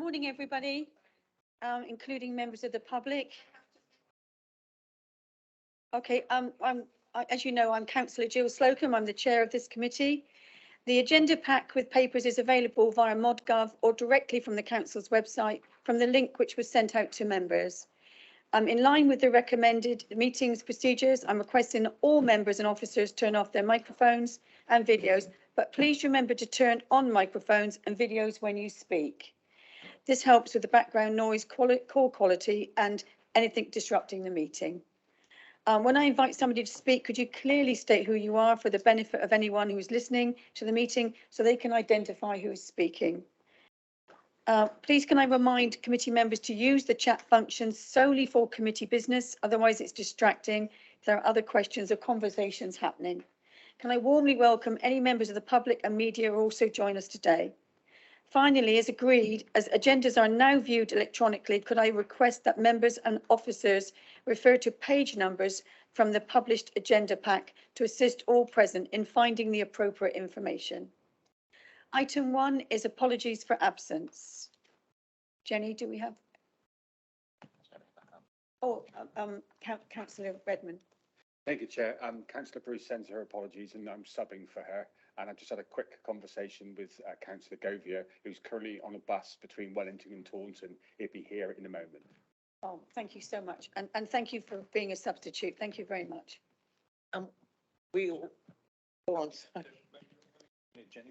Morning, everybody, including members of the public. Okay, as you know, I'm Councillor Jill Slocum. I'm the chair of this committee. The agenda pack with papers is available via ModGov or directly from the council's website from the link which was sent out to members. In line with the recommended meetings procedures, I'm requesting all members and officers turn off their microphones and videos, but please remember to turn on microphones and videos when you speak. This helps with the background noise, call quality and anything disrupting the meeting. When I invite somebody to speak, could you clearly state who you are for the benefit of anyone who is listening to the meeting so they can identify who is speaking. Please can I remind committee members to use the chat function solely for committee business, otherwise it's distracting if there are other questions or conversations happening. Can I warmly welcome any members of the public and media who also join us today. Finally, as agreed, as agendas are now viewed electronically, could I request that members and officers refer to page numbers from the published agenda pack to assist all present in finding the appropriate information. Item 1 is apologies for absence. Jenny, do we have? Oh, Councillor Redmond. Thank you, Chair. Councillor Bruce sends her apologies and I'm subbing for her. And I've just had a quick conversation with Councillor Govia, who's currently on a bus between Wellington and Taunton. He'll be here in a moment. Oh, thank you so much. And thank you for being a substitute. Thank you very much. We all go on. Jenny,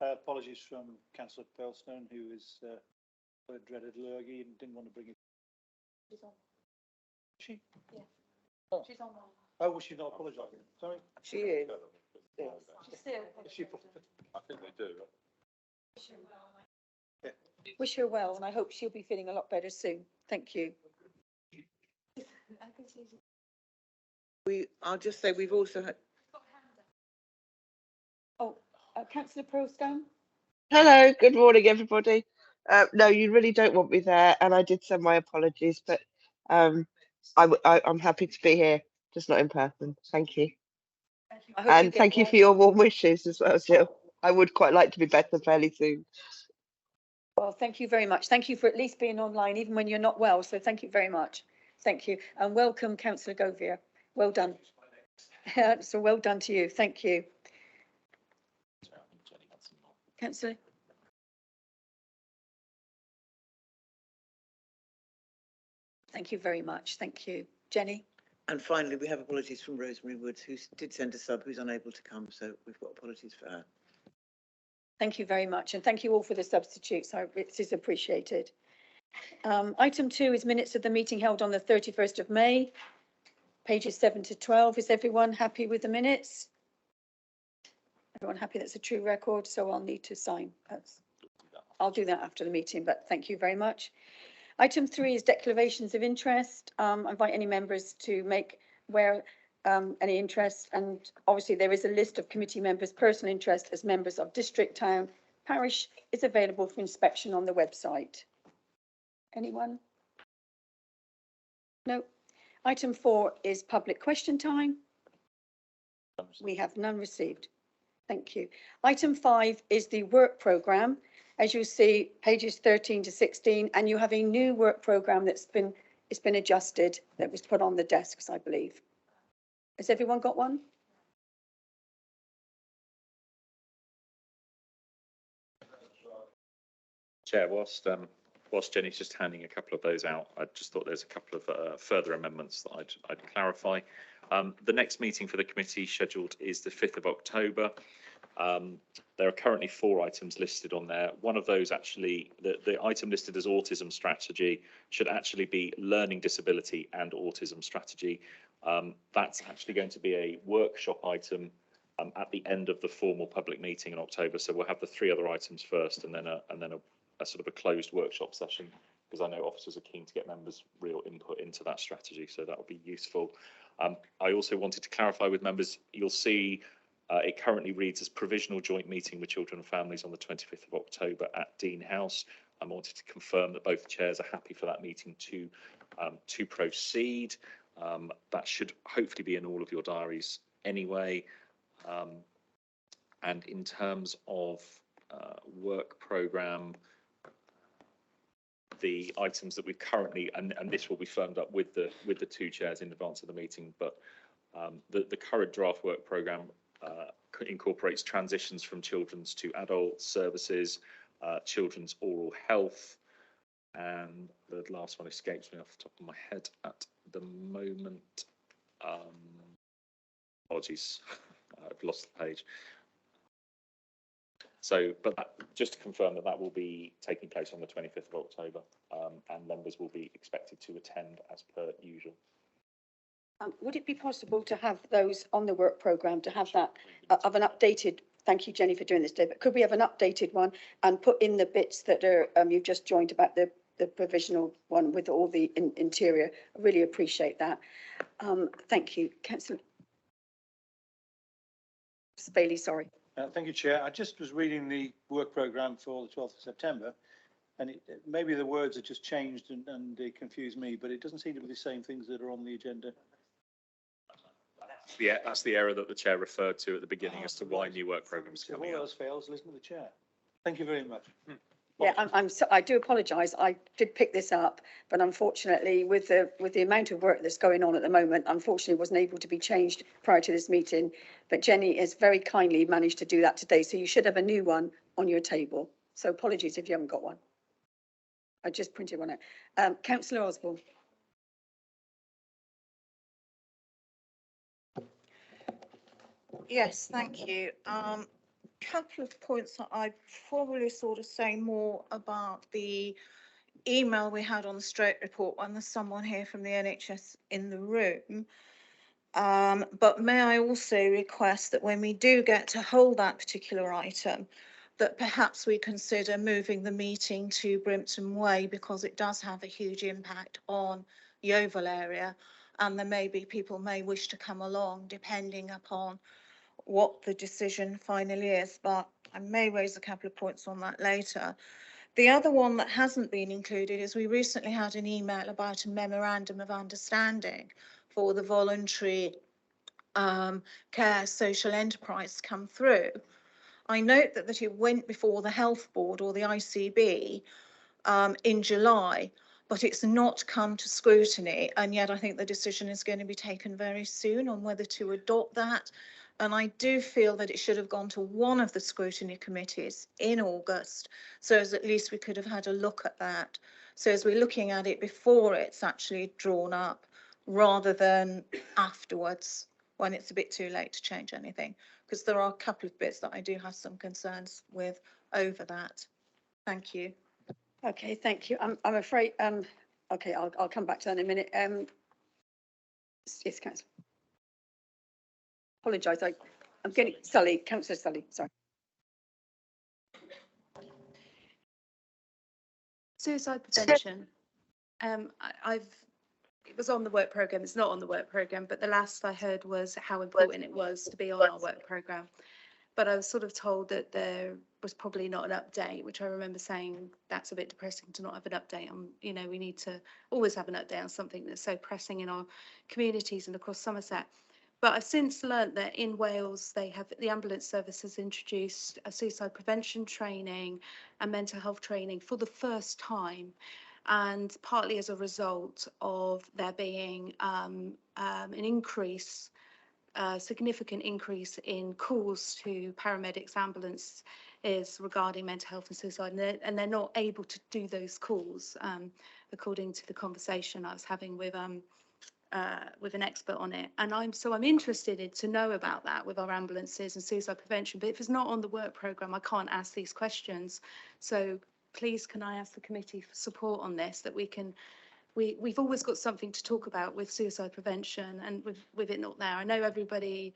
apologies from Councillor Pearlstone, who is a dreaded lurgy and didn't want to bring it. She's on. She? Yeah. Oh. She's on. Oh, was she not apologising? Sorry? She is. Yeah. She's still. I think they do. Yeah. Wish her well, and I hope she'll be feeling a lot better soon. Thank you. I'll just say we've also had. Oh, Councillor Pearlstone. Hello, good morning, everybody. No, you really don't want me there, and I did send my apologies, but I'm happy to be here, just not in person. Thank you. And thank you for your warm wishes as well, Jill. I would quite like to be better fairly soon. Well, thank you very much. Thank you for at least being online, even when you're not well. So thank you very much. Thank you. And welcome, Councillor Govia. Well done. So well done to you. Thank you. Councillor. Thank you very much. Thank you. Jenny. And finally, we have apologies from Rosemary Woods, who did send a sub, who's unable to come. So we've got apologies for her. Thank you very much. And thank you all for the substitutes. It is appreciated. Item 2 is minutes of the meeting held on the 31st of May, pages 7 to 12. Is everyone happy with the minutes? Everyone happy? That's a true record. So I'll need to sign. I'll do that after the meeting, but thank you very much. Item 3 is declarations of interest. I invite any members to make where any interest, and obviously there is a list of committee members' personal interest as members of district, town, parish is available for inspection on the website. Anyone? No. Item 4 is public question time. We have none received. Thank you. Item 5 is the work programme. As you'll see, pages 13 to 16, and you have a new work programme that's been adjusted, that was put on the desks, I believe. Has everyone got one? Chair, whilst Jenny's just handing a couple of those out, I just thought there's a couple of further amendments that I'd clarify. The next meeting for the committee scheduled is the 5th of October. There are currently 4 items listed on there. One of those actually, the item listed as autism strategy should actually be learning disability and autism strategy. That's actually going to be a workshop item at the end of the formal public meeting in October. So we'll have the 3 other items first, and then a sort of a closed workshop session, because I know officers are keen to get members' real input into that strategy. So that will be useful. I also wanted to clarify with members, you'll see it currently reads as provisional joint meeting with children and families on the 25th of October at Dean House. I wanted to confirm that both chairs are happy for that meeting to proceed. That should hopefully be in all of your diaries anyway. And in terms of work programme, the items that we've currently, and this will be firmed up with the two chairs in advance of the meeting, but the current draft work programme incorporates transitions from children's to adult services, children's oral health, and the last one escapes me off the top of my head at the moment. Apologies, I've lost the page. So, but just to confirm that will be taking place on the 25th of October, and members will be expected to attend as per usual. Would it be possible to have those on the work programme, to have that of an updated, thank you Jenny for doing this, David, could we have an updated one and put in the bits that are you've just joined about the provisional one with all the interior? I really appreciate that. Thank you. Councillor Bailey, sorry. Thank you, Chair. I just was reading the work programme for the 12th of September, and maybe the words have just changed and they confuse me, but it doesn't seem to be the same things that are on the agenda. Yeah, that's the error that the chair referred to at the beginning as to why new work programmes If coming all out. else fails, listen to the Chair. Thank you very much. Yeah, I do apologise. I did pick this up, but unfortunately, with the amount of work that's going on at the moment, unfortunately, wasn't able to be changed prior to this meeting. But Jenny has very kindly managed to do that today, so you should have a new one on your table. So apologies if you haven't got one. I just printed one out. Councillor Osborne. Yes, thank you. Couple of points that I'd probably sort of say more about the email we had on the stroke report when there's someone here from the NHS in the room. But may I also request that when we do get to hold that particular item, that perhaps we consider moving the meeting to Brimpton Way, because it does have a huge impact on the Yeovil area, and there may be people may wish to come along depending upon what the decision finally is, but I may raise a couple of points on that later. The other one that hasn't been included is we recently had an email about a memorandum of understanding for the voluntary care social enterprise come through. I note that it went before the Health Board or the ICB in July, but it's not come to scrutiny, and yet I think the decision is going to be taken very soon on whether to adopt that. And I do feel that it should have gone to one of the scrutiny committees in August, so as at least we could have had a look at that. So as we're looking at it before it's actually drawn up, rather than afterwards when it's a bit too late to change anything, because there are a couple of bits that I do have some concerns with over that. Thank you. Okay, thank you. I'm afraid. Okay, I'll come back to that in a minute. Yes, Councillor. Apologise. I'm getting Sully, Councillor Sully. Sorry. Suicide prevention. It was on the work programme. It's not on the work programme, but the last I heard was how important it was to be on our work programme. But I was sort of told that there was probably not an update, which I remember saying that's a bit depressing to not have an update on. You know, we need to always have an update on something that's so pressing in our communities and across Somerset. But I've since learnt that in Wales, they have the ambulance service has introduced a suicide prevention training and mental health training for the first time, and partly as a result of there being an increase. Significant increase in calls to paramedics, ambulance is regarding mental health and suicide, and they're not able to do those calls, according to the conversation I was having with an expert on it. And I'm interested to know about that with our ambulances and suicide prevention. But if it's not on the work programme, I can't ask these questions. So please, can I ask the committee for support on this, that we can. We've always got something to talk about with suicide prevention, and with it not there. I know everybody,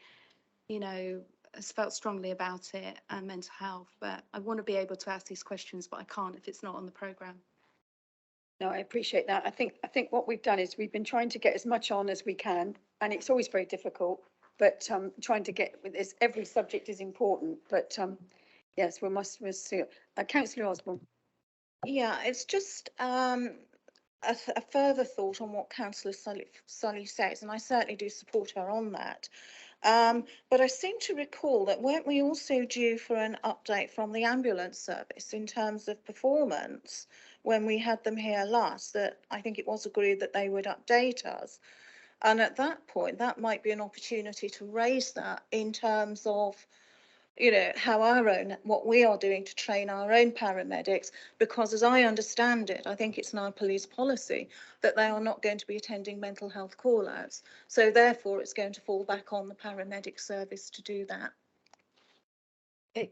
you know, has felt strongly about it and mental health, but I want to be able to ask these questions, but I can't if it's not on the programme. No, I appreciate that. I think what we've done is we've been trying to get as much on as we can, and it's always very difficult, but trying to get with this, every subject is important, but yes, we must see it. Councillor Osborne. Yeah, it's just a further thought on what Councillor Sully says, and I certainly do support her on that. But I seem to recall that weren't we also due for an update from the ambulance service in terms of performance when we had them here last, that I think it was agreed that they would update us. And at that point, that might be an opportunity to raise that in terms of, you know, how what we are doing to train our own paramedics, because as I understand it, I think it's now police policy that they are not going to be attending mental health call-outs. So therefore, it's going to fall back on the paramedic service to do that.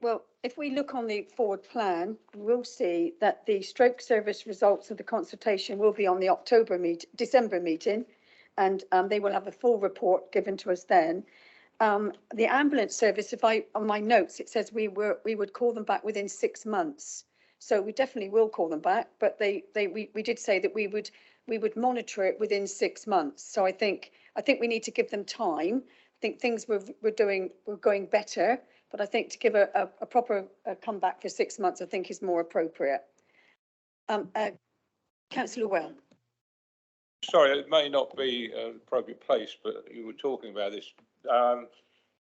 Well, if we look on the forward plan, we'll see that the stroke service results of the consultation will be on the December meeting, and they will have a full report given to us then. The ambulance service, on my notes, it says we would call them back within 6 months. So we definitely will call them back, but we did say that we would monitor it within 6 months. So I think we need to give them time. I think things were going better, but I think to give a proper comeback for 6 months, I think is more appropriate. Councillor Well. Sorry, it may not be an appropriate place, but you were talking about this.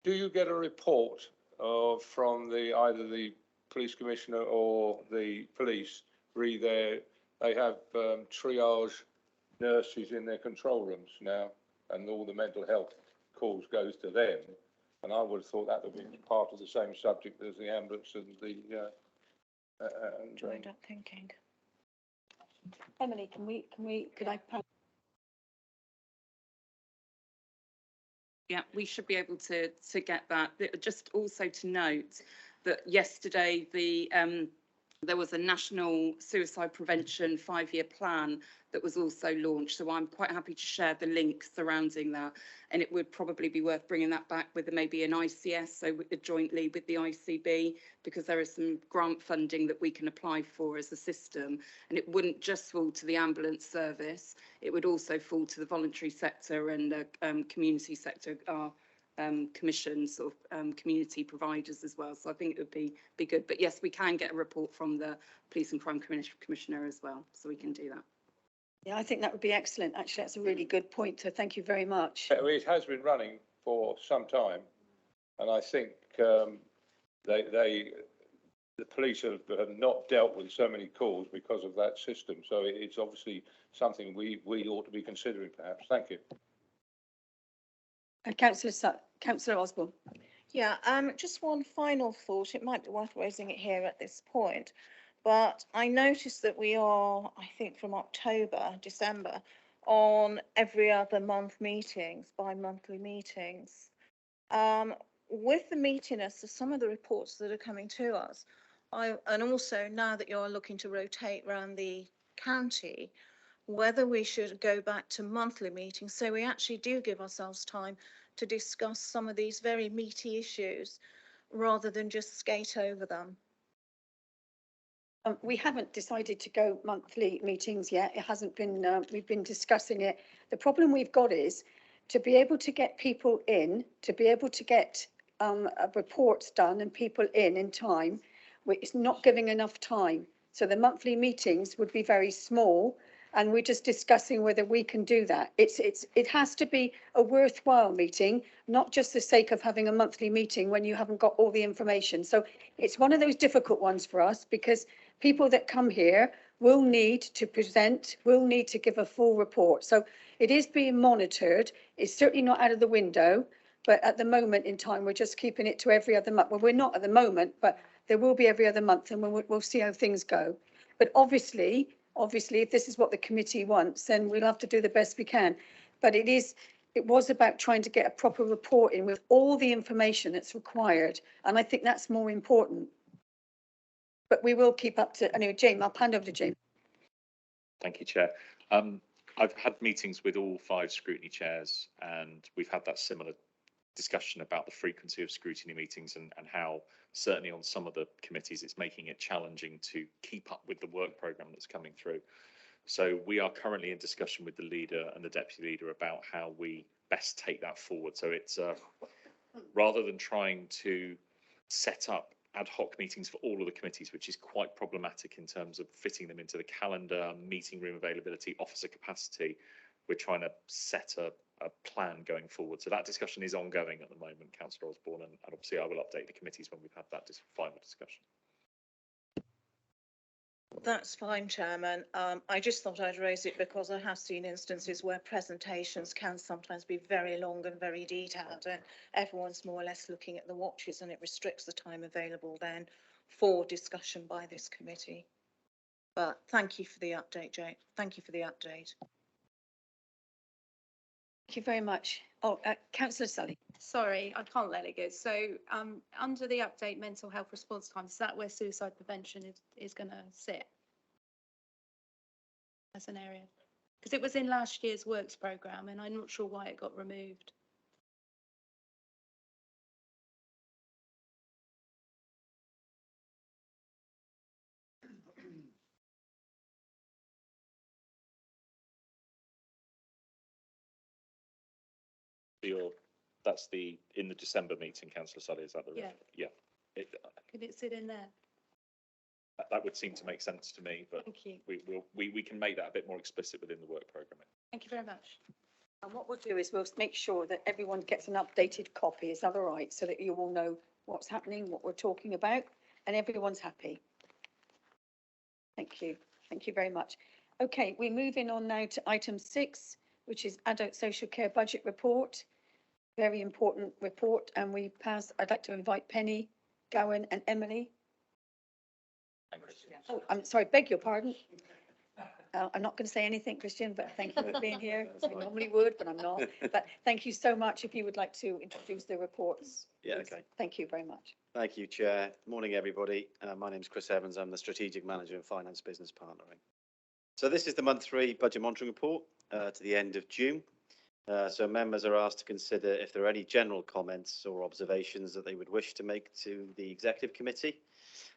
Do you get a report from either the police commissioner or the police? They have triage nurses in their control rooms now, and all the mental health calls goes to them. And I would have thought that would be part of the same subject as the ambulance and the. Joined up thinking. Emily, could I? Yeah, we should be able to get that. Just also to note that yesterday there was a national suicide prevention 5-year plan that was also launched. So I'm quite happy to share the link surrounding that. And it would probably be worth bringing that back with maybe an ICS, so jointly with the ICB, because there is some grant funding that we can apply for as a system. And it wouldn't just fall to the ambulance service, it would also fall to the voluntary sector and the community sector, our commissions or community providers as well. So I think it would be good. But yes, we can get a report from the Police and Crime Commissioner as well, so we can do that. Yeah, I think that would be excellent. Actually, that's a really good point. So thank you very much. It has been running for some time, and I think the police have not dealt with so many calls because of that system. So it's obviously something we ought to be considering, perhaps. Thank you. Councillor Osborne. Yeah, just one final thought. It might be worth raising it here at this point, but I noticed that we are, I think from December, on every other month meetings, bi-monthly meetings. With the meatiness of some of the reports that are coming to us, and also now that you're looking to rotate around the county, whether we should go back to monthly meetings so we actually do give ourselves time to discuss some of these very meaty issues rather than just skate over them. We haven't decided to go monthly meetings yet. It hasn't been, we've been discussing it. The problem we've got is to be able to get people in, to be able to get reports done and people in time, it's not giving enough time. So the monthly meetings would be very small, and we're just discussing whether we can do that. It has to be a worthwhile meeting, not just the sake of having a monthly meeting when you haven't got all the information. So it's one of those difficult ones for us, because people that come here will need to present, will need to give a full report. So it is being monitored. It's certainly not out of the window, but at the moment in time, we're just keeping it to every other month. Well, we're not at the moment, but there will be every other month, and we'll see how things go. But obviously, if this is what the committee wants, then we'll have to do the best we can. But it was about trying to get a proper report in with all the information that's required. And I think that's more important. But we will keep up to, anyway, James, I'll hand over to James. Thank you, Chair. I've had meetings with all 5 scrutiny chairs, and we've had that similar discussion about the frequency of scrutiny meetings and how certainly on some of the committees it's making it challenging to keep up with the work programme that's coming through. So we are currently in discussion with the leader and the deputy leader about how we best take that forward. So it's rather than trying to set up ad hoc meetings for all of the committees, which is quite problematic in terms of fitting them into the calendar, meeting room availability, officer capacity, we're trying to set a plan going forward. So that discussion is ongoing at the moment, Councillor Osborne, and obviously I will update the committees when we've had that final discussion. That's fine, Chairman. I just thought I'd raise it because I have seen instances where presentations can sometimes be very long and very detailed, and everyone's more or less looking at the watches, and it restricts the time available then for discussion by this committee. But thank you for the update, Jane. Thank you for the update. Thank you very much. Oh, Councillor Sully. Sorry, I can't let it go. So under the update mental health response times, is that where suicide prevention is going to sit as an area? Because it was in last year's works programme and I'm not sure why it got removed. That's in the December meeting, Councillor Sully, is that the? Yeah. Yeah. Could it sit in there? That would seem to make sense to me, but Thank you. we can make that a bit more explicit within the work programme. Thank you very much. And what we'll do is we'll make sure that everyone gets an updated copy. Is that all right? So that you all know what's happening, what we're talking about, and everyone's happy. Thank you. Thank you very much. Okay, we're moving on now to item 6, which is Adult Social Care Budget Report. Very important report, and I'd like to invite Penny, Gowan and Emily. Oh, I'm sorry, beg your pardon. I'm not going to say anything, Christian, but thank you for being here. I normally would, but I'm not. But thank you so much. If you would like to introduce the reports. Yeah, please. okay. Thank you very much. Thank you, Chair. Morning, everybody. My name's Chris Evans. I'm the Strategic Manager in Finance Business Partnering. So this is the month 3 budget monitoring report to the end of June. So members are asked to consider if there are any general comments or observations that they would wish to make to the Executive Committee.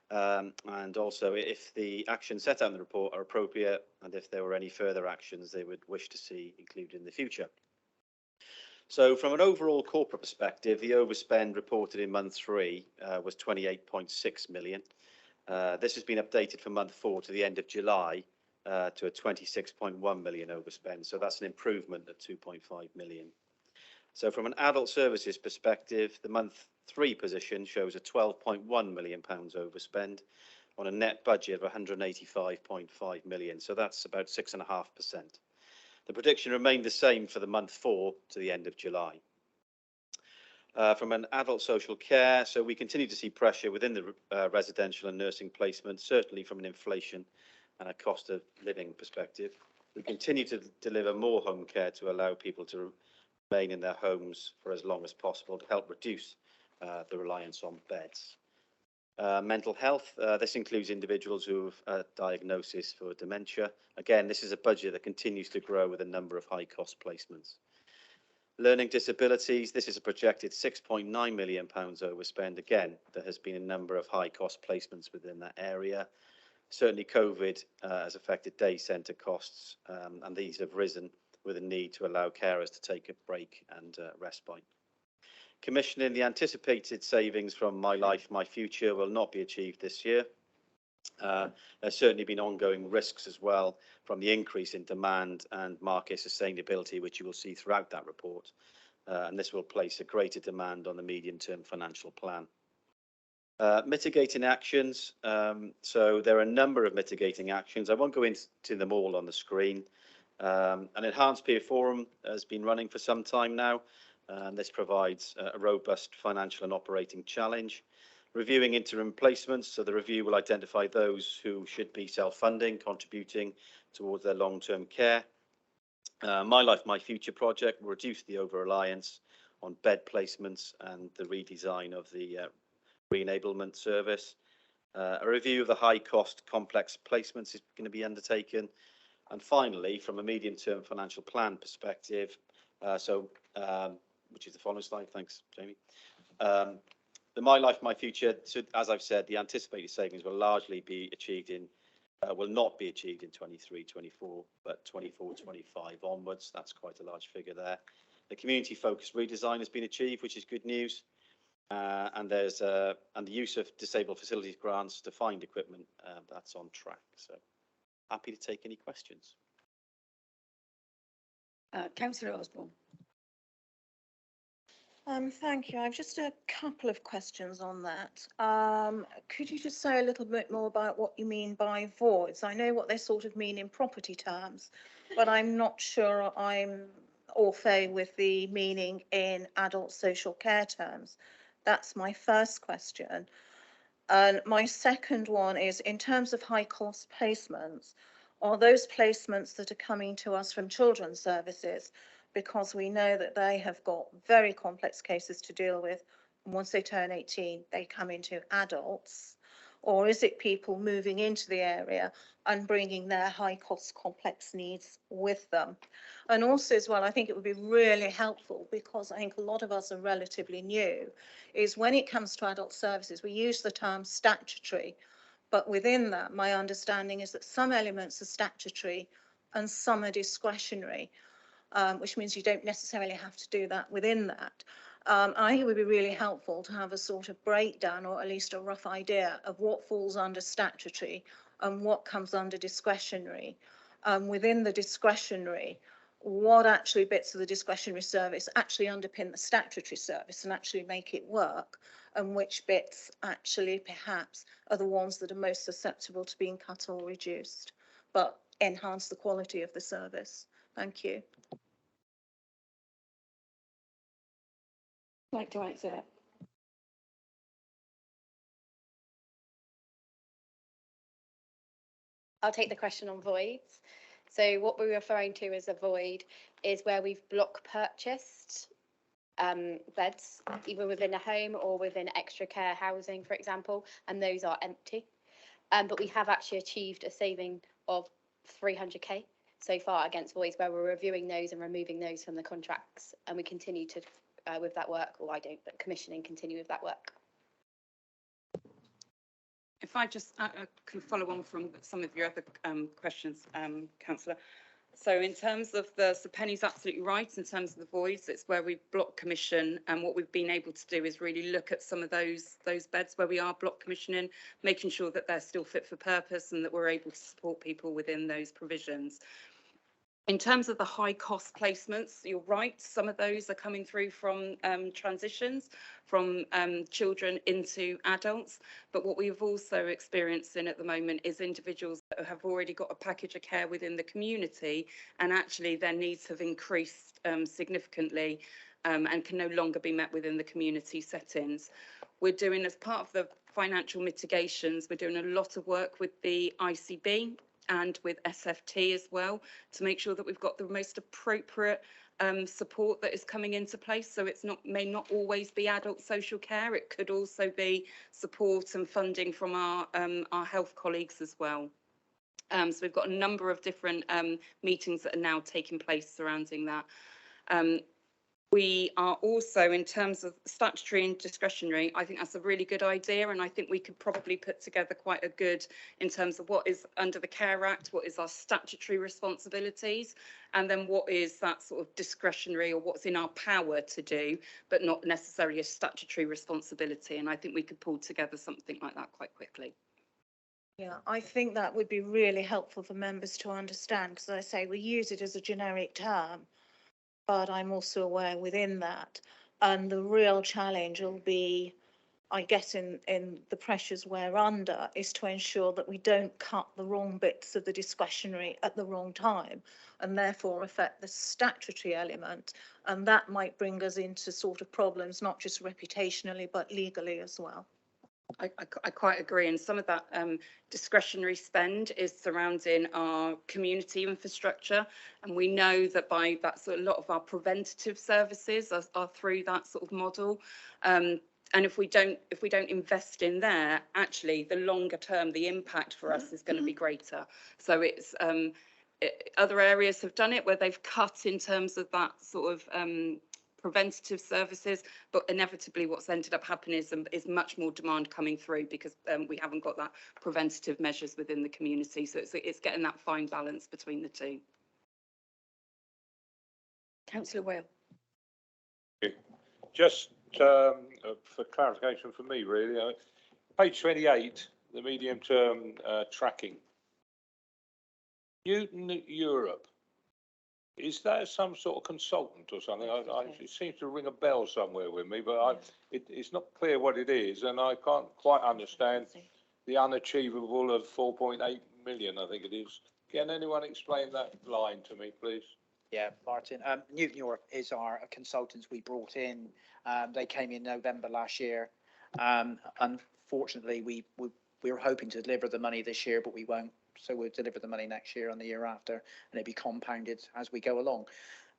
And also if the actions set out in the report are appropriate and if there were any further actions they would wish to see included in the future. So from an overall corporate perspective, the overspend reported in month 3 was 28.6 million. This has been updated for month 4 to the end of July to a 26.1 million overspend. So that's an improvement of 2.5 million. So from an adult services perspective, the month 3 position shows a 12.1 million pounds overspend on a net budget of 185.5 million. So that's about 6.5%. The prediction remained the same for the month 4 to the end of July. From an adult social care, so we continue to see pressure within the residential and nursing placement, certainly from an inflation and a cost of living perspective. We continue to deliver more home care to allow people to remain in their homes for as long as possible to help reduce the reliance on beds. Mental health, this includes individuals who have a diagnosis for dementia. Again, this is a budget that continues to grow with a number of high cost placements. Learning disabilities, this is a projected £6.9 million overspend. Again, there has been a number of high cost placements within that area. Certainly COVID has affected day centre costs, and these have risen with a need to allow carers to take a break and respite. Commissioning, the anticipated savings from My Life, My Future will not be achieved this year. There's certainly been ongoing risks as well from the increase in demand and market sustainability, which you will see throughout that report. And this will place a greater demand on the medium-term financial plan. Mitigating actions. So there are a number of mitigating actions. I won't go into them all on the screen. An enhanced peer forum has been running for some time now. This provides a robust financial and operating challenge. Reviewing interim placements, so the review will identify those who should be self-funding, contributing towards their long-term care. My Life, My Future project will reduce the over-reliance on bed placements and the redesign of the re-enablement service. A review of the high-cost complex placements is going to be undertaken. And finally, from a medium-term financial plan perspective, which is the following slide, thanks, Jamie. The My Life, My Future, so as I've said, the anticipated savings will largely be achieved will not be achieved in 23-24, but 24-25 onwards. That's quite a large figure there. The community-focused redesign has been achieved, which is good news. And the use of disabled facilities grants to find equipment, that's on track. So happy to take any questions. Councillor Osborne. Thank you. I've just a couple of questions on that. Could you just say a little bit more about what you mean by voids? I know what they sort of mean in property terms, but I'm not sure I'm au fait with the meaning in adult social care terms. That's my first question. And my second one is, in terms of high cost placements, are those placements that are coming to us from children's services? Because we know that they have got very complex cases to deal with. And once they turn 18, they come into adults. Or is it people moving into the area and bringing their high cost complex needs with them? And also as well, I think it would be really helpful, because I think a lot of us are relatively new, is when it comes to adult services, we use the term statutory, but within that, my understanding is that some elements are statutory and some are discretionary, which means you don't necessarily have to do that within that. I think it would be really helpful to have a sort of breakdown, or at least a rough idea of what falls under statutory and what comes under discretionary. Within the discretionary, what actually bits of the discretionary service actually underpin the statutory service and actually make it work, and which bits actually perhaps are the ones that are most susceptible to being cut or reduced, but enhance the quality of the service. Thank you. Like to answer that. I'll take the question on voids. So what we're referring to as a void is where we've block purchased beds, either within a home or within extra care housing, for example, and those are empty. But we have actually achieved a saving of 300k so far against voids, where we're reviewing those and removing those from the contracts, and we continue to with that work, or I don't, but commissioning continue with that work. If I just can follow on from some of your other questions, Councillor. So in terms of so Penny's absolutely right, in terms of the voids, it's where we block commission, and what we've been able to do is really look at some of those beds where we are block commissioning, making sure that they're still fit for purpose and that we're able to support people within those provisions. In terms of the high cost placements, you're right, some of those are coming through from transitions from children into adults. But what we've also experienced at the moment is individuals that have already got a package of care within the community, and actually their needs have increased significantly and can no longer be met within the community settings. We're doing, as part of the financial mitigations, we're doing a lot of work with the ICB and with SFT as well, to make sure that we've got the most appropriate support that is coming into place. So it's may not always be adult social care. It could also be support and funding from our health colleagues as well. So we've got a number of different meetings that are now taking place surrounding that. We are also, in terms of statutory and discretionary, I think that's a really good idea, and I think we could probably put together quite a good, in terms of what is under the Care Act, what is our statutory responsibilities, and then what is that sort of discretionary, or what's in our power to do, but not necessarily a statutory responsibility. And I think we could pull together something like that quite quickly. Yeah, I think that would be really helpful for members to understand, because I say we use it as a generic term, but I'm also aware within that, and the real challenge will be, I guess, in the pressures we're under, is to ensure that we don't cut the wrong bits of the discretionary at the wrong time, and therefore affect the statutory element, and that might bring us into sort of problems, not just reputationally, but legally as well. I quite agree, and some of that discretionary spend is surrounding our community infrastructure, and we know that by that sort of, a lot of our preventative services are through that sort of model. And if we don't invest in there, actually the longer term the impact for us is going to be greater. So it's other areas have done it where they've cut in terms of that sort of preventative services, but inevitably what's ended up happening is much more demand coming through, because we haven't got that preventative measures within the community. So it's getting that fine balance between the two. Councillor Whale. Just for clarification for me, really, page 28, the medium-term tracking. Europe, Is that some sort of consultant or something? It seems to ring a bell somewhere with me, but it's not clear what it is, and I can't quite understand the unachievable of 4.8 million, I think it is. Can anyone explain that line to me, please? Yeah, Martin. Newton Europe is our consultants we brought in. They came in November last year. Unfortunately, we were hoping to deliver the money this year, but we won't. So we'll deliver the money next year and the year after, and it'll be compounded as we go along.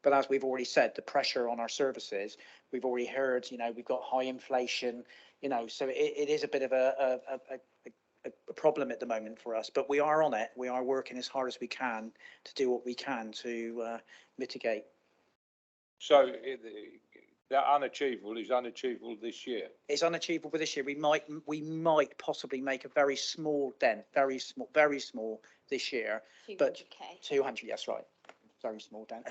But as we've already said, the pressure on our services, we've already heard, we've got high inflation, so it is a bit of a problem at the moment for us, but we are on it. We are working as hard as we can to do what we can to mitigate. So that unachievable is unachievable this year. It's unachievable this year. We might possibly make a very small dent, very small this year. 200K. But 200, that's right. Very small dent.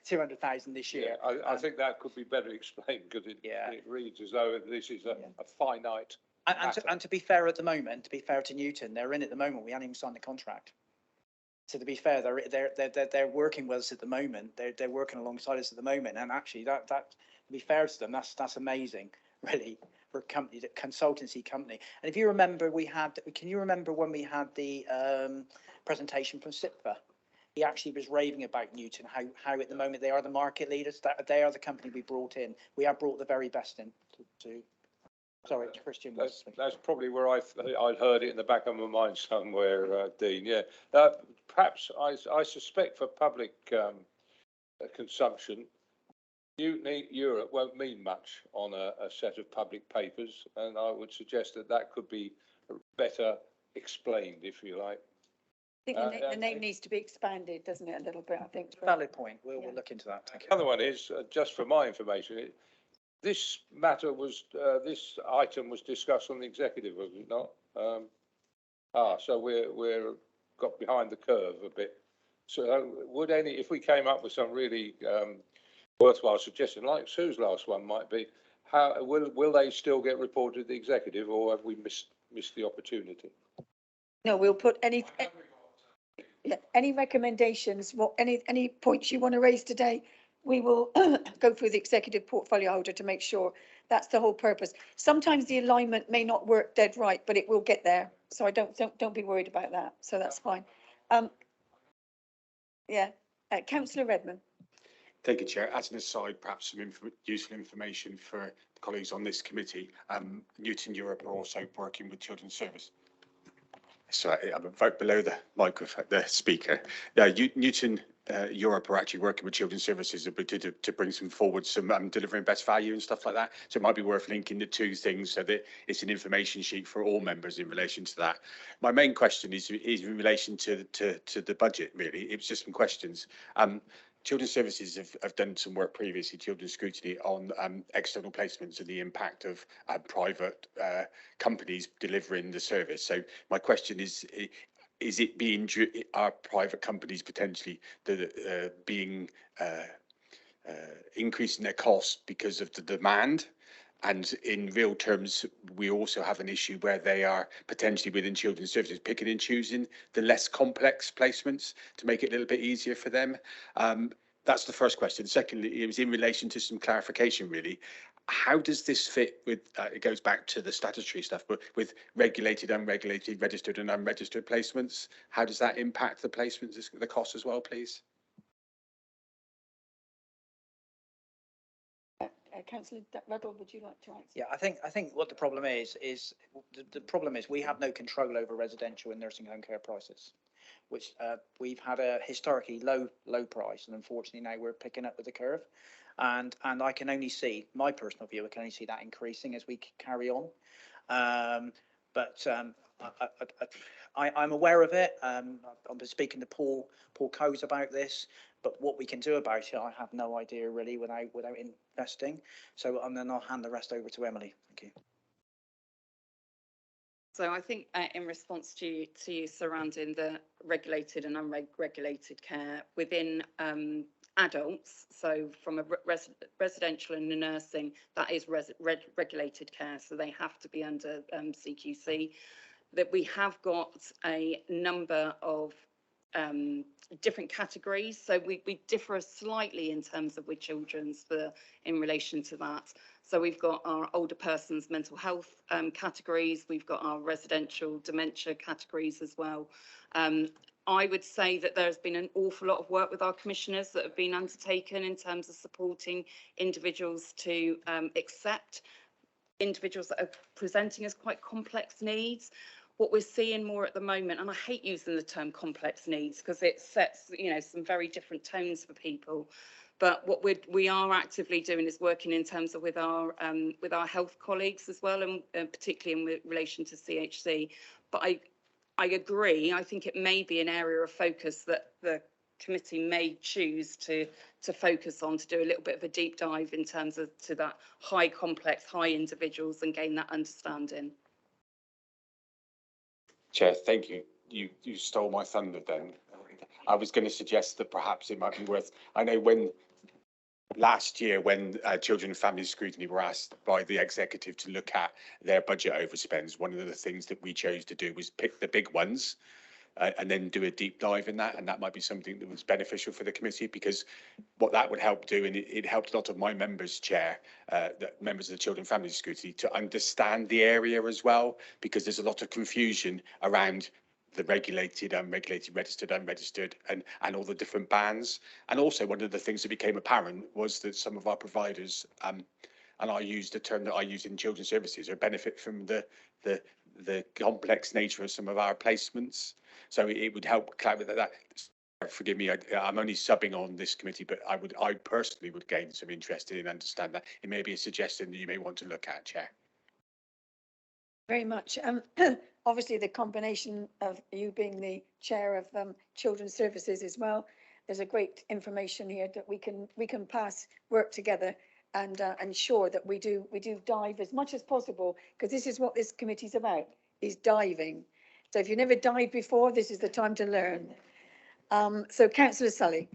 200,000 this year. Yeah, I think that could be better explained because it reads as though this is a finite. And to be fair, at the moment, to be fair to Newton, they're in at the moment. We haven't even signed the contract. So to be fair, they're working with us at the moment. They're working alongside us at the moment. And actually, that to be fair to them, that's amazing, really, for a company, the consultancy company. And if you remember, can you remember when we had the presentation from SIPFA? He actually was raving about Newton, how at the moment they are the market leaders. That they are the company we brought in. We have brought the very best in to sorry, Christian. That's probably where I'd heard it in the back of my mind somewhere, Dean. Yeah, perhaps I suspect for public consumption, Newton Europe won't mean much on a set of public papers, and I would suggest that could be better explained, if you like. I think the name needs to be expanded, doesn't it, a little bit, I think. Valid point. We'll look into that. Thank you. Another one is, just for my information, this matter was, this item was discussed on the executive, was it not? So we're got behind the curve a bit. So would if we came up with some really worthwhile suggestion, like Sue's last one might be, how will they still get reported to the executive, or have we missed the opportunity? No, we'll put any recommendations, any points you want to raise today, we will go through the executive portfolio holder to make sure that's the whole purpose. Sometimes the alignment may not work dead right, but it will get there. So I don't be worried about that. So that's fine. Councillor Redmond. Thank you, Chair. As an aside, perhaps some useful information for colleagues on this committee. Newton Europe are also working with Children's Service. Sorry, I'm right below the microphone, the speaker. Newton Europe are actually working with Children's Services to bring some forward, some delivering best value and stuff like that. So it might be worth linking the two things so that it's an information sheet for all members in relation to that. My main question is in relation to the budget, really. It was just some questions. Children's Services have done some work previously, Children's Scrutiny, on external placements and the impact of private companies delivering the service. So my question is it are private companies potentially being increasing their costs because of the demand? And in real terms, we also have an issue where they are potentially within Children's Services picking and choosing the less complex placements to make it a little bit easier for them. That's the first question. Secondly, it was in relation to some clarification, really. How does this fit with, it goes back to the statutory stuff, but with regulated, unregulated, registered and unregistered placements, how does that impact the placements, the cost as well, please? Councillor Ruddle, would you like to answer? Yeah, I think what the problem is the problem is we have no control over residential and nursing home care prices, which we've had a historically low price, and unfortunately now we're picking up with the curve, and I can only see, my personal view, I can only see that increasing as we carry on. I'm aware of it. I'm speaking to Paul Coes about this, but what we can do about it, I have no idea really without investing. So and then I'll hand the rest over to Emily. Thank you. So I think in response to you surrounding the regulated and unregulated care within adults, so from a residential and nursing, that is regulated care, so they have to be under CQC. That we have got a number of different categories. So we differ slightly in terms of with children's in relation to that. So we've got our older persons mental health categories. We've got our residential dementia categories as well. I would say that there's been an awful lot of work with our commissioners that have been undertaken in terms of supporting individuals to accept individuals that are presenting as quite complex needs. What we're seeing more at the moment, and I hate using the term complex needs because it sets, you know, some very different tones for people. But what we are actively doing is working in terms of with our health colleagues as well, and particularly in relation to CHC. But I agree. I think it may be an area of focus that the committee may choose to focus on, to do a little bit of a deep dive in terms of to that high complex, high individuals and gain that understanding. Chair, thank you. You stole my thunder then. I was going to suggest that perhaps it might be worth, I know when last year when Children and Family Scrutiny were asked by the executive to look at their budget overspends, one of the things that we chose to do was pick the big ones and then do a deep dive in that. And that might be something that was beneficial for the committee, because what that would help do, and it helped a lot of my members, Chair, members of the Children and Family Scrutiny, to understand the area as well, because there's a lot of confusion around the regulated, unregulated, registered, unregistered, and all the different bands. And also one of the things that became apparent was that some of our providers, and I use the term that I use in children's services, or benefit from the complex nature of some of our placements. So it would help clarify that. Forgive me, I'm only subbing on this committee, but I personally would gain some interest in understand that. It may be a suggestion that you may want to look at, Chair. Very much. Obviously, the combination of you being the chair of Children's Services as well, there's a great information here that we can pass, work together, and ensure that we do dive as much as possible, because this is what this committee's about, is diving. So if you never dived before, this is the time to learn. So Councillor Sully.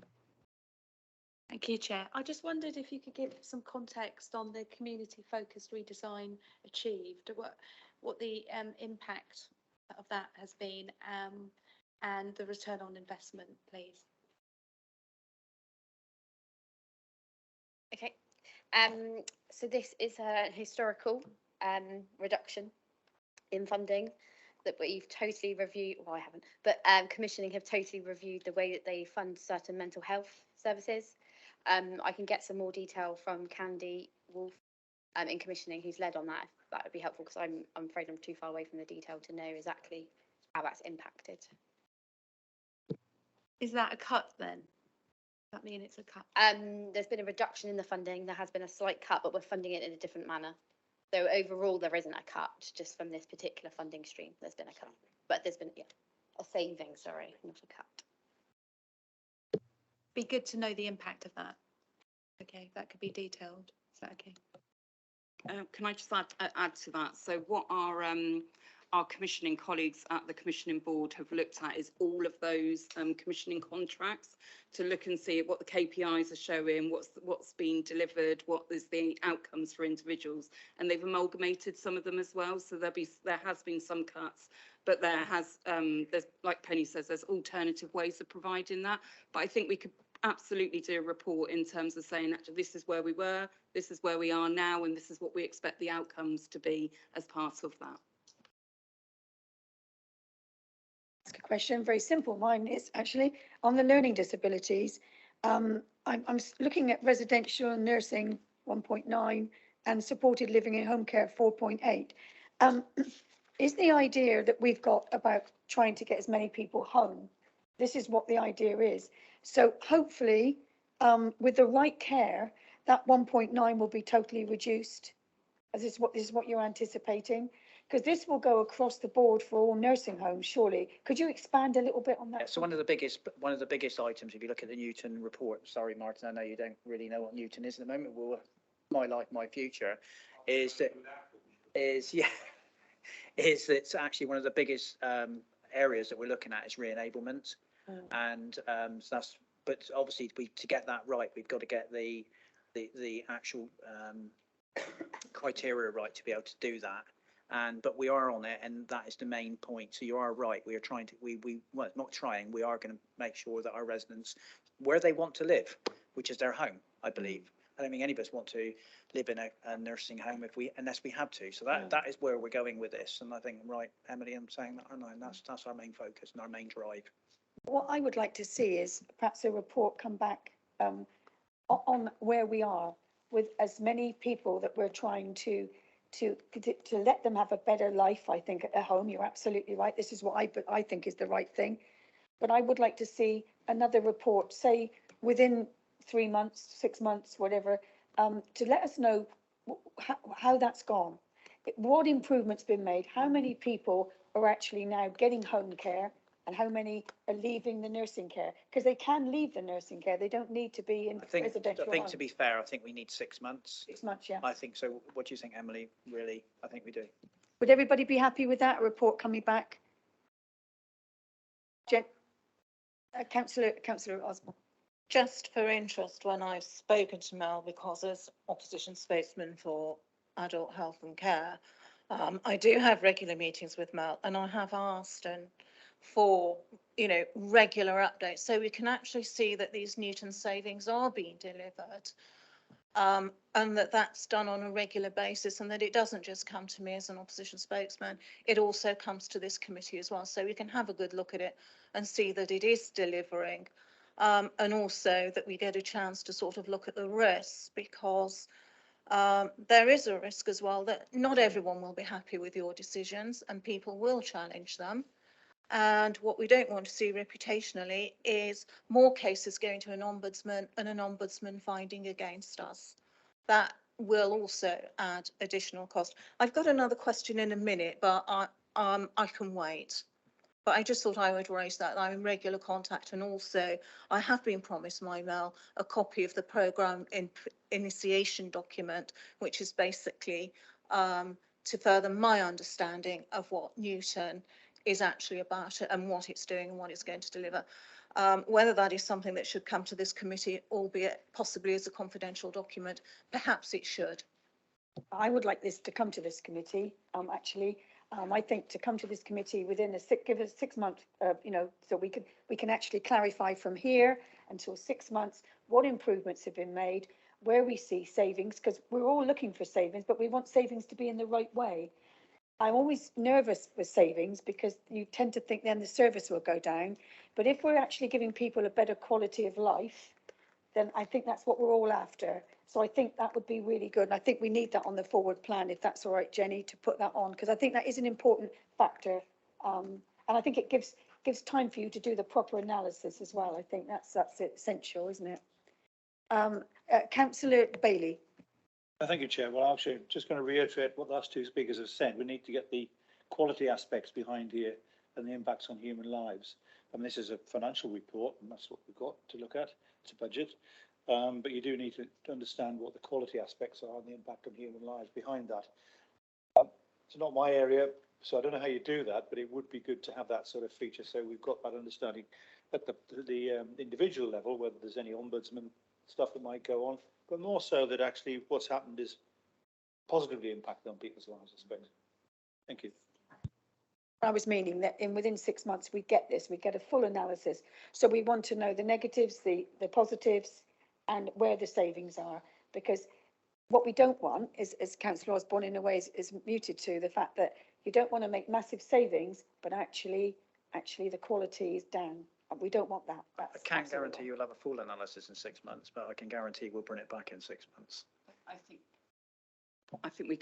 Thank you, Chair. I just wondered if you could give some context on the community-focused redesign achieved, what the impact of that has been, and the return on investment, please. Okay. So this is a historical reduction in funding that we've totally reviewed. Well, I haven't, but commissioning have totally reviewed the way that they fund certain mental health services. I can get some more detail from Candy Wolf in commissioning, who's led on that. That would be helpful, because I'm afraid I'm too far away from the detail to know exactly how that's impacted. Is that a cut then? Does that mean it's a cut? There's been a reduction in the funding. There has been a slight cut, but we're funding it in a different manner. So overall, there isn't a cut, just from this particular funding stream. There's been a cut, but there's been a saving, sorry, not a cut. Be good to know the impact of that. Okay, that could be detailed. Is that okay? Can I just add to that? So what our commissioning colleagues at the commissioning board have looked at is all of those commissioning contracts, to look and see what the KPIs are showing, what's being delivered, what is the outcomes for individuals, and they've amalgamated some of them as well. So there has been some cuts, but there's, like Penny says, there's alternative ways of providing that. But I think we could absolutely do a report in terms of saying, actually, this is where we were, this is where we are now, and this is what we expect the outcomes to be as part of that. Ask a question, very simple. Mine is actually on the learning disabilities. I'm looking at residential nursing 1.9 and supported living in home care 4.8. Is the idea that we've got about trying to get as many people home? This is what the idea is. So hopefully, with the right care, that 1.9 will be totally reduced. This is what you're anticipating, because this will go across the board for all nursing homes, surely. Could you expand a little bit on that? Yeah, so one of the biggest items, if you look at the Newton report, sorry, Martin, I know you don't really know what Newton is at the moment. Well, My Life, My Future is it's actually one of the biggest areas that we're looking at is re-enablement. And so that's, but obviously to get that right, we've got to get the actual criteria right to be able to do that. But we are on it, and that is the main point. So you are right. We are trying to, well, not trying, we are going to make sure that our residents, where they want to live, which is their home, I believe. I don't think any of us want to live in a nursing home unless we have to. So that is where we're going with this. And I think, right, Emily, I'm saying that, aren't I? And that's our main focus and our main drive. What I would like to see is perhaps a report come back on where we are with as many people that we're trying to let them have a better life, I think, at home. You're absolutely right. This is what I think is the right thing. But I would like to see another report, say within 3 months, 6 months, whatever, to let us know how that's gone. What improvements been made? How many people are actually now getting home care? And how many are leaving the nursing care? Because they can leave the nursing care. They don't need to be in residential I think homes. to be fair, I think we need 6 months. 6 months, yeah. I think so. What do you think, Emily? Really, I think we do. Would everybody be happy with that, a report coming back? Councillor Osborne. Just for interest, when I've spoken to Mel, because as opposition spokesman for adult health and care, I do have regular meetings with Mel, and I have asked for, regular updates, so we can actually see that these Newton savings are being delivered, and that's done on a regular basis, and that it doesn't just come to me as an opposition spokesman, it also comes to this committee as well, so we can have a good look at it and see that it is delivering. And also that we get a chance to sort of look at the risks, because there is a risk as well that not everyone will be happy with your decisions and people will challenge them. And what we don't want to see reputationally is more cases going to an ombudsman and an ombudsman finding against us. That will also add additional cost. I've got another question in a minute, but I can wait. But I just thought I would raise that. I'm in regular contact, and also I have been promised my Mel a copy of the programme initiation document, which is basically to further my understanding of what Newton is actually about and what it's doing and what it's going to deliver. Whether that is something that should come to this committee, albeit possibly as a confidential document, perhaps it should. I would like this to come to this committee, actually. I think to come to this committee within give us 6 months, so we can actually clarify from here until 6 months what improvements have been made, where we see savings, because we're all looking for savings, but we want savings to be in the right way. I'm always nervous with savings because you tend to think then the service will go down. But if we're actually giving people a better quality of life, then I think that's what we're all after. So I think that would be really good. And I think we need that on the forward plan, if that's all right, Jenny, to put that on, because I think that is an important factor. And I think it gives time for you to do the proper analysis as well. I think that's essential, isn't it? Councillor Bailey. Thank you, Chair. Well, actually, just going to reiterate what the last two speakers have said. We need to get the quality aspects behind here and the impacts on human lives. And this is a financial report, and that's what we've got to look at. It's a budget. But you do need to understand what the quality aspects are and the impact on human lives behind that. It's not my area, so I don't know how you do that, but it would be good to have that sort of feature, so we've got that understanding at the individual level, whether there's any ombudsman stuff that might go on, but more so that actually what's happened is positively impacted on people's lives, I suppose. Thank you. I was meaning that within 6 months we get a full analysis. So we want to know the negatives, the positives, and where the savings are, because what we don't want is, as Councillor Osborne in a way is muted to, the fact that you don't want to make massive savings, but actually the quality is down. And we don't want that. I can't guarantee you'll have a full analysis in 6 months, but I can guarantee we'll bring it back in 6 months. I think we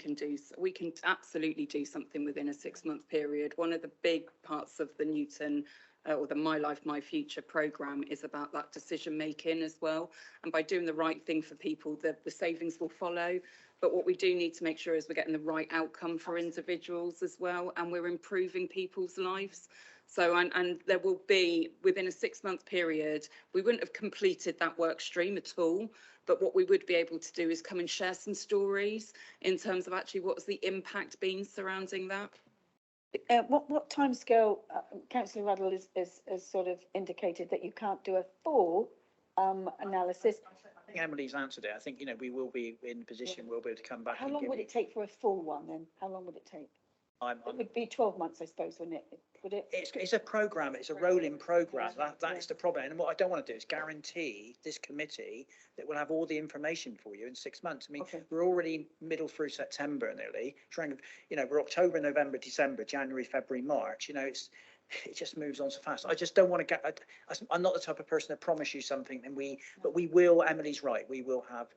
can absolutely do something within a 6 month period. One of the big parts of the Newton or the My Life, My Future programme is about that decision making as well. And by doing the right thing for people, the savings will follow. But what we do need to make sure is we're getting the right outcome for individuals as well, and we're improving people's lives. So, and there will be, within a 6 month period, we wouldn't have completed that work stream at all. But what we would be able to do is come and share some stories in terms of actually what's the impact been surrounding that. What timescale, Councillor Ruddle has sort of indicated that you can't do a full analysis. I think Emily's answered it. I think, we will be in a position, we'll be able to come back. How long would it take for a full one then? How long would it take? It would be 12 months, I suppose, wouldn't it? Would it? It's a programme, it's a rolling programme. That is the problem. And what I don't want to do is guarantee this committee that we'll have all the information for you in 6 months. I mean, Okay. we're already middle through September nearly, trying to, we're October, November, December, January, February, March, it just moves on so fast. I just don't want to get, I'm not the type of person to promise you something but we will, Emily's right, we will have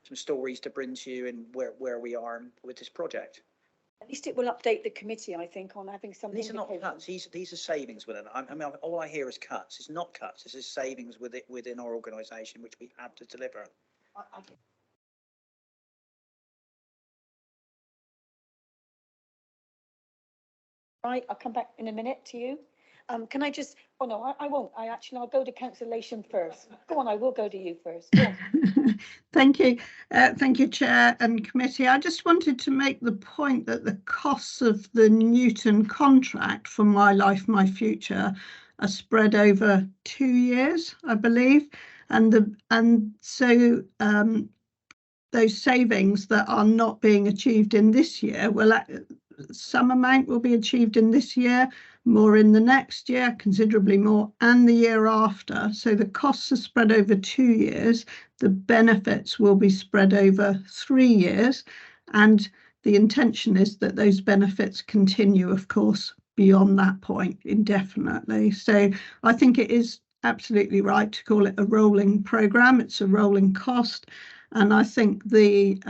some stories to bring to you and where we are with this project. At least it will update the committee, I think, on having some. These are not cuts. These are savings within. I mean, all I hear is cuts. It's not cuts. This is savings within our organisation, which we have to deliver. Right, I'll come back in a minute to you. Can I just, oh no, I won't. I'll go to Councillor Lation first. Go on, I will go to you first. Go on. Thank you. Thank you, Chair and Committee. I just wanted to make the point that the costs of the Newton contract for My Life, My Future are spread over 2 years, I believe. And so those savings that are not being achieved in this year some amount will be achieved in this year, more in the next year, considerably more, and the year after. So the costs are spread over 2 years. The benefits will be spread over 3 years. And the intention is that those benefits continue, of course, beyond that point indefinitely. So I think it is absolutely right to call it a rolling programme. It's a rolling cost. And I think the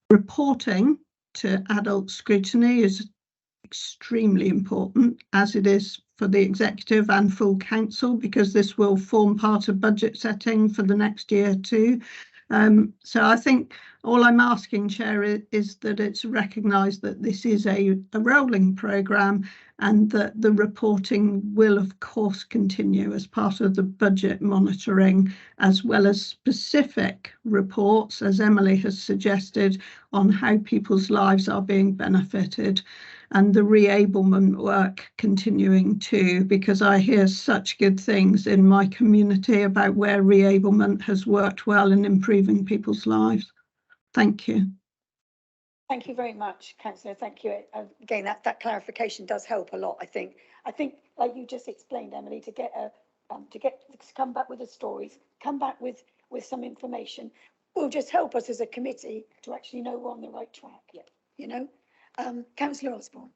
reporting to adult scrutiny is extremely important, as it is for the executive and full council, because this will form part of budget setting for the next year too. So I think all I'm asking, Chair, is that it's recognised that this is a rolling programme and that the reporting will, of course, continue as part of the budget monitoring, as well as specific reports, as Emily has suggested, on how people's lives are being benefited, and the re-ablement work continuing too, because I hear such good things in my community about where re-ablement has worked well in improving people's lives. Thank you. Thank you very much, Councillor. Thank you. Again, that clarification does help a lot, I think. I think, like you just explained, Emily, to come back with the stories, come back with some information, will just help us as a committee to actually know we're on the right track. Yeah. Councillor Osborne.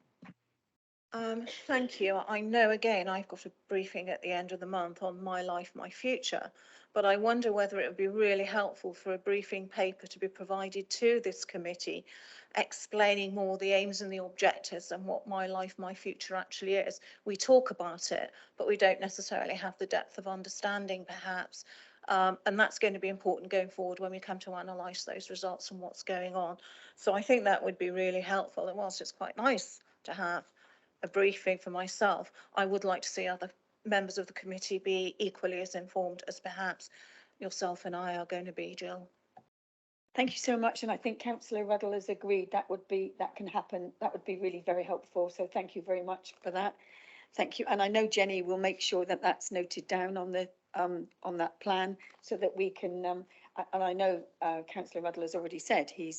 Thank you. I know, again, I've got a briefing at the end of the month on My Life, My Future, but I wonder whether it would be really helpful for a briefing paper to be provided to this committee, explaining more the aims and the objectives and what My Life, My Future actually is. We talk about it, but we don't necessarily have the depth of understanding, perhaps. And that's going to be important going forward when we come to analyse those results and what's going on. So I think that would be really helpful. And whilst it's quite nice to have a briefing for myself, I would like to see other members of the committee be equally as informed as perhaps yourself and I are going to be, Jill. Thank you so much. And I think Councillor Ruddle has agreed that can happen. That would be really very helpful. So thank you very much for that. Thank you. And I know Jenny will make sure that that's noted down on that plan so that we can, and I know Councillor Ruddle has already said he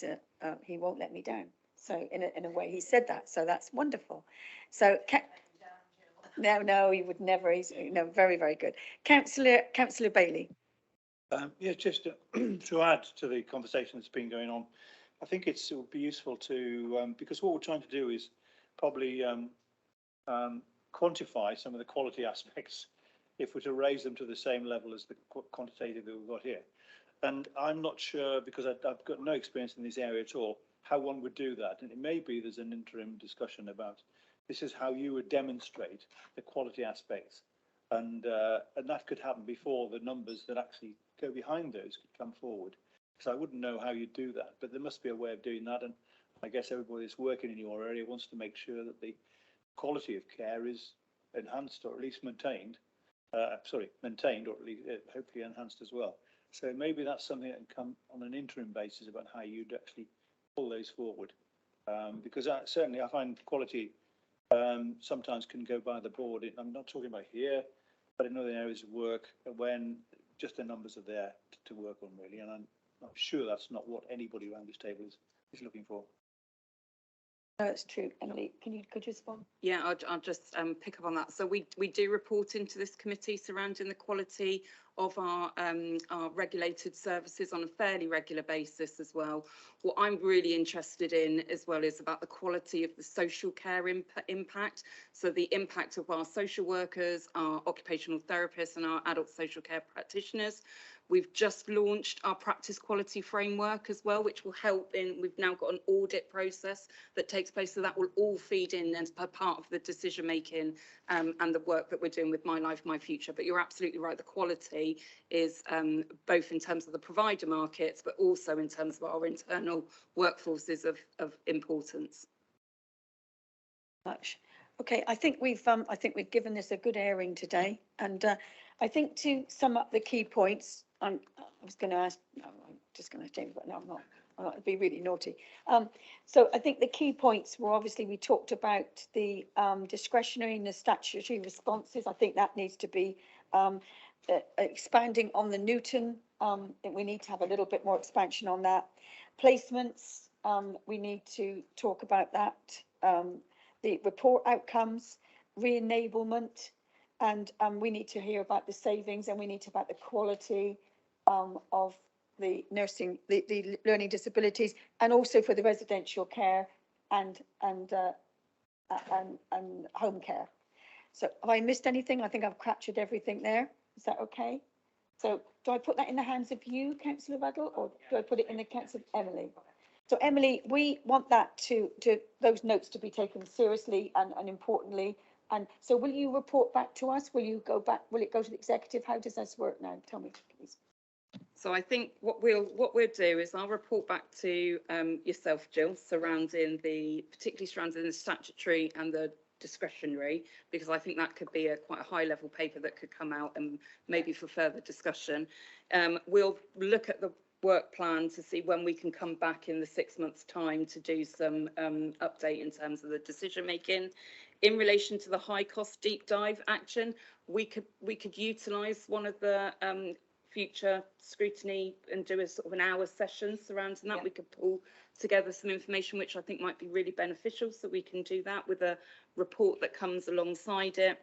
won't let me down. So in a way he said that. So that's wonderful. So no, he would never. He's very, very good. Councillor Bailey. Yeah, just to add to the conversation that's been going on, I think it would be useful to, because what we're trying to do is probably quantify some of the quality aspects if we're to raise them to the same level as the quantitative that we've got here. And I'm not sure, because I've got no experience in this area at all, how one would do that. And it may be there's an interim discussion about this is how you would demonstrate the quality aspects. And that could happen before the numbers that actually go behind those could come forward. So I wouldn't know how you'd do that, but there must be a way of doing that. And I guess everybody that's working in your area wants to make sure that the quality of care is enhanced or at least maintained. Maintained or at least hopefully enhanced as well. So maybe that's something that can come on an interim basis about how you'd actually pull those forward. Because certainly I find quality sometimes can go by the board. I'm not talking about here, but in other areas of work when just the numbers are there to work on really. And I'm sure that's not what anybody around this table is looking for. No, it's true. Emily, could you respond? Yeah, I'll just pick up on that. So we do report into this committee surrounding the quality of our regulated services on a fairly regular basis as well. What I'm really interested in as well is about the quality of the social care impact. So the impact of our social workers, our occupational therapists and our adult social care practitioners. We've just launched our practice quality framework as well, which will help we've now got an audit process that takes place. So that will all feed in as part of the decision making and the work that we're doing with My Life, My Future. But you're absolutely right. The quality is both in terms of the provider markets, but also in terms of our internal workforces of importance. Much. Okay, I think we've given this a good airing today, and I think to sum up the key points, I was going to ask. No, I'm just going to change, but no, I'm not. I'm not. It'd be really naughty. So I think the key points were obviously we talked about the discretionary and the statutory responses. I think that needs to be expanding on the Newton. We need to have a little bit more expansion on that. Placements. We need to talk about that. The report outcomes, re-enablement, and we need to hear about the savings, and we need to about the quality of the nursing, the learning disabilities, and also for the residential care and home care. So have I missed anything? I think I've captured everything there. Is that okay? So do I put that in the hands of you, Councillor Ruddle, or do I put it in the hands of Emily? So Emily, we want that to those notes to be taken seriously and importantly. And so will you report back to us? Will you go back? Will it go to the executive? How does this work now? Tell me, please. So I think what we'll do is I'll report back to yourself, Jill, particularly surrounding the statutory and the discretionary, because I think that could be quite a high level paper that could come out and maybe for further discussion. We'll look at the work plan to see when we can come back in the 6 months' time to do some update in terms of the decision making. In relation to the high cost deep dive action, we could utilise one of the future scrutiny and do a sort of an hour session surrounding that. Yeah. We could pull together some information which I think might be really beneficial, so we can do that with a report that comes alongside it.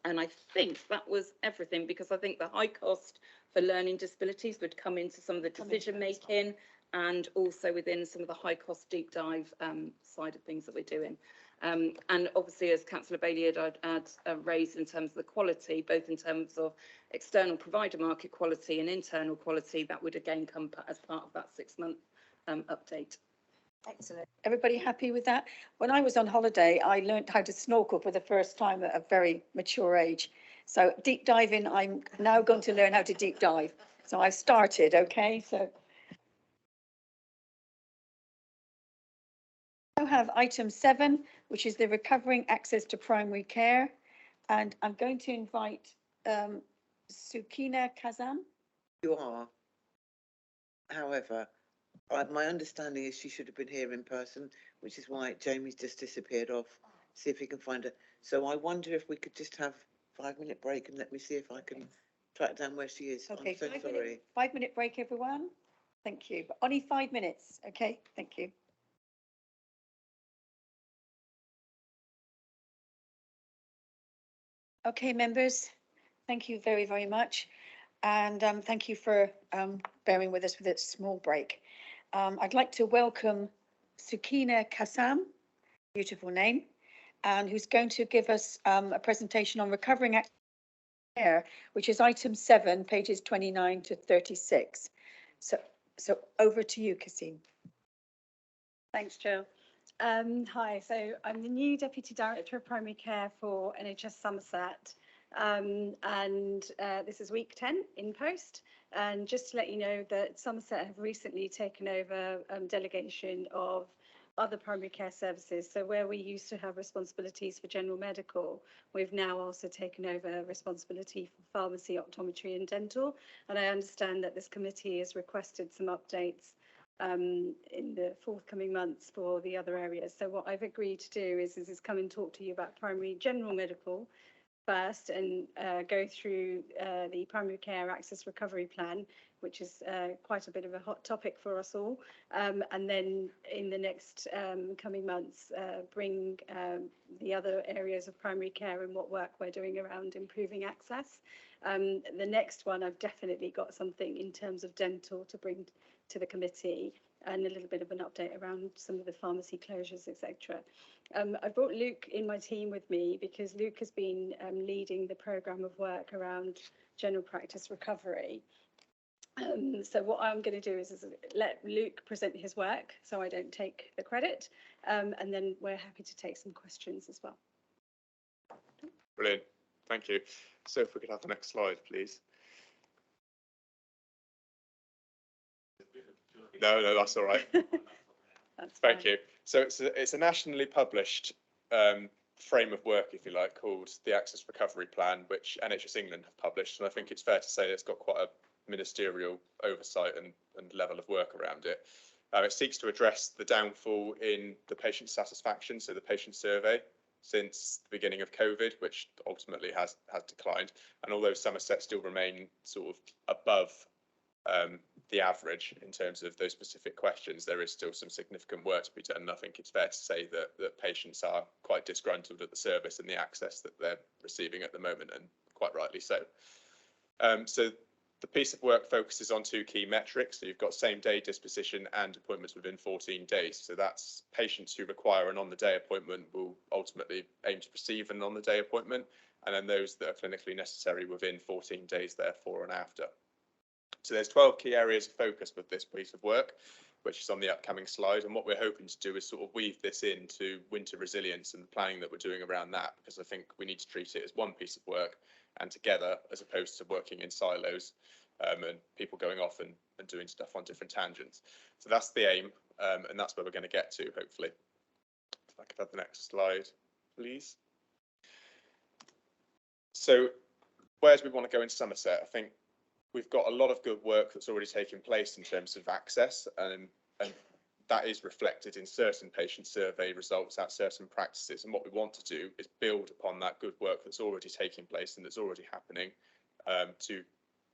And I think that was everything, because I think the high cost for learning disabilities would come into some of the decision making and also within some of the high cost deep dive side of things that we're doing. And obviously, as Councillor Bailey had raised in terms of the quality, both in terms of external provider market quality and internal quality, that would again come as part of that 6 month update. Excellent. Everybody happy with that? When I was on holiday, I learned how to snorkel for the first time at a very mature age. So deep diving, I'm now going to learn how to deep dive. So I've started, okay? So I have item 7, which is the recovering access to primary care. And I'm going to invite Sukina Kazam. You are. However, my understanding is she should have been here in person, which is why Jamie's just disappeared off. See if we can find her. So I wonder if we could just have a 5-minute break and let me see if I can track down where she is. Okay, I'm so sorry. 5-minute break, everyone. Thank you. But only 5 minutes. Okay, thank you. Okay, members, thank you very, very much. And thank you for bearing with us with this small break. I'd like to welcome Sukina Kassam, beautiful name, and who's going to give us a presentation on recovering access to care, which is item 7, pages 29 to 36. So over to you, Kasim. Thanks, Jill. Hi, so I'm the new Deputy Director of Primary Care for NHS Somerset. This is week 10 in post. And just to let you know that Somerset have recently taken over delegation of other primary care services. So where we used to have responsibilities for general medical, we've now also taken over responsibility for pharmacy, optometry and dental. And I understand that this committee has requested some updates in the forthcoming months for the other areas. So what I've agreed to do is come and talk to you about primary general medical, first and go through the primary care access recovery plan, which is quite a bit of a hot topic for us all. And then in the next coming months, bring the other areas of primary care and what work we're doing around improving access. The next one, I've definitely got something in terms of dental to bring to the committee, and a little bit of an update around some of the pharmacy closures, etc. I brought Luke in my team with me because Luke has been leading the programme of work around general practice recovery. So what I'm going to do is let Luke present his work so I don't take the credit, and then we're happy to take some questions as well. Brilliant, thank you. So if we could have the next slide, please. No, that's all right. Thank you. So it's a nationally published frame of work, if you like, called the Access Recovery Plan, which NHS England have published, and I think it's fair to say it's got quite a ministerial oversight and level of work around it. It seeks to address the downfall in the patient satisfaction, so the patient survey, since the beginning of COVID, which ultimately has declined. And although Somerset still remain sort of above the average in terms of those specific questions, there is still some significant work to be done. And I think it's fair to say that patients are quite disgruntled at the service and the access that they're receiving at the moment, and quite rightly so. So the piece of work focuses on two key metrics. So you've got same-day disposition and appointments within 14 days. So that's patients who require an on-the-day appointment will ultimately aim to receive an on-the-day appointment, and then those that are clinically necessary within 14 days therefore and after. So there's 12 key areas of focus with this piece of work, which is on the upcoming slide. And what we're hoping to do is sort of weave this into winter resilience and the planning that we're doing around that, because I think we need to treat it as one piece of work and together, as opposed to working in silos and people going off and doing stuff on different tangents. So that's the aim, and that's where we're going to get to, hopefully. If I could have the next slide, please. So where do we want to go in Somerset? I think we've got a lot of good work that's already taken place in terms of access, and that is reflected in certain patient survey results at certain practices. And what we want to do is build upon that good work that's already taking place and that's already happening to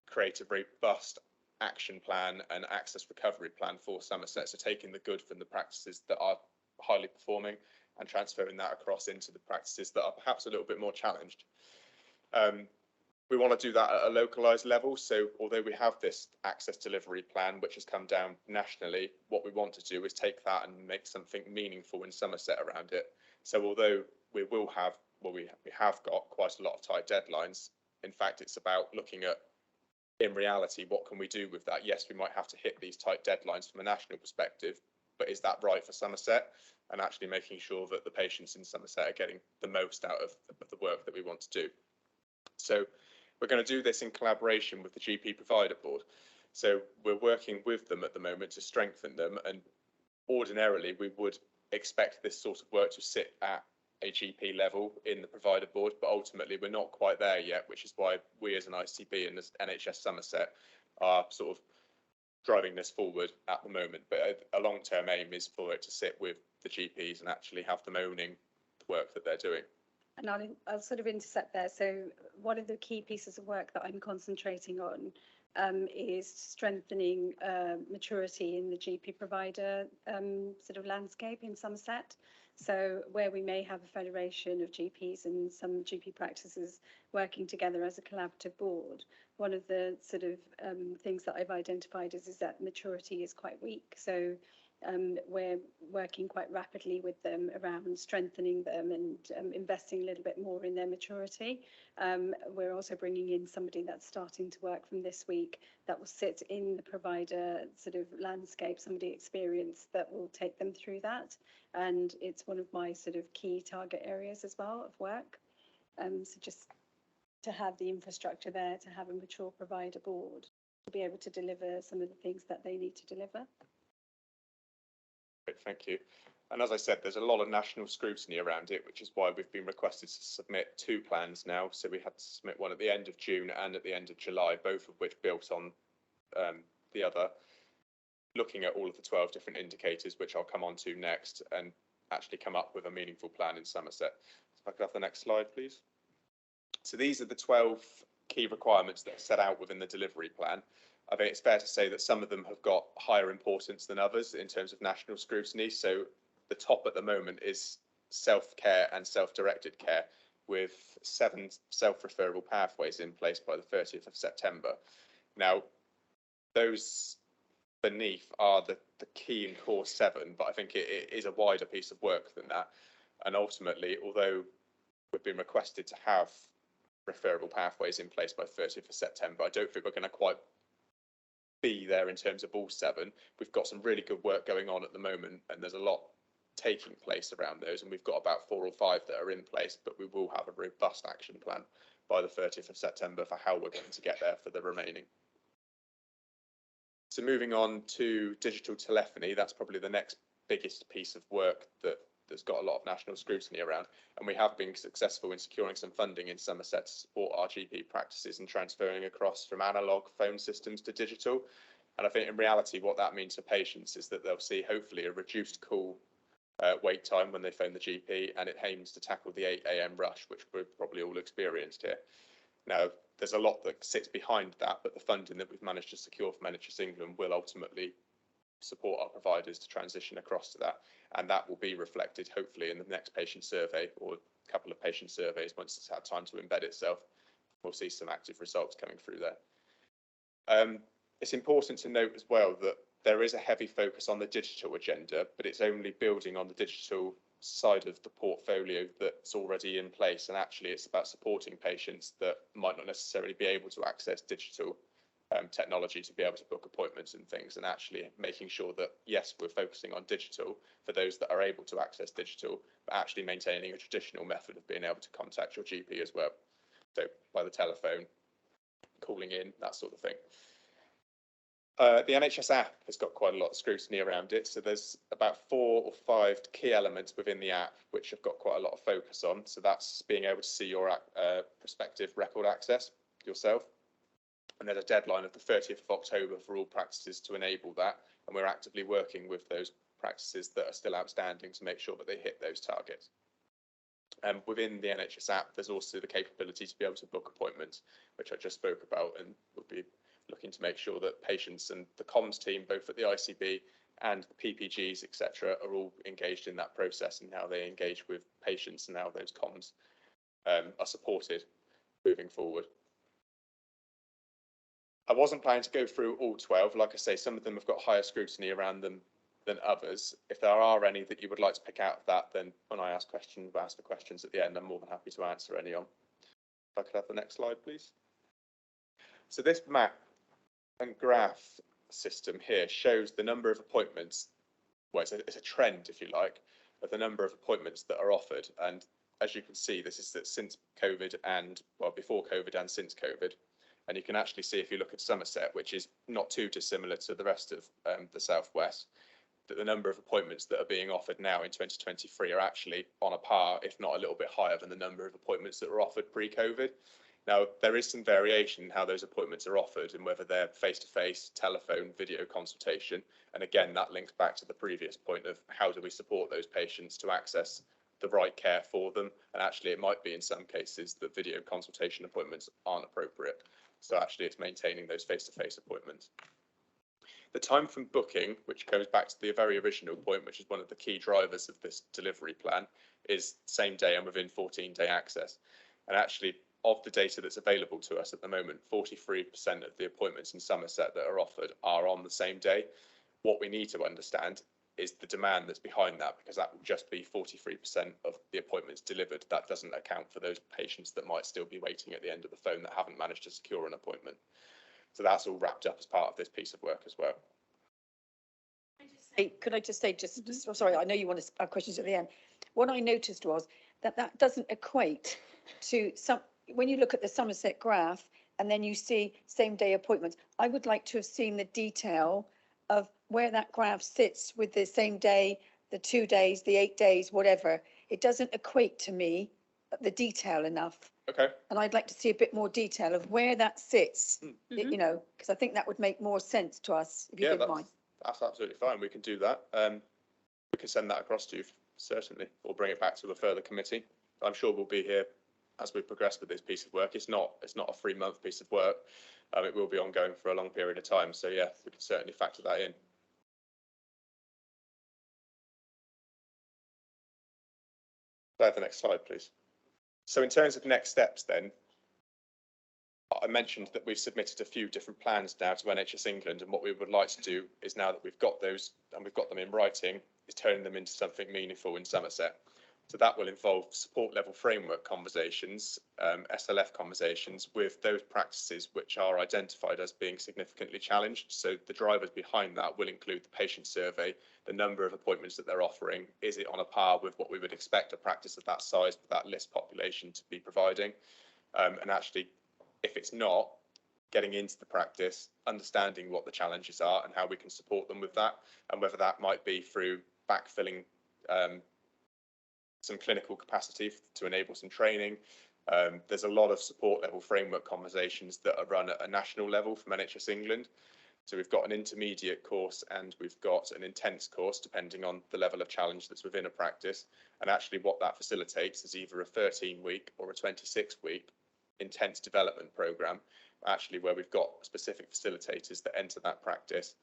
create a very robust action plan and access recovery plan for Somerset. So taking the good from the practices that are highly performing and transferring that across into the practices that are perhaps a little bit more challenged. We want to do that at a localised level. So although we have this access delivery plan, which has come down nationally, what we want to do is take that and make something meaningful in Somerset around it. So although we will have, well, we have got quite a lot of tight deadlines. In fact, it's about looking at, in reality, what can we do with that? Yes, we might have to hit these tight deadlines from a national perspective, but is that right for Somerset? And actually making sure that the patients in Somerset are getting the most out of the work that we want to do. So we're going to do this in collaboration with the GP Provider Board. So we're working with them at the moment to strengthen them, and ordinarily we would expect this sort of work to sit at a GP level in the Provider Board, but ultimately we're not quite there yet, which is why we as an ICB and as NHS Somerset are sort of driving this forward at the moment. But a long-term aim is for it to sit with the GPs and actually have them owning the work that they're doing. And I'll sort of intercept there. So one of the key pieces of work that I'm concentrating on is strengthening maturity in the GP provider sort of landscape in Somerset. So where we may have a federation of GPs and some GP practices working together as a collaborative board, one of the sort of things that I've identified is that maturity is quite weak. So we're working quite rapidly with them around strengthening them and investing a little bit more in their maturity. We're also bringing in somebody that's starting to work from this week that will sit in the provider sort of landscape, somebody experienced that will take them through that. And it's one of my sort of key target areas as well of work. So just to have the infrastructure there, to have a mature provider board, to be able to deliver some of the things that they need to deliver. Great, thank you. And as I said, there's a lot of national scrutiny around it, which is why we've been requested to submit two plans now. So we had to submit one at the end of June and at the end of July, both of which built on the other, looking at all of the 12 different indicators, which I'll come on to next, and actually come up with a meaningful plan in Somerset. So if I could have the next slide, please. So these are the 12 key requirements that are set out within the delivery plan. I think it's fair to say that some of them have got higher importance than others in terms of national scrutiny. So the top at the moment is self-care and self-directed care, with 7 self-referral pathways in place by the 30th of September. Now, those beneath are the key and core 7, but I think it is a wider piece of work than that. And ultimately, although we've been requested to have referral pathways in place by 30th of September, I don't think we're going to quite be there in terms of all 7. We've got some really good work going on at the moment, and there's a lot taking place around those, and we've got about 4 or 5 that are in place, but we will have a robust action plan by the 30th of September for how we're going to get there for the remaining. So moving on to digital telephony, that's probably the next biggest piece of work that's got a lot of national scrutiny around, and we have been successful in securing some funding in Somerset to support our GP practices and transferring across from analogue phone systems to digital. And I think in reality what that means for patients is that they'll see hopefully a reduced call wait time when they phone the GP, and it aims to tackle the 8 AM rush, which we've probably all experienced here. Now, there's a lot that sits behind that, but the funding that we've managed to secure from NHS England will ultimately support our providers to transition across to that, and that will be reflected hopefully in the next patient survey, or a couple of patient surveys. Once it's had time to embed itself, we'll see some active results coming through there. It's important to note as well that there is a heavy focus on the digital agenda, but it's only building on the digital side of the portfolio that's already in place, and actually it's about supporting patients that might not necessarily be able to access digital technology to be able to book appointments and things, and actually making sure that yes, we're focusing on digital for those that are able to access digital, but actually maintaining a traditional method of being able to contact your GP as well, so by the telephone, calling in, that sort of thing. The NHS app has got quite a lot of scrutiny around it, so there's about 4 or 5 key elements within the app which have got quite a lot of focus on. So that's being able to see your prospective record access yourself, and there's a deadline of the 30th of October for all practices to enable that, and we're actively working with those practices that are still outstanding to make sure that they hit those targets. Within the NHS app, there's also the capability to be able to book appointments, which I just spoke about, and we'll be looking to make sure that patients and the comms team, both at the ICB and the PPGs, etc., are all engaged in that process, and how they engage with patients and how those comms are supported moving forward. I wasn't planning to go through all 12. Like I say, some of them have got higher scrutiny around them than others. If there are any that you would like to pick out of that, then when I ask questions, we'll ask the questions at the end. I'm more than happy to answer any on. If I could have the next slide, please. So this map and graph system here shows the number of appointments. Well, it's a trend, if you like, of the number of appointments that are offered. And as you can see, this is that since COVID and, well, before COVID and since COVID. And you can actually see, if you look at Somerset, which is not too dissimilar to the rest of the Southwest, that the number of appointments that are being offered now in 2023 are actually on a par, if not a little bit higher than the number of appointments that were offered pre-COVID. Now, there is some variation in how those appointments are offered, and whether they're face-to-face, telephone, video consultation. And again, that links back to the previous point of how do we support those patients to access the right care for them. And actually, it might be in some cases that video consultation appointments aren't appropriate. So actually, it's maintaining those face-to-face appointments. The time from booking, which goes back to the very original point, which is one of the key drivers of this delivery plan, is same day and within 14-day access. And actually, of the data that's available to us at the moment, 43% of the appointments in Somerset that are offered are on the same day. What we need to understand is the demand that's behind that, because that will just be 43% of the appointments delivered. That doesn't account for those patients that might still be waiting at the end of the phone that haven't managed to secure an appointment. So that's all wrapped up as part of this piece of work as well. Hey, could I just say, sorry, I know you want to have questions at the end. What I noticed was that doesn't equate to some, when you look at the Somerset graph and then you see same day appointments, I would like to have seen the detail of where that graph sits with the same day, the 2 days, the 8 days, whatever. It doesn't equate to me the detail enough. Okay. And I'd like to see a bit more detail of where that sits, you know, because I think that would make more sense to us, if you don't mind. That's absolutely fine. We can do that. We can send that across to you, certainly, or bring it back to a further committee. I'm sure we'll be here as we progress with this piece of work. It's not a 3-month piece of work. It will be ongoing for a long period of time. So yeah, we can certainly factor that in. Can I have the next slide, please? So in terms of next steps then, I mentioned that we've submitted a few different plans now to NHS England, and what we would like to do is, now that we've got those and we've got them in writing, is turning them into something meaningful in Somerset. So that will involve support level framework conversations, SLF conversations with those practices which are identified as being significantly challenged. So the drivers behind that will include the patient survey, the number of appointments that they're offering. Is it on a par with what we would expect a practice of that size with that list population to be providing? And actually, if it's not, getting into the practice, understanding what the challenges are and how we can support them with that, and whether that might be through backfilling some clinical capacity to enable some training. There's a lot of support level framework conversations that are run at a national level from NHS England. So we've got an intermediate course and we've got an intense course, depending on the level of challenge that's within a practice. And actually what that facilitates is either a 13-week or a 26-week intense development program, actually where we've got specific facilitators that enter that practice,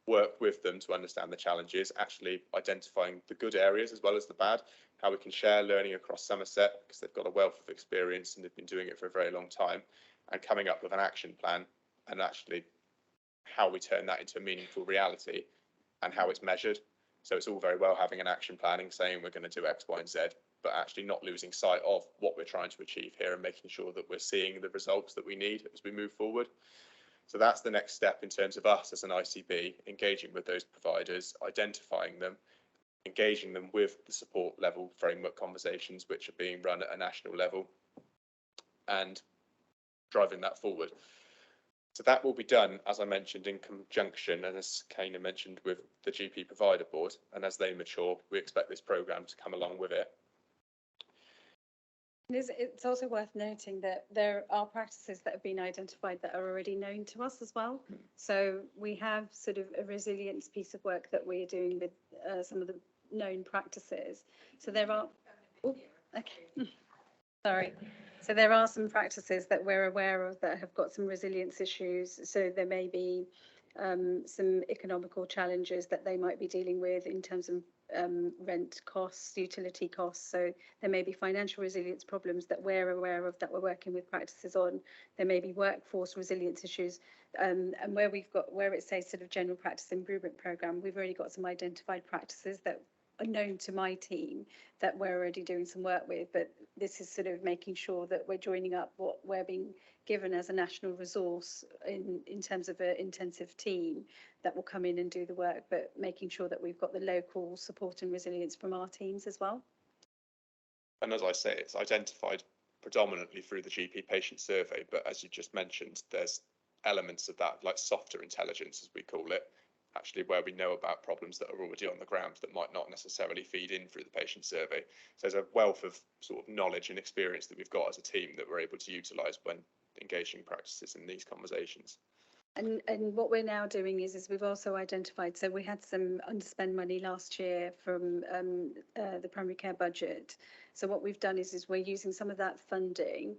work with them to understand the challenges, actually identifying the good areas as well as the bad, how we can share learning across Somerset, because they've got a wealth of experience and they've been doing it for a very long time, and coming up with an action plan, and actually how we turn that into a meaningful reality and how it's measured. So it's all very well having an action planning saying we're going to do X, Y, and Z, but actually not losing sight of what we're trying to achieve here and making sure that we're seeing the results that we need as we move forward. So that's the next step in terms of us as an ICB, engaging with those providers, identifying them, engaging them with the support level framework conversations which are being run at a national level, and driving that forward. So that will be done, as I mentioned, in conjunction, and as Kana mentioned, with the GP Provider Board, and as they mature, we expect this programme to come along with it. It's also worth noting that there are practices that have been identified that are already known to us as well. So we have sort of a resilience piece of work that we're doing with some of the known practices. So there are, sorry. So there are some practices that we're aware of that have got some resilience issues. So there may be some economical challenges that they might be dealing with in terms of rent costs, utility costs. So there may be financial resilience problems that we're aware of that we're working with practices on. There may be workforce resilience issues. And where it says sort of general practice improvement programme, we've already got some identified practices that are known to my team that we're already doing some work with, but this is sort of making sure that we're joining up what we're being given as a national resource in terms of an intensive team that will come in and do the work, but making sure that we've got the local support and resilience from our teams as well. And as I say, it's identified predominantly through the GP patient survey, but as you just mentioned, there's elements of that, like softer intelligence, as we call it, actually where we know about problems that are already on the ground that might not necessarily feed in through the patient survey. So there's a wealth of sort of knowledge and experience that we've got as a team that we're able to utilise when engaging practices in these conversations. And what we're now doing is we've also identified, so we had some underspend money last year from the primary care budget. So what we've done is we're using some of that funding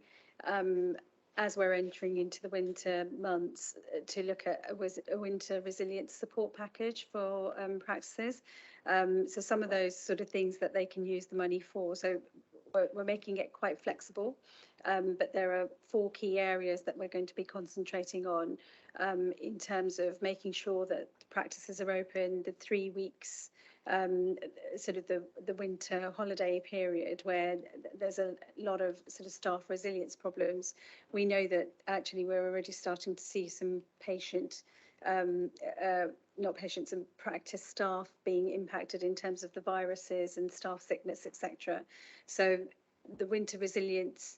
as we're entering into the winter months to look at a winter resilience support package for practices. So some of those sort of things that they can use the money for. So we're making it quite flexible, but there are 4 key areas that we're going to be concentrating on in terms of making sure that practices are open, the 3 weeks, sort of the winter holiday period where there's a lot of sort of staff resilience problems. We know that actually we're already starting to see some not patients and practice staff being impacted in terms of the viruses and staff sickness, etc. So the winter resilience,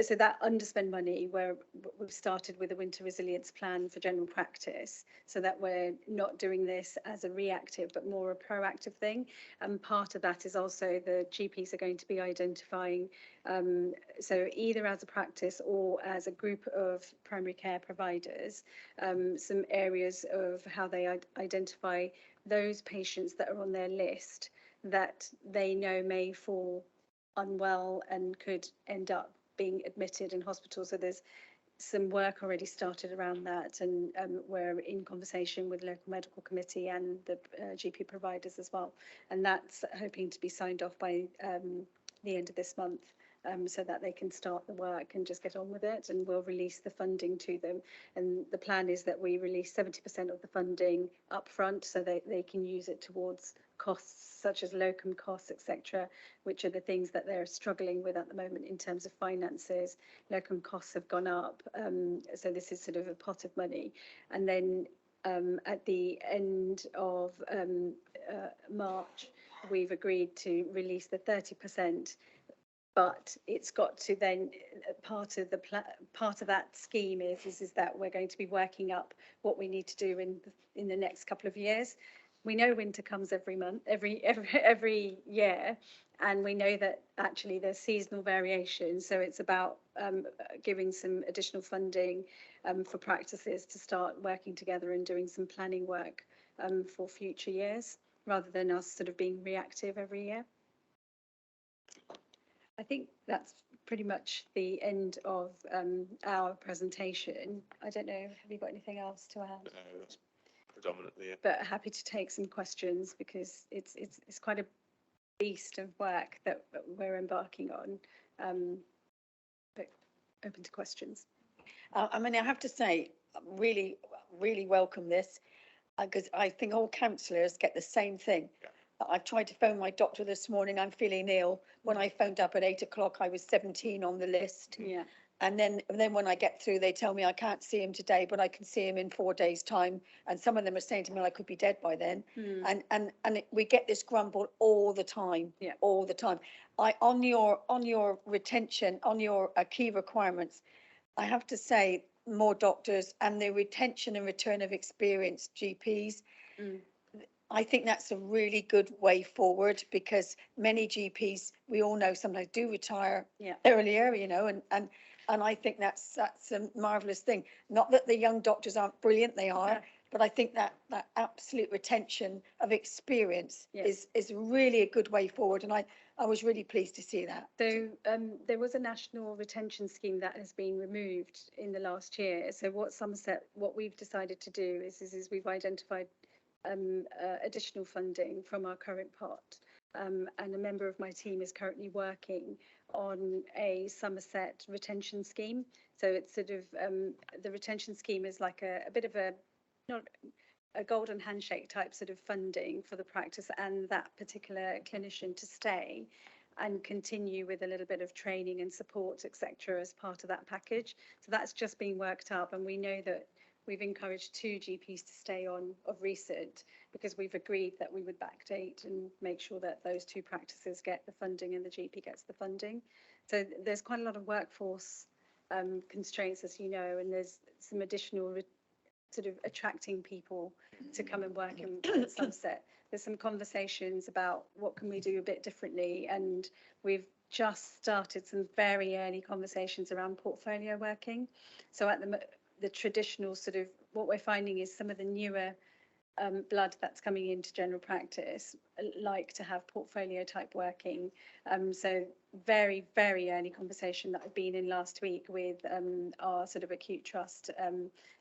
so that underspend money, where we've started with a winter resilience plan for general practice, so that we're not doing this as a reactive but more a proactive thing. And part of that is also the GPs are going to be identifying, so either as a practice or as a group of primary care providers, some areas of how they identify those patients that are on their list that they know may fall unwell and could end up being admitted in hospital. So there's some work already started around that, and we're in conversation with local medical committee and the GP providers as well, and that's hoping to be signed off by the end of this month, so that they can start the work and just get on with it, and we'll release the funding to them. And the plan is that we release 70% of the funding up front, so they can use it towards costs such as locum costs, etc., which are the things that they're struggling with at the moment in terms of finances. Locum costs have gone up, so this is sort of a pot of money. And then at the end of March, we've agreed to release the 30%, but it's got to then part of that scheme is that we're going to be working up what we need to do in the next couple of years. We know winter comes every month, every year, and we know that actually there's seasonal variation. So it's about giving some additional funding for practices to start working together and doing some planning work for future years, rather than us sort of being reactive every year. I think that's pretty much the end of our presentation. I don't know, have you got anything else to add? No, that's predominantly it. But happy to take some questions, because it's quite a beast of work that we're embarking on. But open to questions. I mean, I have to say, really, really welcome this, because I think all councillors get the same thing. Yeah. I've tried to phone my doctor this morning. I'm feeling ill. When I phoned up at 8 o'clock, I was 17 on the list. Yeah. And then when I get through, they tell me I can't see him today, but I can see him in 4 days' time. And some of them are saying to me I could be dead by then. We get this grumble all the time. Yeah. All the time. On your retention, on your key requirements, I have to say more doctors and the retention and return of experienced GPs. I think that's a really good way forward, because many GPs, we all know, sometimes do retire earlier, you know, and I think that's a marvellous thing. Not that the young doctors aren't brilliant, they are, but I think that absolute retention of experience is really a good way forward, and I was really pleased to see that. So there was a national retention scheme that has been removed in the last year. So what we've decided to do is we've identified additional funding from our current pot, and a member of my team is currently working on a Somerset retention scheme. So it's sort of the retention scheme is like a bit of a, not a golden handshake type sort of funding for the practice and that particular clinician to stay and continue with a little bit of training and support, etc., as part of that package. So that's just being worked up, and we know that we've encouraged 2 GPs to stay on of recent, because we've agreed that we would backdate and make sure that those 2 practices get the funding and the GP gets the funding. So there's quite a lot of workforce constraints, as you know, and there's some additional sort of attracting people to come and work in Somerset. There's some conversations about what can we do a bit differently, and we've just started some very early conversations around portfolio working. So at the traditional sort of, what we're finding is some of the newer blood that's coming into general practice like to have portfolio type working. So very, very early conversation that I've been in last week with our sort of acute trust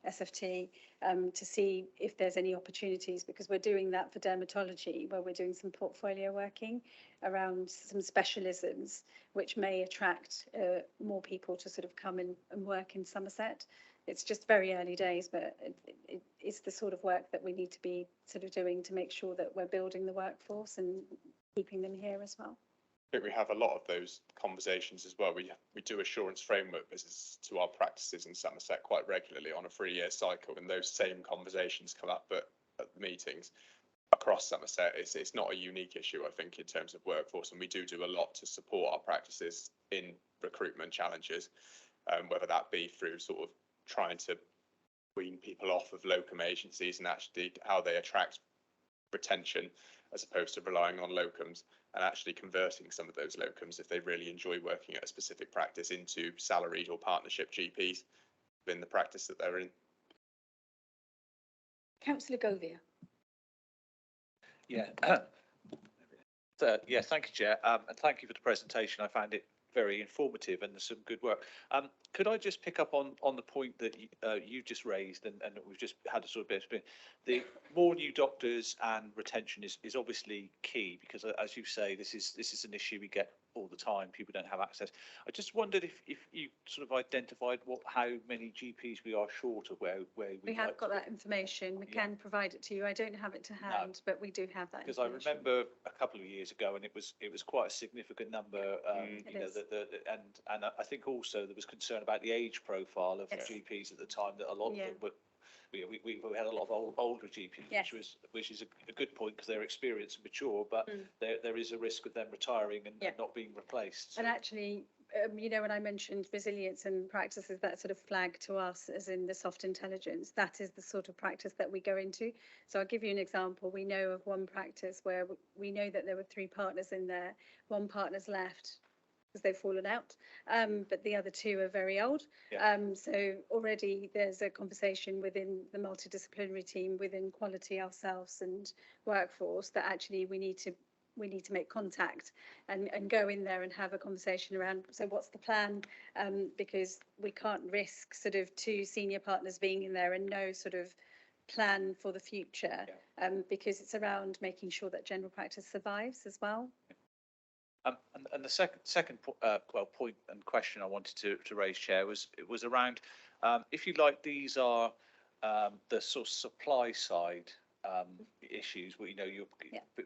SFT to see if there's any opportunities, because we're doing that for dermatology, where we're doing some portfolio working around some specialisms which may attract more people to sort of come and work in Somerset. It's just very early days, but it's the sort of work that we need to be sort of doing to make sure that we're building the workforce and keeping them here as well. I think we have a lot of those conversations as well. We do assurance framework visits to our practices in Somerset quite regularly on a 3-year cycle, and those same conversations come up at the meetings across Somerset. It's not a unique issue, I think, in terms of workforce, and we do a lot to support our practices in recruitment challenges, whether that be through sort of trying to wean people off of locum agencies and actually how they attract retention as opposed to relying on locums, and actually converting some of those locums, if they really enjoy working at a specific practice, into salaried or partnership GPs within the practice that they're in. Councillor Govia. Yeah. Yeah, thank you, Chair, and thank you for the presentation. I found it very informative and there's some good work. Could I just pick up on the point that you just raised and we've just had a sort of bit of the more new doctors and retention is obviously key because as you say, this is an issue we get all the time. People don't have access. I just wondered if you sort of identified how many GPs we are short of where we have got that information. We can provide it to you. I don't have it to hand, but we do have that. Because I remember a couple of years ago, and it was quite a significant number. You know, and I think also there was concern about the age profile of GPs at the time. That a lot of them were. We had a lot of older GPs, which is a good point because they're experienced and mature, but there is a risk of them retiring and not being replaced. And actually, you know, when I mentioned resilience and practices that sort of flag to us as in the soft intelligence, that is the sort of practice that we go into. So I'll give you an example. We know of one practice where we know that there were 3 partners in there. One partner's left because they've fallen out, but the other 2 are very old. So already there's a conversation within the multidisciplinary team, within quality ourselves and workforce, that actually we need to make contact and go in there and have a conversation around, so what's the plan? Because we can't risk sort of 2 senior partners being in there and no sort of plan for the future, because it's around making sure that general practice survives as well. And the second point and question I wanted to raise, Chair, was around, if you like, these are the sort of supply side issues where, you know, you're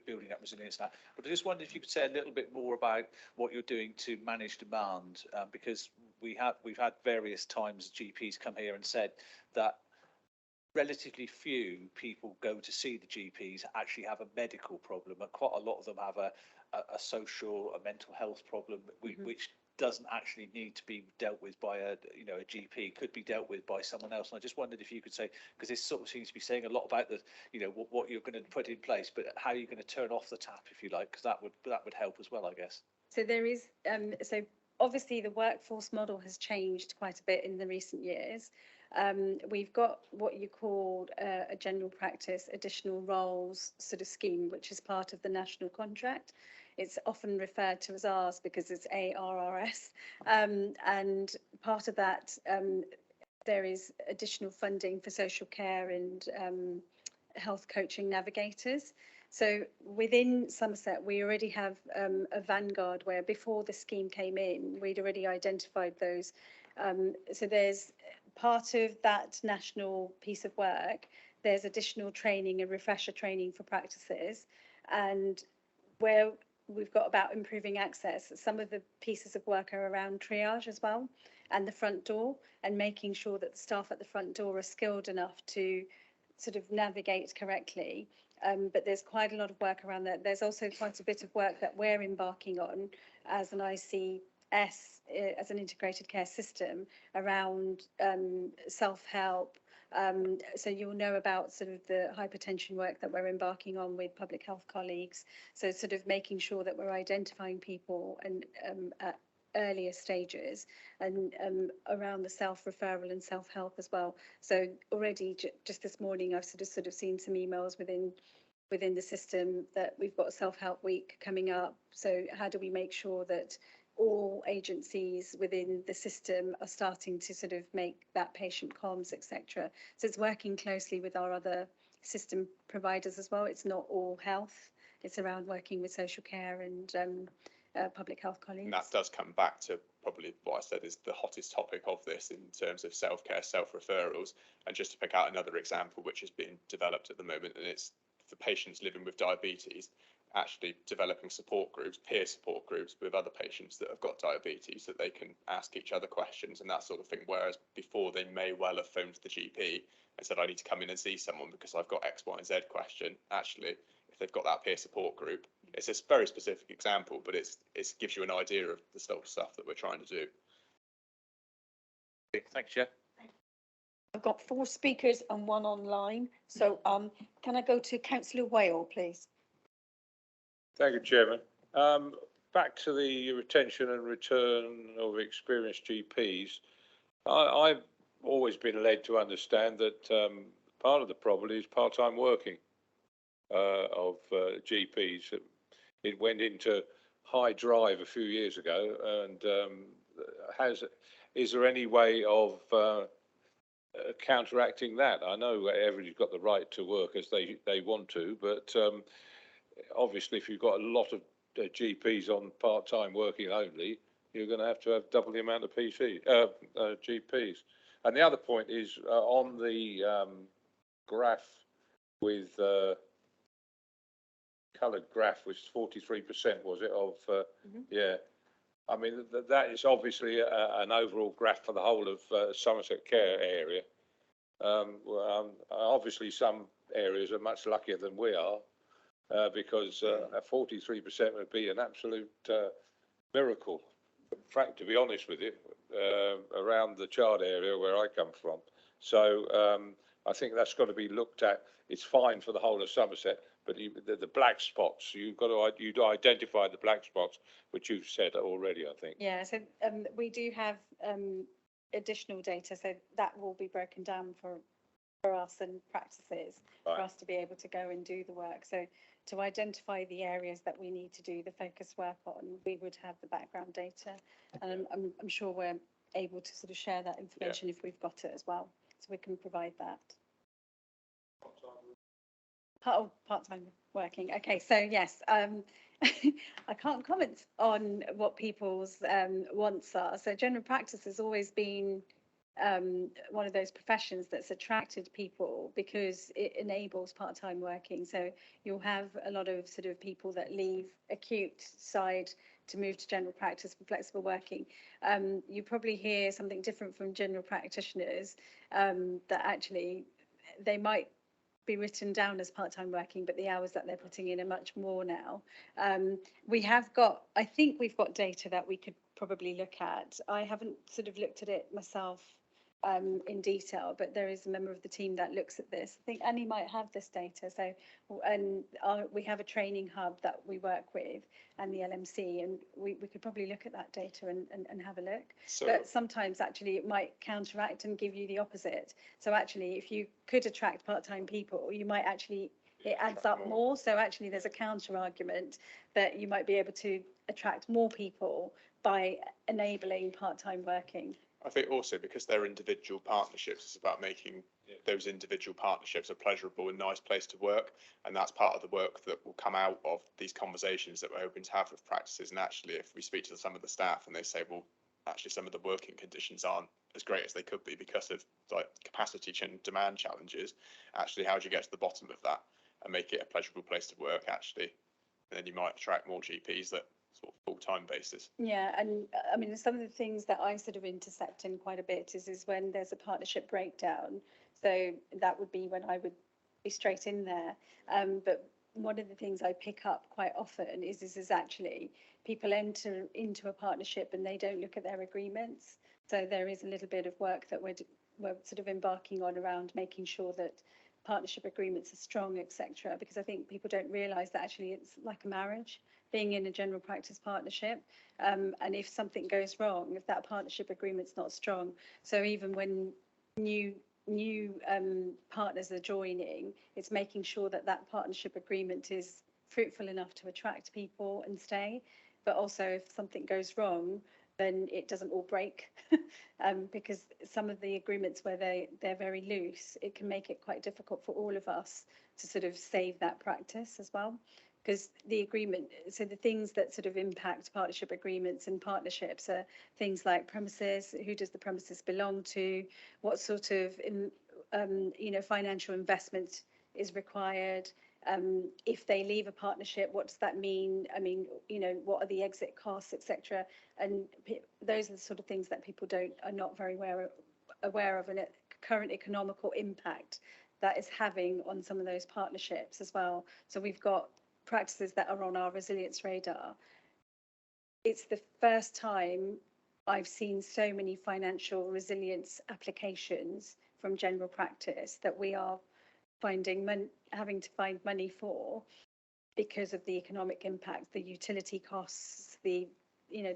building up resilience now. But I just wondered if you could say a little bit more about what you're doing to manage demand, because we've had various times GPs come here and said that relatively few people go to see the GPs actually have a medical problem, and quite a lot of them have a social, a mental health problem, which doesn't actually need to be dealt with by a GP, could be dealt with by someone else. And I just wondered if you could say, because this sort of seems to be saying a lot about the, you know, what you're going to put in place, but how you're going to turn off the tap, if you like, because that would help as well, I guess. So there is, so obviously the workforce model has changed quite a bit in the recent years. We've got what you called a general practice additional roles sort of scheme, which is part of the national contract. It's often referred to as ours because it's ARRS, and part of that there is additional funding for social care and health coaching navigators. So within Somerset, we already have a vanguard where before the scheme came in, we'd already identified those. So there's part of that national piece of work, there's additional training and refresher training for practices, and where we've got about improving access, some of the pieces of work are around triage as well, and the front door, and making sure that the staff at the front door are skilled enough to sort of navigate correctly. But there's quite a lot of work around that. There's also quite a bit of work that we're embarking on as an ICS, as an integrated care system, around self-help. So you'll know about sort of the hypertension work that we're embarking on with public health colleagues. So sort of making sure that we're identifying people and at earlier stages, and around the self-referral and self-help as well. So already just this morning, I've sort of seen some emails within the system that we've got a self-help week coming up. So how do we make sure that all agencies within the system are starting to sort of make that patient comms, etc. So it's working closely with our other system providers as well. It's not all health, it's around working with social care and public health colleagues. And that does come back to probably what I said is the hottest topic of this in terms of self-care, self-referrals. And just to pick out another example which is being developed at the moment, and it's for patients living with diabetes, actually developing support groups, peer support groups with other patients that have got diabetes, that they can ask each other questions and that sort of thing. Whereas before they may well have phoned the GP and said, I need to come in and see someone because I've got X, Y, and Z question. Actually, if they've got that peer support group, it's a very specific example, but it gives you an idea of the sort of stuff that we're trying to do. Thanks, Chair. I've got 4 speakers and 1 online. So can I go to Councillor Whale, please? Thank you, Chairman. Back to the retention and return of experienced GPs. I've always been led to understand that part of the problem is part-time working of GPs. It went into high drive a few years ago, and is there any way of counteracting that? I know everybody's got the right to work as they want to, but obviously if you've got a lot of GPs on part-time working only, you're going to have double the amount of GPs. And the other point is on the graph with coloured graph, which is 43%, was it, of, yeah. I mean, that is obviously an overall graph for the whole of Somerset Care area. Obviously, some areas are much luckier than we are because 43% would be an absolute miracle. In fact, to be honest with you, around the Chard area where I come from. So I think that's got to be looked at. It's fine for the whole of Somerset, but the black spots, you've got to identify the black spots, which you've said already, I think. Yeah, so we do have additional data, so that will be broken down for us and practices for us to be able to go and do the work. So to identify the areas that we need to do the focus work on, we would have the background data, and I'm sure we're able to sort of share that information if we've got it as well, so we can provide that. Oh, part-time working. Okay, so yes, I can't comment on what people's wants are. So general practice has always been one of those professions that's attracted people because it enables part-time working. So you'll have a lot of sort of people that leave acute side to move to general practice for flexible working. You probably hear something different from general practitioners, that actually they might be written down as part-time working, but the hours that they're putting in are much more now. I think we've got data that we could probably look at. I haven't sort of looked at it myself in detail, but there is a member of the team that looks at this. I think Annie might have this data. So, and we have a training hub that we work with and the LMC, and we could probably look at that data and have a look. So, but sometimes actually it might counteract and give you the opposite. So actually, if you could attract part-time people, you might actually, it adds up more. So actually there's a counter argument that you might be able to attract more people by enabling part-time working. I think also because they're individual partnerships, it's about making those individual partnerships a pleasurable and nice place to work. And that's part of the work that will come out of these conversations that we're hoping to have with practices. And actually, if we speak to some of the staff and they say, well, actually some of the working conditions aren't as great as they could be because of like capacity and demand challenges, actually, how do you get to the bottom of that and make it a pleasurable place to work, actually? And then you might attract more GPs that sort of full-time basis. Yeah, and I mean, some of the things that I sort of intercept in quite a bit is when there's a partnership breakdown. So that would be when I would be straight in there. But one of the things I pick up quite often is actually people enter into a partnership and they don't look at their agreements. So there is a little bit of work that we're sort of embarking on around making sure that partnership agreements are strong, etc. Because I think people don't realise that actually it's like a marriage, being in a general practice partnership, and if something goes wrong, if that partnership agreement's not strong, so even when new partners are joining, it's making sure that that partnership agreement is fruitful enough to attract people and stay, but also if something goes wrong, then it doesn't all break. Because some of the agreements where they're very loose, it can make it quite difficult for all of us to sort of save that practice as well. Because the agreement, so the things that sort of impact partnership agreements and partnerships are things like premises, who does the premises belong to, what sort of financial investment is required, if they leave a partnership, what does that mean? I mean, what are the exit costs, etc. And those are the sort of things that people are not very aware of, and current economical impact that is having on some of those partnerships as well. So we've got practices that are on our resilience radar. It's the first time I've seen so many financial resilience applications from general practice that we are having to find money for because of the economic impact, the utility costs, the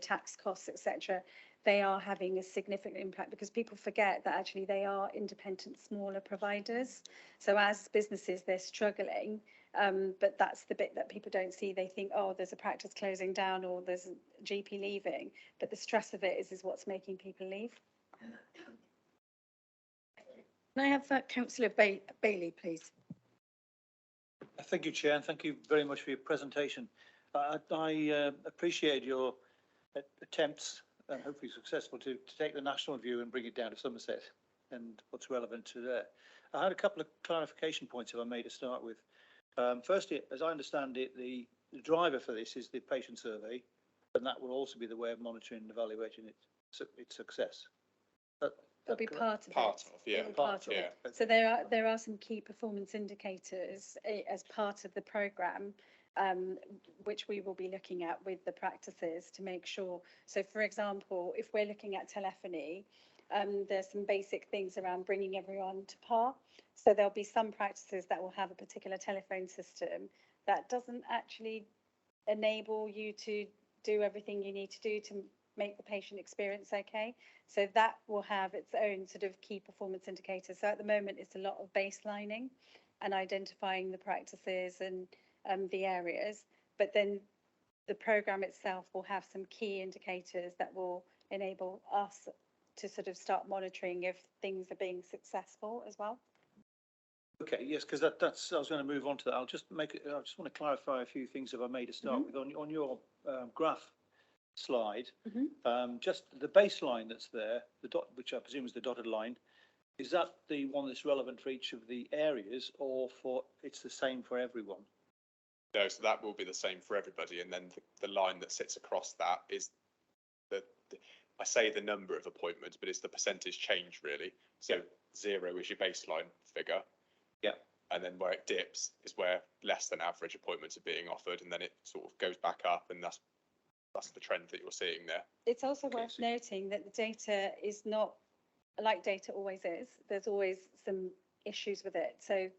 tax costs, etc. They are having a significant impact because people forget that actually they are independent, smaller providers. So as businesses, they're struggling. But that's the bit that people don't see. They think, oh, there's a practice closing down or there's a GP leaving, but the stress of it is what's making people leave. Can I have Councillor Bailey, please? Thank you, Chair, and thank you very much for your presentation. I appreciate your attempts, and hopefully successful, to take the national view and bring it down to Somerset and what's relevant to there. I had a couple of clarification points, if I may, to start with. Firstly, as I understand it, the driver for this is the patient survey, and that will also be the way of monitoring and evaluating its success. That'll be part of Part it. of, yeah. It'll be part of it. So there are some key performance indicators as part of the programme, which we will be looking at with the practices to make sure. So, for example, if we're looking at telephony, there's some basic things around bringing everyone to par. So there'll be some practices that will have a particular telephone system that doesn't actually enable you to do everything you need to do to make the patient experience okay. So that will have its own sort of key performance indicators. So at the moment, it's a lot of baselining and identifying the practices and the areas. But then the programme itself will have some key indicators that will enable us to sort of start monitoring if things are being successful as well. Okay, yes, because that's, I was going to move on to that. I just want to clarify a few things, if I may, to start with. On your graph slide, just the baseline that's there, the dot, which I presume is the dotted line, is that the one that's relevant for each of the areas, or for it's the same for everyone? No, so that will be the same for everybody, and then the line that sits across that is I say the number of appointments, but it's the percentage change really. So 0 is your baseline figure. Yeah. And then where it dips is where less than average appointments are being offered, and then it sort of goes back up, and that's the trend that you're seeing there. It's also worth noting that the data is not like data always is. There's always some issues with it. So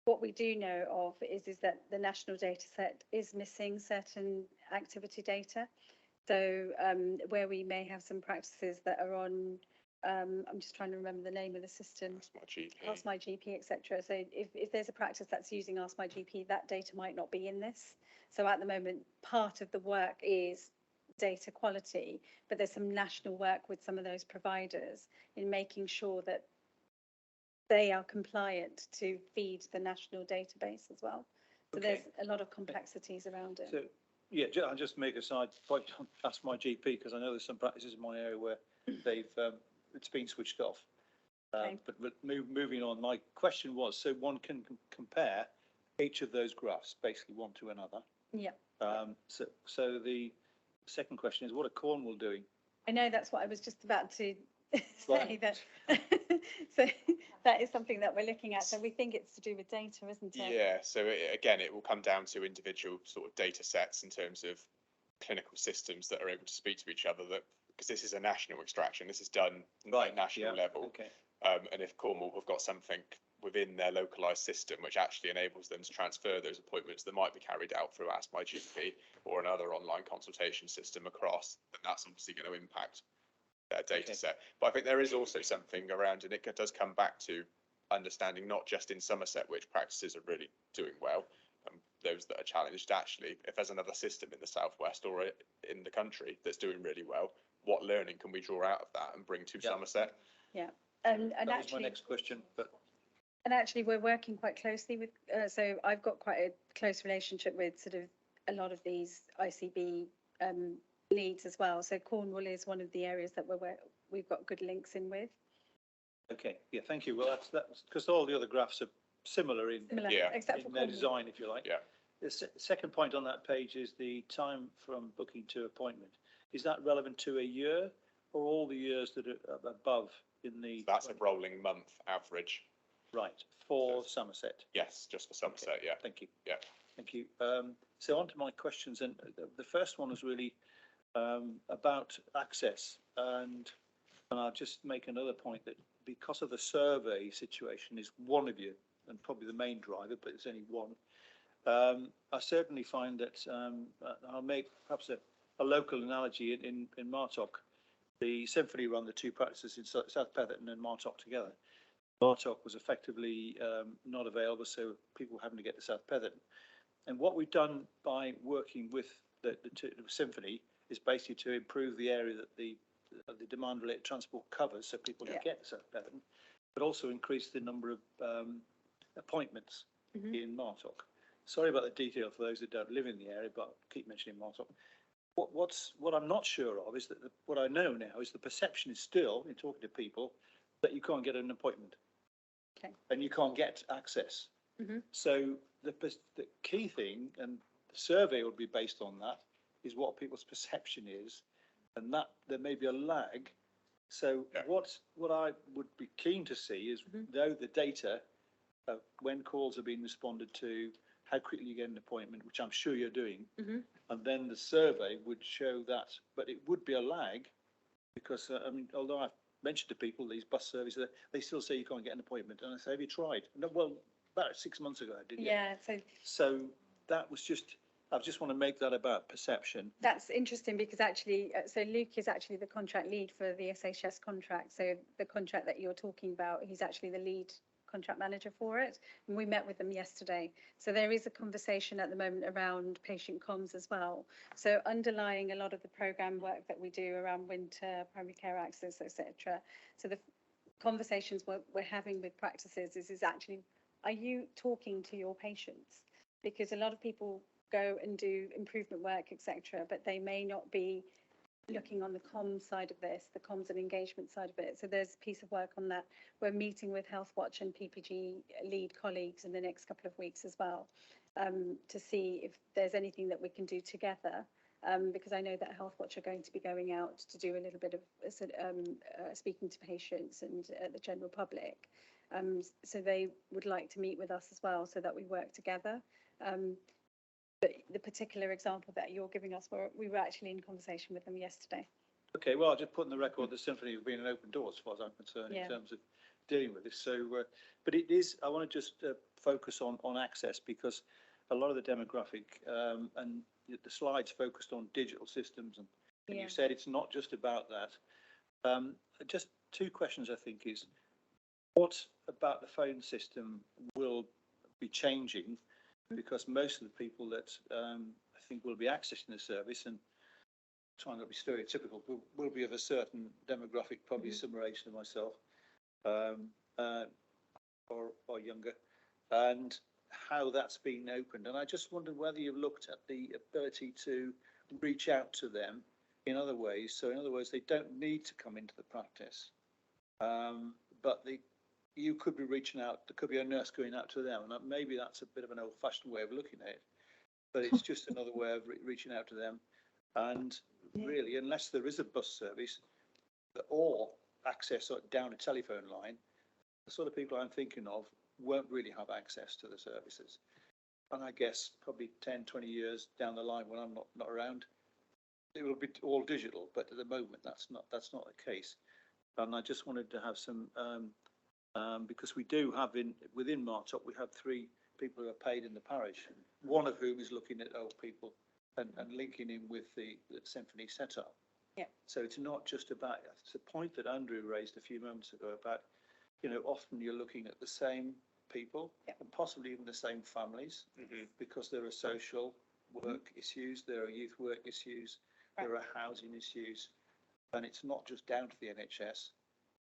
what we do know of is that the national data set is missing certain activity data. So where we may have some practices that are on, I'm just trying to remember the name of the system. Ask My GP, etc. So if there's a practice that's using Ask My GP, that data might not be in this. So at the moment, part of the work is data quality, but there's some national work with some of those providers in making sure that they are compliant to feed the national database as well. So there's a lot of complexities around it. So, yeah, I'll just make a side point. Ask My GP, because I know there's some practices in my area where they've it's been switched off. But moving on, my question was, so one can compare each of those graphs, basically one to another. Yeah. So the second question is, what are Cornwall doing? I know that's what I was just about to say, that so that is something that we're looking at. So we think it's to do with data, isn't it? Yeah, so again, it will come down to individual sort of data sets in terms of clinical systems that are able to speak to each other, that because this is a national extraction, this is done at national level. Okay. And if Cornwall have got something within their localised system which actually enables them to transfer those appointments that might be carried out through Ask My GP or another online consultation system across, then that's obviously going to impact their data set. But I think there is also something around, and it does come back to understanding not just in Somerset which practices are really doing well, those that are challenged. Actually, if there's another system in the southwest or in the country that's doing really well, what learning can we draw out of that and bring to Somerset? Yeah, and that actually, was my next question. And actually, we're working quite closely with. So I've got quite a close relationship with sort of a lot of these ICB leads as well. So Cornwall is one of the areas that we've got good links in with. Okay, yeah, thank you. Well, that's because all the other graphs are similar in their design, if you like. Yeah. The second point on that page is the time from booking to appointment. Is that relevant to a year or all the years that are above in the? So that's a rolling month average. Right, for Somerset. Yes, just for Somerset. Okay. Yeah. Thank you. Yeah. Thank you. So on to my questions, and the first one was really about access, and I'll just make another point that because of the survey situation is one of you, and probably the main driver, but it's only one. I certainly find that I'll make perhaps a local analogy in Martock. The Symphony run the two practices in South Petherton and Martock together. Bartok was effectively not available, so people were having to get to South Petherton. And what we've done by working with the Symphony is basically to improve the area that the demand-related transport covers, so people can get to South Petherton, but also increase the number of appointments in Martok. Sorry about the detail for those that don't live in the area, but keep mentioning Martok. What I'm not sure of is that what I know now is the perception is still, in talking to people, that you can't get an appointment. Okay. And you can't get access. Mhm. So the key thing, and the survey would be based on that, is what people's perception is, and that there may be a lag. So what I would be keen to see is though the data, when calls are being responded to, how quickly you get an appointment, which I'm sure you're doing, and then the survey would show that, but it would be a lag because I mean, although I've mentioned to people these bus services, they still say you can't get an appointment, and I say, have you tried? No, well, about 6 months ago I did. Yeah, So that was just, I just want to make that about perception. that's interesting because actually, so Luke is actually the contract lead for the SHS contract. So the contract that you're talking about, he's actually the lead contract manager for it. And we met with them yesterday. So there is a conversation at the moment around patient comms as well. So underlying a lot of the programme work that we do around winter, primary care access, etc. So the conversations we're having with practices is actually, are you talking to your patients? Because a lot of people go and do improvement work, etc., but they may not be looking on the comms side of this, the comms and engagement side of it. So there's a piece of work on that. We're meeting with Healthwatch and PPG lead colleagues in the next couple of weeks as well, to see if there's anything that we can do together. Because I know that Healthwatch are going to be going out to do a little bit of speaking to patients and the general public. So they would like to meet with us as well so that we work together. But the particular example that you're giving us, we were actually in conversation with them yesterday. Okay, well, I'll just put in the record the Symphony have been an open door as far as I'm concerned in terms of dealing with this. So, but it is, I want to just focus on access because a lot of the demographic and the slides focused on digital systems and you said it's not just about that. Just two questions I think is, what about the phone system will be changing? Because most of the people that I think will be accessing the service, and trying not to be stereotypical, will be of a certain demographic, probably similar age to myself, or younger, and how that's been opened. And I just wondered whether you've looked at the ability to reach out to them in other ways. So in other words, they don't need to come into the practice, but you could be reaching out, there could be a nurse going out to them, and maybe that's a bit of an old-fashioned way of looking at it, but it's just another way of reaching out to them. And really, unless there is a bus service or access down a telephone line, the sort of people I'm thinking of won't really have access to the services. And I guess probably 10, 20 years down the line when I'm not around, it will be all digital, but at the moment that's not the case. And I just wanted to have some because we do have within Martok, we have 3 people who are paid in the parish, one of whom is looking at old people and linking in with the Symphony setup. Yeah. So it's not just about, it's a point that Andrew raised a few moments ago about, you know, often you're looking at the same people and possibly even the same families because there are social work issues, there are youth work issues, there are housing issues, and it's not just down to the NHS.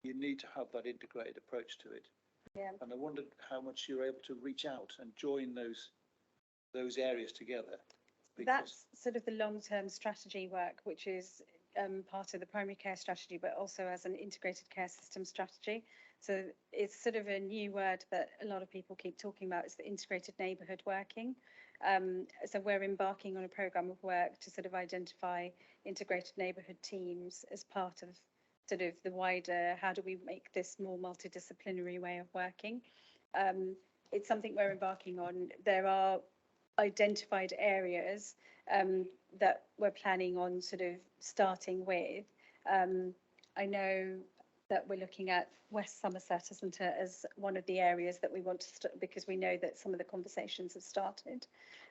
You need to have that integrated approach to it. Yeah. And I wondered how much you're able to reach out and join those areas together. That's sort of the long-term strategy work, which is part of the primary care strategy, but also as an integrated care system strategy. So it's sort of a new word that a lot of people keep talking about. It's the integrated neighbourhood working. So we're embarking on a programme of work to sort of identify integrated neighbourhood teams as part of sort of the wider, how do we make this more multidisciplinary way of working? It's something we're embarking on. There are identified areas that we're planning on sort of starting with. I know that we're looking at West Somerset, isn't it, as one of the areas that we want to start, because we know that some of the conversations have started.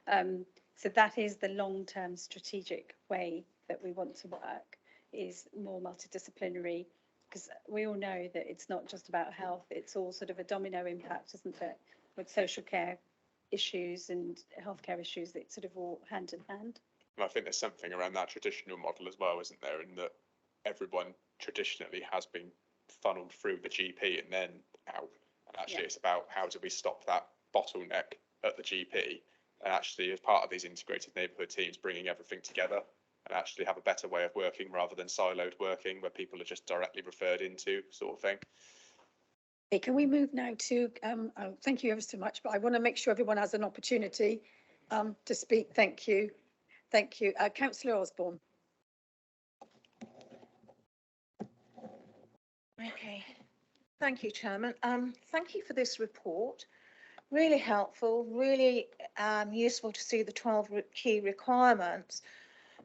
So that is the long-term strategic way that we want to work, is more multidisciplinary because we all know that it's not just about health, it's all sort of a domino impact, isn't it? With social care issues and healthcare issues, that sort of all hand in hand. And I think there's something around that traditional model as well, isn't there? In that everyone traditionally has been funneled through the GP and then out. And actually, it's about how do we stop that bottleneck at the GP, and actually, as part of these integrated neighbourhood teams, bringing everything together and actually have a better way of working rather than siloed working, where people are just directly referred into, sort of thing. Okay, can we move now to, oh, thank you ever so much, but I want to make sure everyone has an opportunity to speak. Thank you. Thank you. Councillor Osborne. Okay, thank you, Chairman. Thank you for this report. Really helpful, really useful to see the 12 key requirements.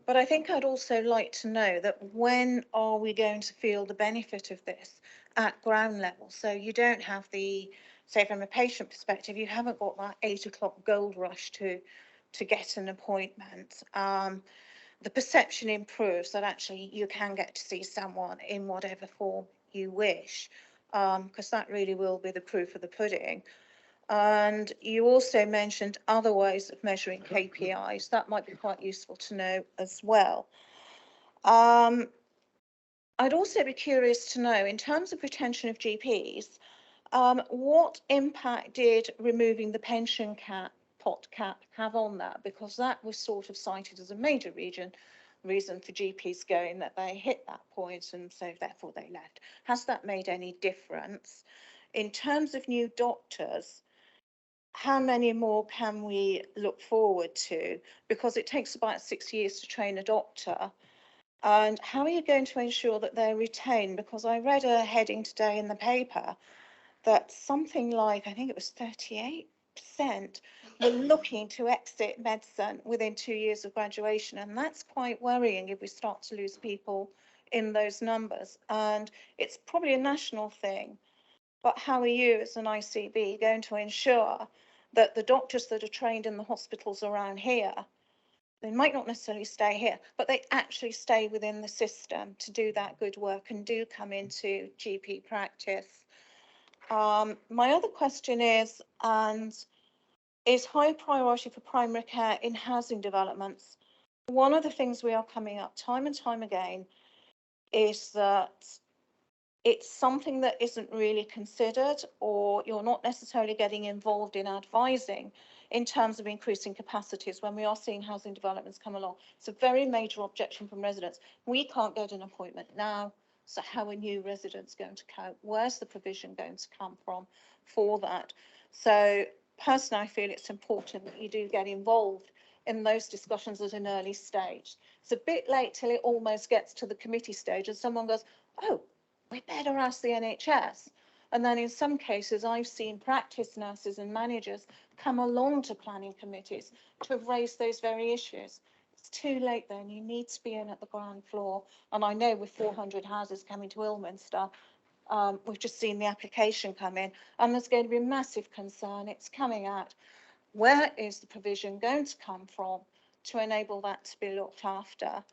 But I think I'd also like to know that when are we going to feel the benefit of this at ground level? So you don't have the, say from a patient perspective, you haven't got that 8 o'clock gold rush to get an appointment. The perception improves that actually you can get to see someone in whatever form you wish, because that really will be the proof of the pudding. And you also mentioned other ways of measuring KPIs. That might be quite useful to know as well. I'd also be curious to know, in terms of retention of GPs, what impact did removing the pension pot cap have on that? Because that was sort of cited as a major reason for GPs going, that they hit that point and so therefore they left. Has that made any difference? In terms of new doctors, how many more can we look forward to? Because it takes about 6 years to train a doctor. And how are you going to ensure that they're retained? Because I read a heading today in the paper that something like, I think it was 38% were looking to exit medicine within 2 years of graduation. And that's quite worrying if we start to lose people in those numbers. And it's probably a national thing. But how are you as an ICB going to ensure that the doctors that are trained in the hospitals around here, they might not necessarily stay here, but they actually stay within the system to do that good work and do come into GP practice? My other question is high priority for primary care in housing developments? One of the things we are coming up time and time again is that it's something that isn't really considered, or you're not necessarily getting involved in advising in terms of increasing capacities when we are seeing housing developments come along. It's a very major objection from residents. We can't get an appointment now, so how are new residents going to cope? Where's the provision going to come from for that? So personally, I feel it's important that you do get involved in those discussions at an early stage. It's a bit late till it almost gets to the committee stage and someone goes, oh, we better ask the NHS. And then in some cases, I've seen practice nurses and managers come along to planning committees to have raised those very issues. It's too late then. You need to be in at the ground floor. And I know with 400 houses coming to Ilminster, we've just seen the application come in, and there's going to be massive concern. It's coming out. Where is the provision going to come from to enable that to be looked after?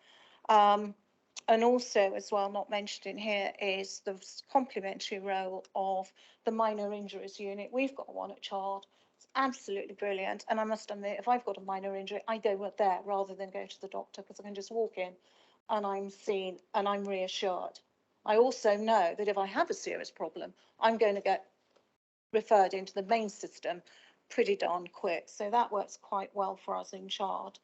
And also, as well, not mentioned in here, is the complementary role of the minor injuries unit. We've got one at Chard. It's absolutely brilliant. And I must admit, if I've got a minor injury, I go there rather than go to the doctor, because I can just walk in and I'm seen and I'm reassured. I also know that if I have a serious problem, I'm going to get referred into the main system pretty darn quick. So that works quite well for us in Chard.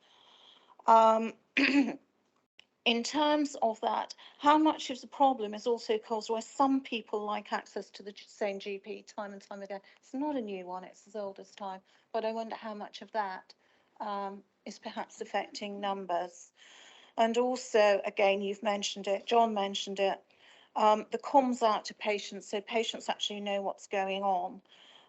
In terms of that, how much of the problem is also caused where some people like access to the same GP time and time again? It's not a new one, it's as old as time, but I wonder how much of that is perhaps affecting numbers. And also, again, you've mentioned it, John mentioned it, the comms out to patients, so patients actually know what's going on,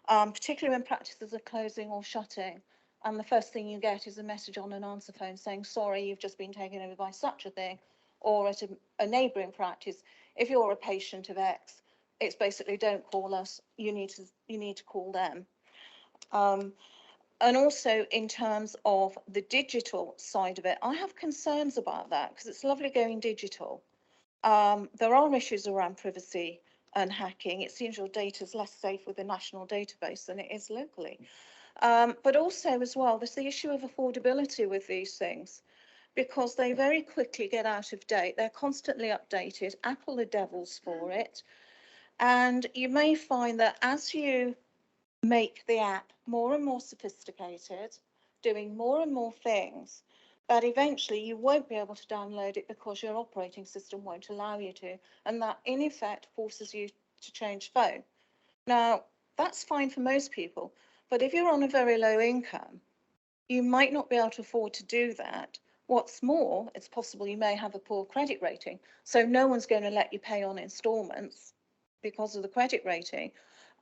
particularly when practices are closing or shutting. And the first thing you get is a message on an answer phone saying, sorry, you've just been taken over by such a thing. Or at a neighbouring practice, if you're a patient of X, it's basically, don't call us, you need to call them. And also in terms of the digital side of it, I have concerns about that, because it's lovely going digital, There are issues around privacy and hacking. It seems your data is less safe with a national database than it is locally. But also as well, there's the issue of affordability with these things, because they very quickly get out of date. They're constantly updated. Apple are devils for it. And you may find that as you make the app more and more sophisticated, doing more and more things, that eventually you won't be able to download it because your operating system won't allow you to. And that in effect forces you to change phone. Now, that's fine for most people, but if you're on a very low income, you might not be able to afford to do that. What's more, it's possible you may have a poor credit rating. So no one's going to let you pay on installments because of the credit rating.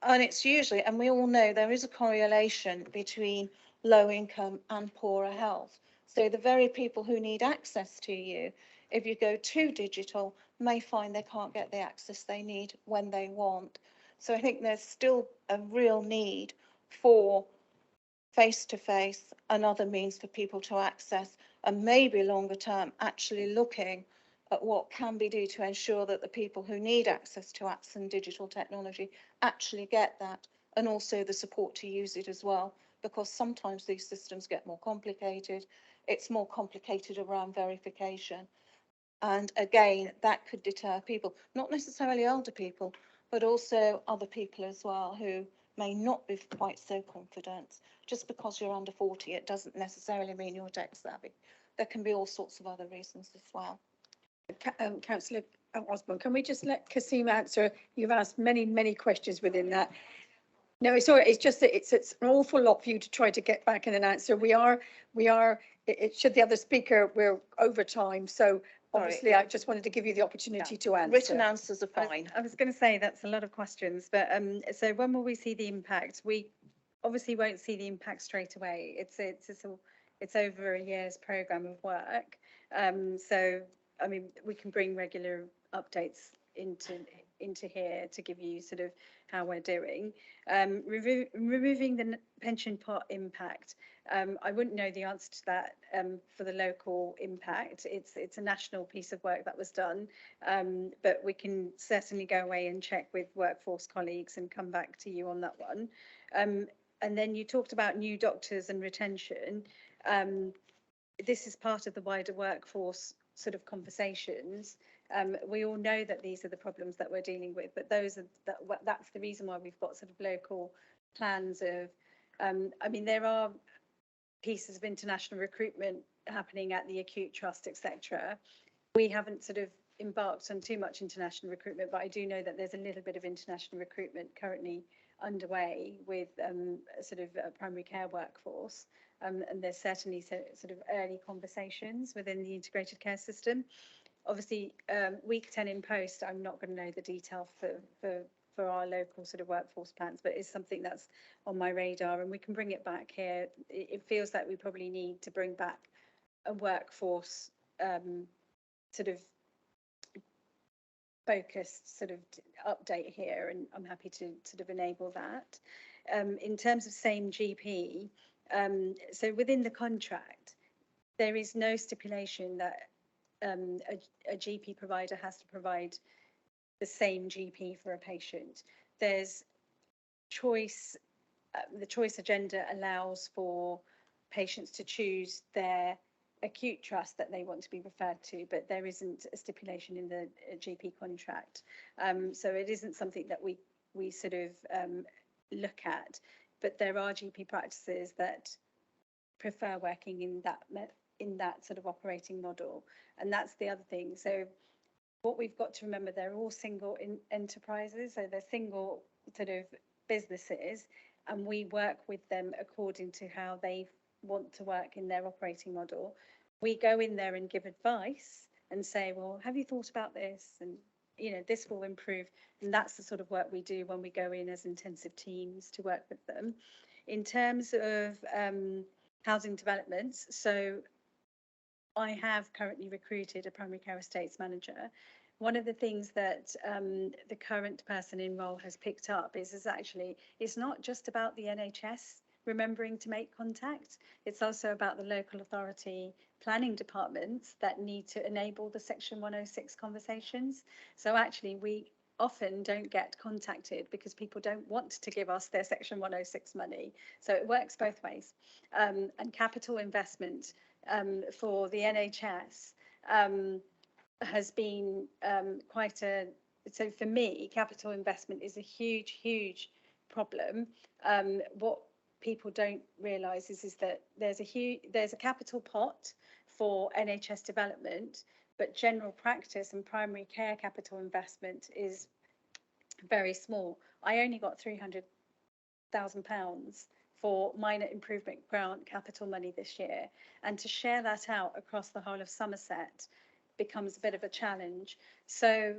And it's usually, and we all know there is a correlation between low income and poorer health. So the very people who need access to you, if you go too digital, may find they can't get the access they need when they want. So I think there's still a real need for face-to-face and other means for people to access, and maybe longer term actually looking at what can be done to ensure that the people who need access to apps and digital technology actually get that, and also the support to use it as well, because sometimes these systems get more complicated. It's more complicated around verification. And again, that could deter people, not necessarily older people, but also other people as well who may not be quite so confident. Just because you're under 40, it doesn't necessarily mean you're tech savvy. There can be all sorts of other reasons as well. Councillor Osborne, can we just let Kasim answer? You've asked many questions within that. No, it's all right. It's just that it's an awful lot for you to try to get back in an answer. Should the other speaker, we're over time. So obviously I just wanted to give you the opportunity to answer. Written answers are fine. I was going to say that's a lot of questions, but so when will we see the impact? We obviously won't see the impact straight away. It's over a year's programme of work. So I mean, we can bring regular updates into here to give you sort of how we're doing. Removing the pension pot impact. I wouldn't know the answer to that for the local impact. It's a national piece of work that was done, but we can certainly go away and check with workforce colleagues and come back to you on that one. And then you talked about new doctors and retention. This is part of the wider workforce sort of conversations. We all know that these are the problems that we're dealing with, but that's the reason why we've got sort of local plans of, I mean, there are pieces of international recruitment happening at the acute trust, etc. We haven't sort of embarked on too much international recruitment, but I do know that there's a little bit of international recruitment currently underway with sort of a primary care workforce. And there's certainly sort of early conversations within the integrated care system. Obviously, week 10 in post, I'm not going to know the detail for our local sort of workforce plans, but it's something that's on my radar, and we can bring it back here. It feels like we probably need to bring back a workforce sort of focused sort of update here, and I'm happy to sort of enable that. In terms of same GP, so within the contract, there is no stipulation that a GP provider has to provide the same GP for a patient. There's choice, the choice agenda allows for patients to choose their acute trust that they want to be referred to, but there isn't a stipulation in the GP contract. So it isn't something that we sort of look at, but there are GP practices that prefer working in that sort of operating model, and that's the other thing. So what we've got to remember, they're all single enterprises, so they're single sort of businesses, and we work with them according to how they want to work in their operating model. We go in there and give advice and say, well, have you thought about this? And you know, this will improve. And that's the sort of work we do when we go in as intensive teams to work with them. In terms of housing developments, so I have currently recruited a primary care estates manager. One of the things that the current person in role has picked up is actually, it's not just about the NHS remembering to make contact. It's also about the local authority planning departments that need to enable the Section 106 conversations. So actually, we often don't get contacted because people don't want to give us their Section 106 money. So it works both ways. And capital investment for the NHS has been quite a, so for me, capital investment is a huge, huge problem. What people don't realise is that there's a capital pot for NHS development, but general practice and primary care capital investment is very small. I only got £300,000 for minor improvement grant capital money this year, and to share that out across the whole of Somerset becomes a bit of a challenge. So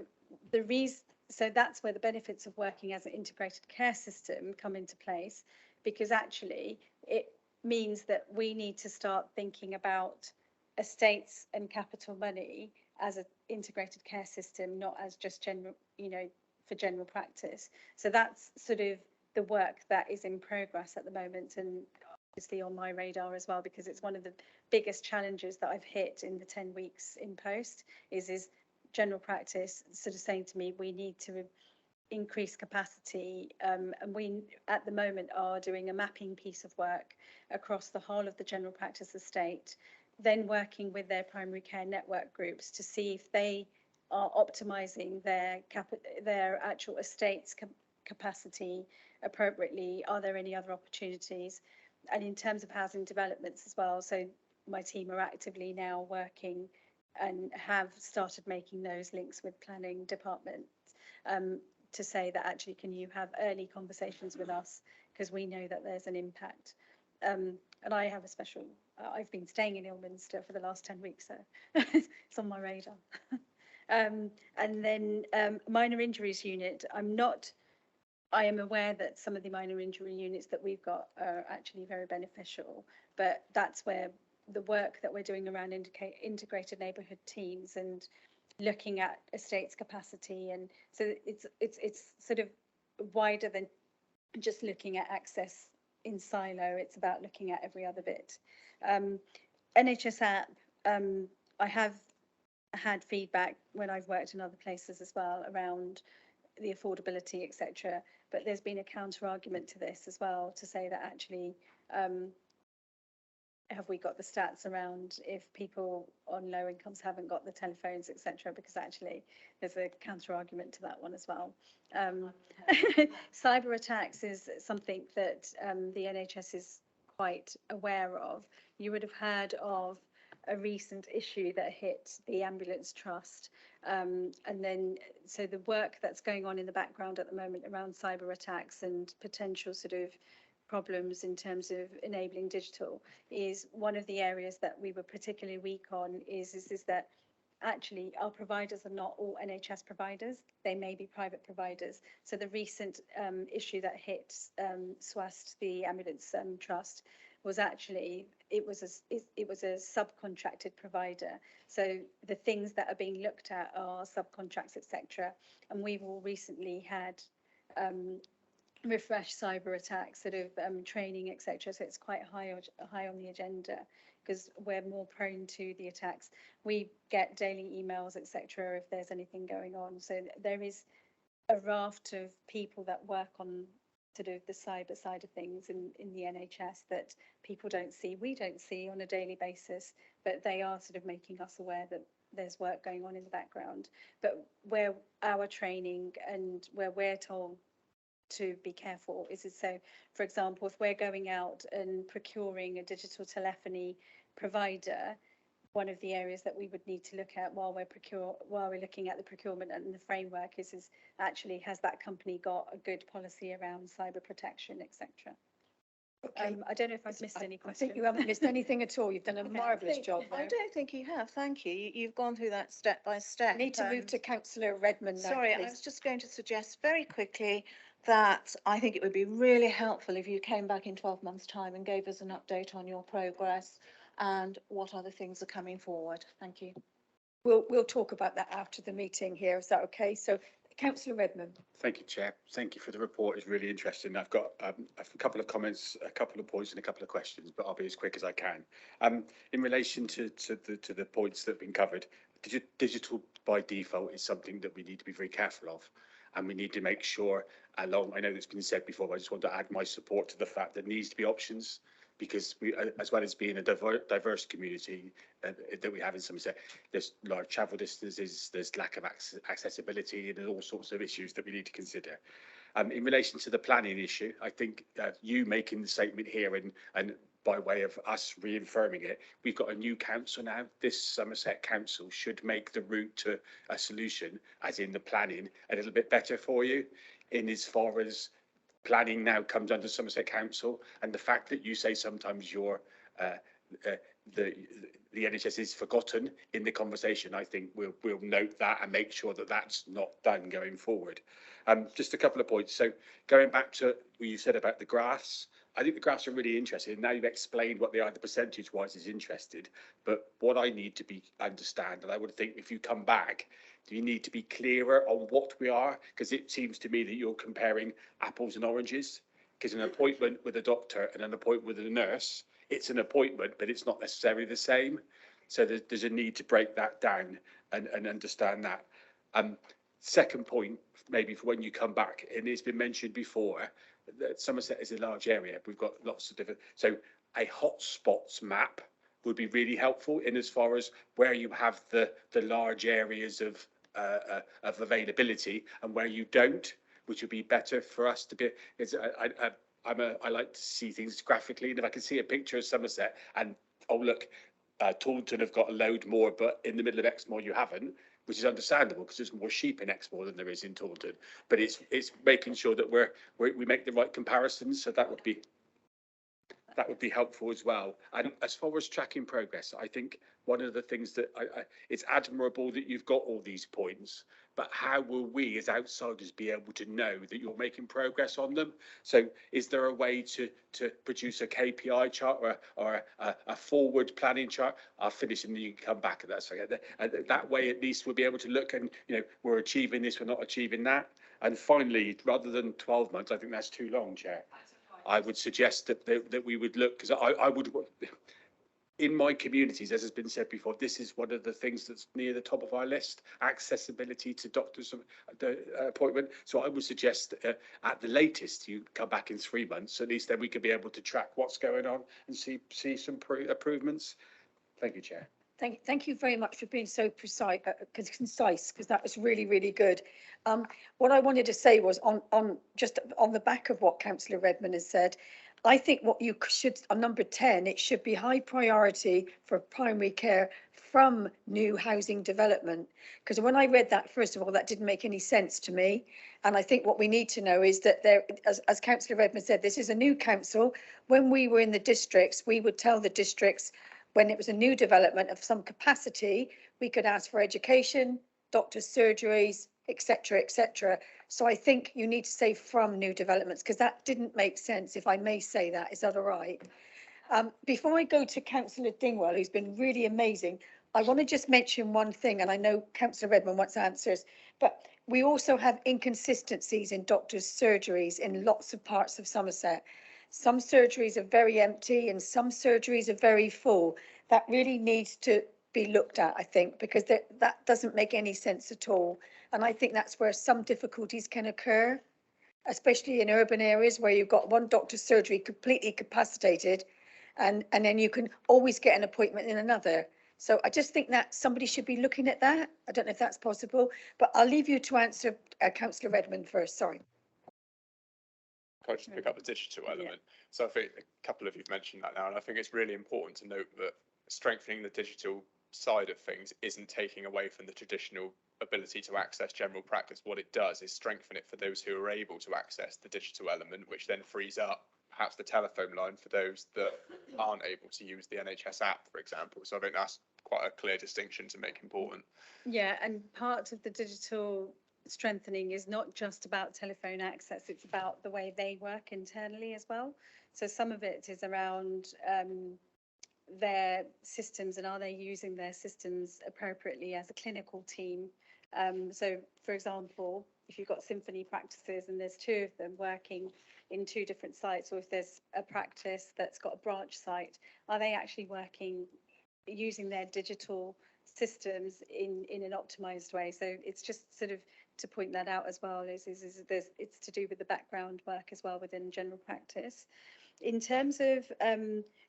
that's where the benefits of working as an integrated care system come into place, because actually it means that we need to start thinking about estates and capital money as an integrated care system, not as just general, for general practice. So that's sort of the work that is in progress at the moment, and obviously on my radar as well, because it's one of the biggest challenges that I've hit in the 10 weeks in post is general practice sort of saying to me, we need to increase capacity, and we at the moment are doing a mapping piece of work across the whole of the general practice estate, then working with their primary care network groups to see if they are optimizing their actual estates capacity appropriately. Are there any other opportunities? And in terms of housing developments as well, so my team are actively now working and have started making those links with planning departments to say that actually, can you have early conversations with us, because we know that there's an impact. And I have a special, I've been staying in Ilminster for the last 10 weeks, so it's on my radar. And then minor injuries unit, I am aware that some of the minor injury units that we've got are actually very beneficial, but that's where the work that we're doing around integrated neighbourhood teams and looking at estates capacity, and so it's sort of wider than just looking at access in silo. It's about looking at every other bit. NHS app, I have had feedback when I've worked in other places as well around the affordability, etc. But there's been a counter argument to this as well, to say that actually, have we got the stats around if people on low incomes haven't got the telephones, etc. Because actually there's a counter argument to that one as well. Cyber attacks is something that the NHS is quite aware of. You would have heard of a recent issue that hit the ambulance trust, and then so the work that's going on in the background at the moment around cyber attacks and potential sort of problems in terms of enabling digital is one of the areas that we were particularly weak on. Is that actually our providers are not all NHS providers, they may be private providers. So the recent issue that hit SWAST, the ambulance trust, was actually it was a subcontracted provider. So the things that are being looked at are subcontracts, etc. And we've all recently had refresh cyber attacks, sort of training, etc. So it's quite high on the agenda because we're more prone to the attacks. We get daily emails, etc. if there's anything going on. So there is a raft of people that work on sort of the cyber side of things in the NHS that people don't see, we don't see on a daily basis, but they are sort of making us aware that there's work going on in the background. But where our training and where we're told to be careful is so, for example, if we're going out and procuring a digital telephony provider, one of the areas that we would need to look at while we're looking at the procurement and the framework is actually, has that company got a good policy around cyber protection, etc. Okay. I don't know if I've missed any I questions. think you haven't missed anything at all. You've done a marvellous job. I don't think you have. Thank you. You've gone through that step by step. I need to move to Councillor Redmond now. Sorry, I please. was just going to suggest very quickly that I think it would be really helpful if you came back in 12 months' time and gave us an update on your progress and what other things are coming forward. Thank you. We'll talk about that after the meeting here. Is that okay? So Councillor Redmond. Thank you, Chair. Thank you for the report. It's really interesting. I've got a couple of comments, a couple of points and a couple of questions, but I'll be as quick as I can. In relation to the points that have been covered, digital by default is something that we need to be very careful of. And we need to make sure, I know it's been said before, but I just want to add my support to the fact that there needs to be options, because we, as well as being a diverse community that we have in Somerset, there's large travel distances, there's lack of accessibility, and there's all sorts of issues that we need to consider. In relation to the planning issue, I think you making the statement here and by way of us reaffirming it, we've got a new council now. This Somerset Council should make the route to a solution, as in the planning, a little bit better for you, in as far as planning now comes under Somerset Council, and the fact that you say sometimes you're the NHS is forgotten in the conversation, I think we'll note that and make sure that that's not done going forward. Just a couple of points. So going back to what you said about the graphs, I think the graphs are really interesting. Now you've explained what they are, the percentage-wise is interested. But what I need to understand, and I would think if you come back, do you need to be clearer on what we are? Because it seems to me that you're comparing apples and oranges. Because an appointment with a doctor and an appointment with a nurse, it's an appointment, but it's not necessarily the same. So there's a need to break that down and understand that. Second point, maybe for when you come back, and it's been mentioned before, that Somerset is a large area. We've got lots of different, so a hotspots map would be really helpful in as far as where you have the large areas of availability and where you don't, which would be better for us to be. I like to see things graphically, and if I can see a picture of Somerset and oh look, Taunton have got a load more, but in the middle of Exmoor you haven't, which is understandable because there's more sheep in Exmoor than there is in Taunton. But it's making sure that we make the right comparisons. So that would be helpful as well. And as far as tracking progress, I think one of the things that it's admirable that you've got all these points, but how will we as outsiders be able to know that you're making progress on them? So is there a way to produce a KPI chart or a forward planning chart? I'll finish and then you can come back and that's okay. That way at least we'll be able to look and, we're achieving this, we're not achieving that. And finally, rather than 12 months, I think that's too long, Chair. I would suggest that we would look, because I would, in my communities, as has been said before, this is one of the things that's near the top of our list, accessibility to doctors' appointment. So I would suggest at the latest you come back in 3 months, at least then we could be able to track what's going on and see some improvements. Thank you, Chair. Thank you very much for being so concise, because that was really, really good. What I wanted to say was on the back of what Councillor Redmond has said, I think what you should, on number 10, it should be high priority for primary care from new housing development. Because when I read that, first of all, that didn't make any sense to me. And I think what we need to know is that there, as Councillor Redmond said, this is a new council. When we were in the districts, we would tell the districts, when it was a new development of some capacity, we could ask for education, doctors' surgeries, etc., etc. So I think you need to say from new developments, because that didn't make sense, if I may say that. Is that all right? Before I go to Councillor Dingwall, who's been really amazing, I want to just mention one thing, and I know Councillor Redmond wants answers, but we also have inconsistencies in doctors' surgeries in lots of parts of Somerset. Some surgeries are very empty and some surgeries are very full. That really needs to be looked at, I think, because that doesn't make any sense at all. And I think that's where some difficulties can occur, especially in urban areas where you've got one doctor's surgery completely capacitated and then you can always get an appointment in another. So I just think that somebody should be looking at that. I don't know if that's possible, but I'll leave you to answer Councillor Redmond first. Sorry. Can I just pick up the digital element? Yeah. So I think a couple of you've mentioned that now, and I think it's really important to note that strengthening the digital side of things isn't taking away from the traditional ability to access general practice. What it does is strengthen it for those who are able to access the digital element, which then frees up perhaps the telephone line for those that aren't able to use the NHS app, for example. So I think that's quite a clear distinction to make important. Yeah, and part of the digital strengthening is not just about telephone access, it's about the way they work internally as well. So some of it is around their systems and are they using their systems appropriately as a clinical team. So for example, if you've got symphony practices and there's 2 of them working in 2 different sites, or if there's a practice that's got a branch site, are they actually working using their digital systems in an optimized way? So it's just sort of to point that out as well, is it's to do with the background work as well within general practice. In terms of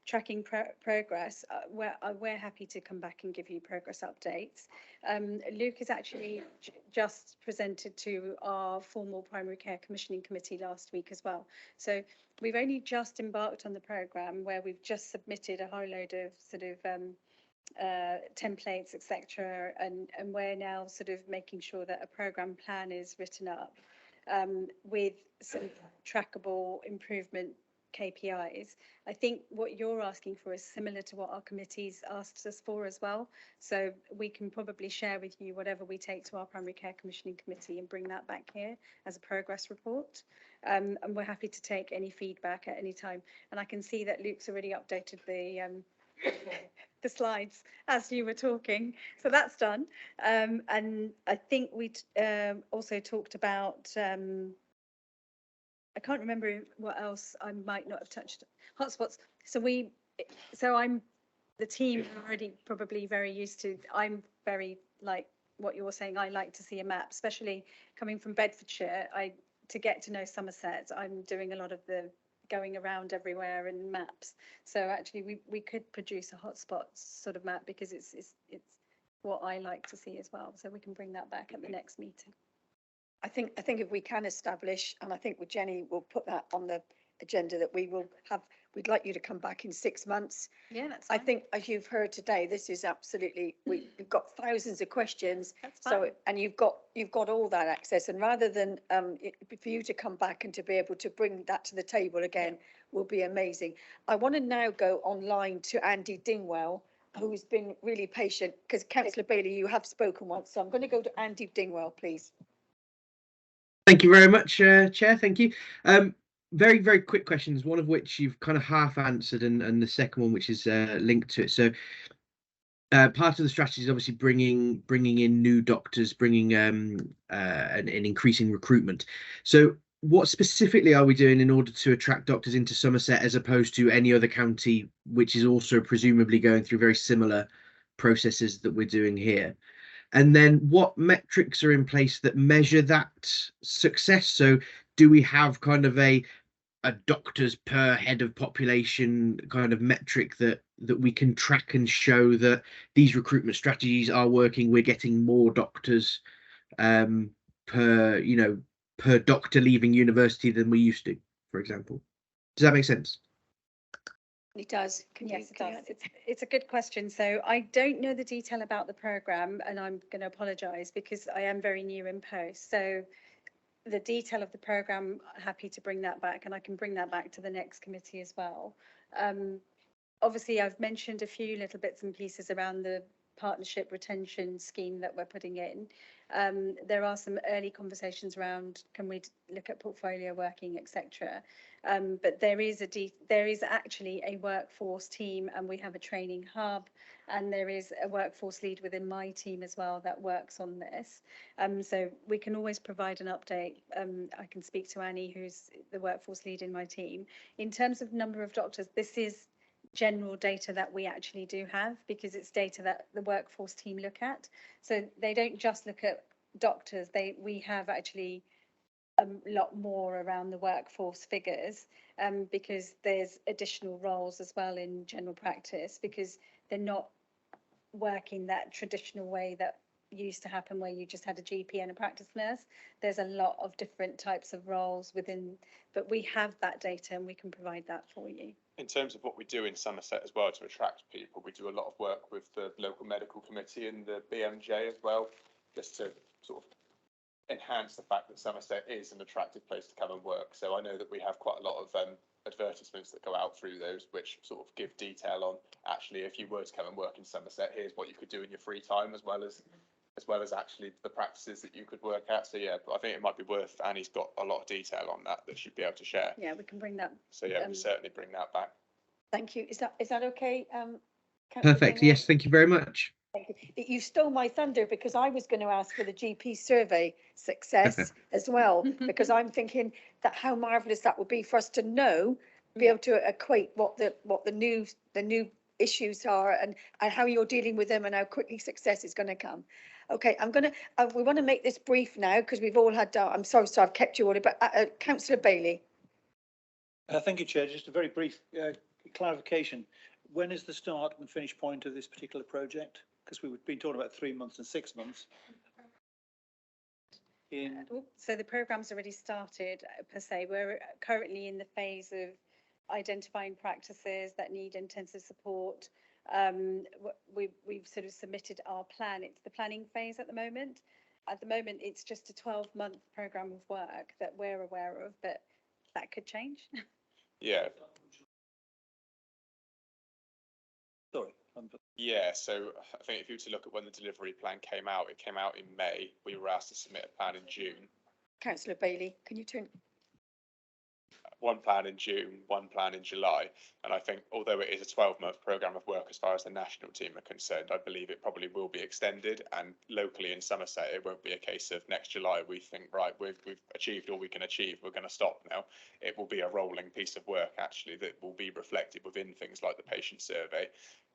tracking progress, we're happy to come back and give you progress updates. Luke has actually just presented to our formal primary care commissioning committee last week as well. So we've only just embarked on the programme, where we've just submitted a whole load of sort of templates, etc., and we're now sort of making sure that a programme plan is written up with some trackable improvement KPIs. I think what you're asking for is similar to what our committee's asked us for as well. So we can probably share with you whatever we take to our primary care commissioning committee and bring that back here as a progress report. And we're happy to take any feedback at any time. And I can see that Luke's already updated the slides as you were talking, so that's done. And I think we also talked about I can't remember what else I might not have touched. Hotspots. So I'm the team already probably very used to. I'm very like what you're saying. I like to see a map, especially coming from Bedfordshire. To get to know Somerset, I'm doing a lot of the going around everywhere and maps. So actually, we could produce a hotspots sort of map, because it's what I like to see as well. So we can bring that back at the next meeting. I think if we can establish, and I think with Jenny, we'll put that on the agenda, that we'd like you to come back in 6 months. Yeah, that's I fine. think, as you've heard today, this is absolutely, we've got thousands of questions. That's So, fine. and you've got all that access, and rather than for you to come back and to be able to bring that to the table again, will be amazing. I want to now go online to Andy Dingwell, who's been really patient, because Councillor Bailey, you have spoken once, so I'm going to go to Andy Dingwell, please. Thank you very much, Chair. Thank you. Very, very quick questions, one of which you've kind of half answered, and the second one, which is linked to it. So part of the strategy is obviously bringing in new doctors, bringing and increasing recruitment. So what specifically are we doing in order to attract doctors into Somerset, as opposed to any other county, which is also presumably going through very similar processes that we're doing here? And then what metrics are in place that measure that success? So do we have kind of a doctors per head of population kind of metric that we can track and show that these recruitment strategies are working? We're getting more doctors per doctor leaving university than we used to, for example. Does that make sense? It does. Yes, it does. It's a good question. So I don't know the detail about the programme, and I'm going to apologise because I am very new in post. So the detail of the programme, happy to bring that back, and I can bring that back to the next committee as well. Obviously, I've mentioned a few little bits and pieces around the partnership retention scheme that we're putting in. There are some early conversations around, can we look at portfolio working, etc. But there is actually a workforce team, and we have a training hub, and there is a workforce lead within my team as well that works on this. So we can always provide an update. I can speak to Annie, who's the workforce lead in my team. In terms of number of doctors, this is general data that we actually do have, because it's data that the workforce team look at. So they don't just look at doctors, we have actually a lot more around the workforce figures, because there's additional roles as well in general practice, because they're not working that traditional way that used to happen, where you just had a GP and a practice nurse. There's a lot of different types of roles within, but we have that data and we can provide that for you. In terms of what we do in Somerset as well to attract people, we do a lot of work with the local medical committee and the BMJ as well, just to sort of enhance the fact that Somerset is an attractive place to come and work. So I know that we have quite a lot of advertisements that go out through those, which sort of give detail on, actually, if you were to come and work in Somerset, here's what you could do in your free time, as well as actually the practices that you could work at. So yeah, but I think it might be worth, Annie's got a lot of detail on that she'd be able to share. Yeah, we can bring that. So yeah, we certainly bring that back. Thank you. Is that okay? Perfect. Yes, thank you very much. Thank you. You stole my thunder because I was going to ask for the GP survey success as well, because I'm thinking that how marvellous that would be for us to know, be able to equate what the new issues are and how you're dealing with them and how quickly success is going to come. Okay, we want to make this brief now because we've all had, I'm sorry, I've kept you order, but Councillor Bailey. Thank you, Chair. Just a very brief clarification. When is the start and finish point of this particular project? Because we've been talking about 3 months and 6 months. So the programme's already started, per se. We're currently in the phase of identifying practices that need intensive support. We've sort of submitted our plan. It's the planning phase at the moment. At the moment, it's just a 12-month programme of work that we're aware of, but that could change. Yeah. Sorry. Yeah, so I think if you were to look at when the delivery plan came out, it came out in May. We were asked to submit a plan in June. Councillor Bailey, can you turn? One plan in June, one plan in July. And I think although it is a 12-month programme of work as far as the national team are concerned, I believe it probably will be extended. And locally in Somerset, it won't be a case of next July we think, right, we've achieved all we can achieve, we're going to stop now. It will be a rolling piece of work actually that will be reflected within things like the patient survey.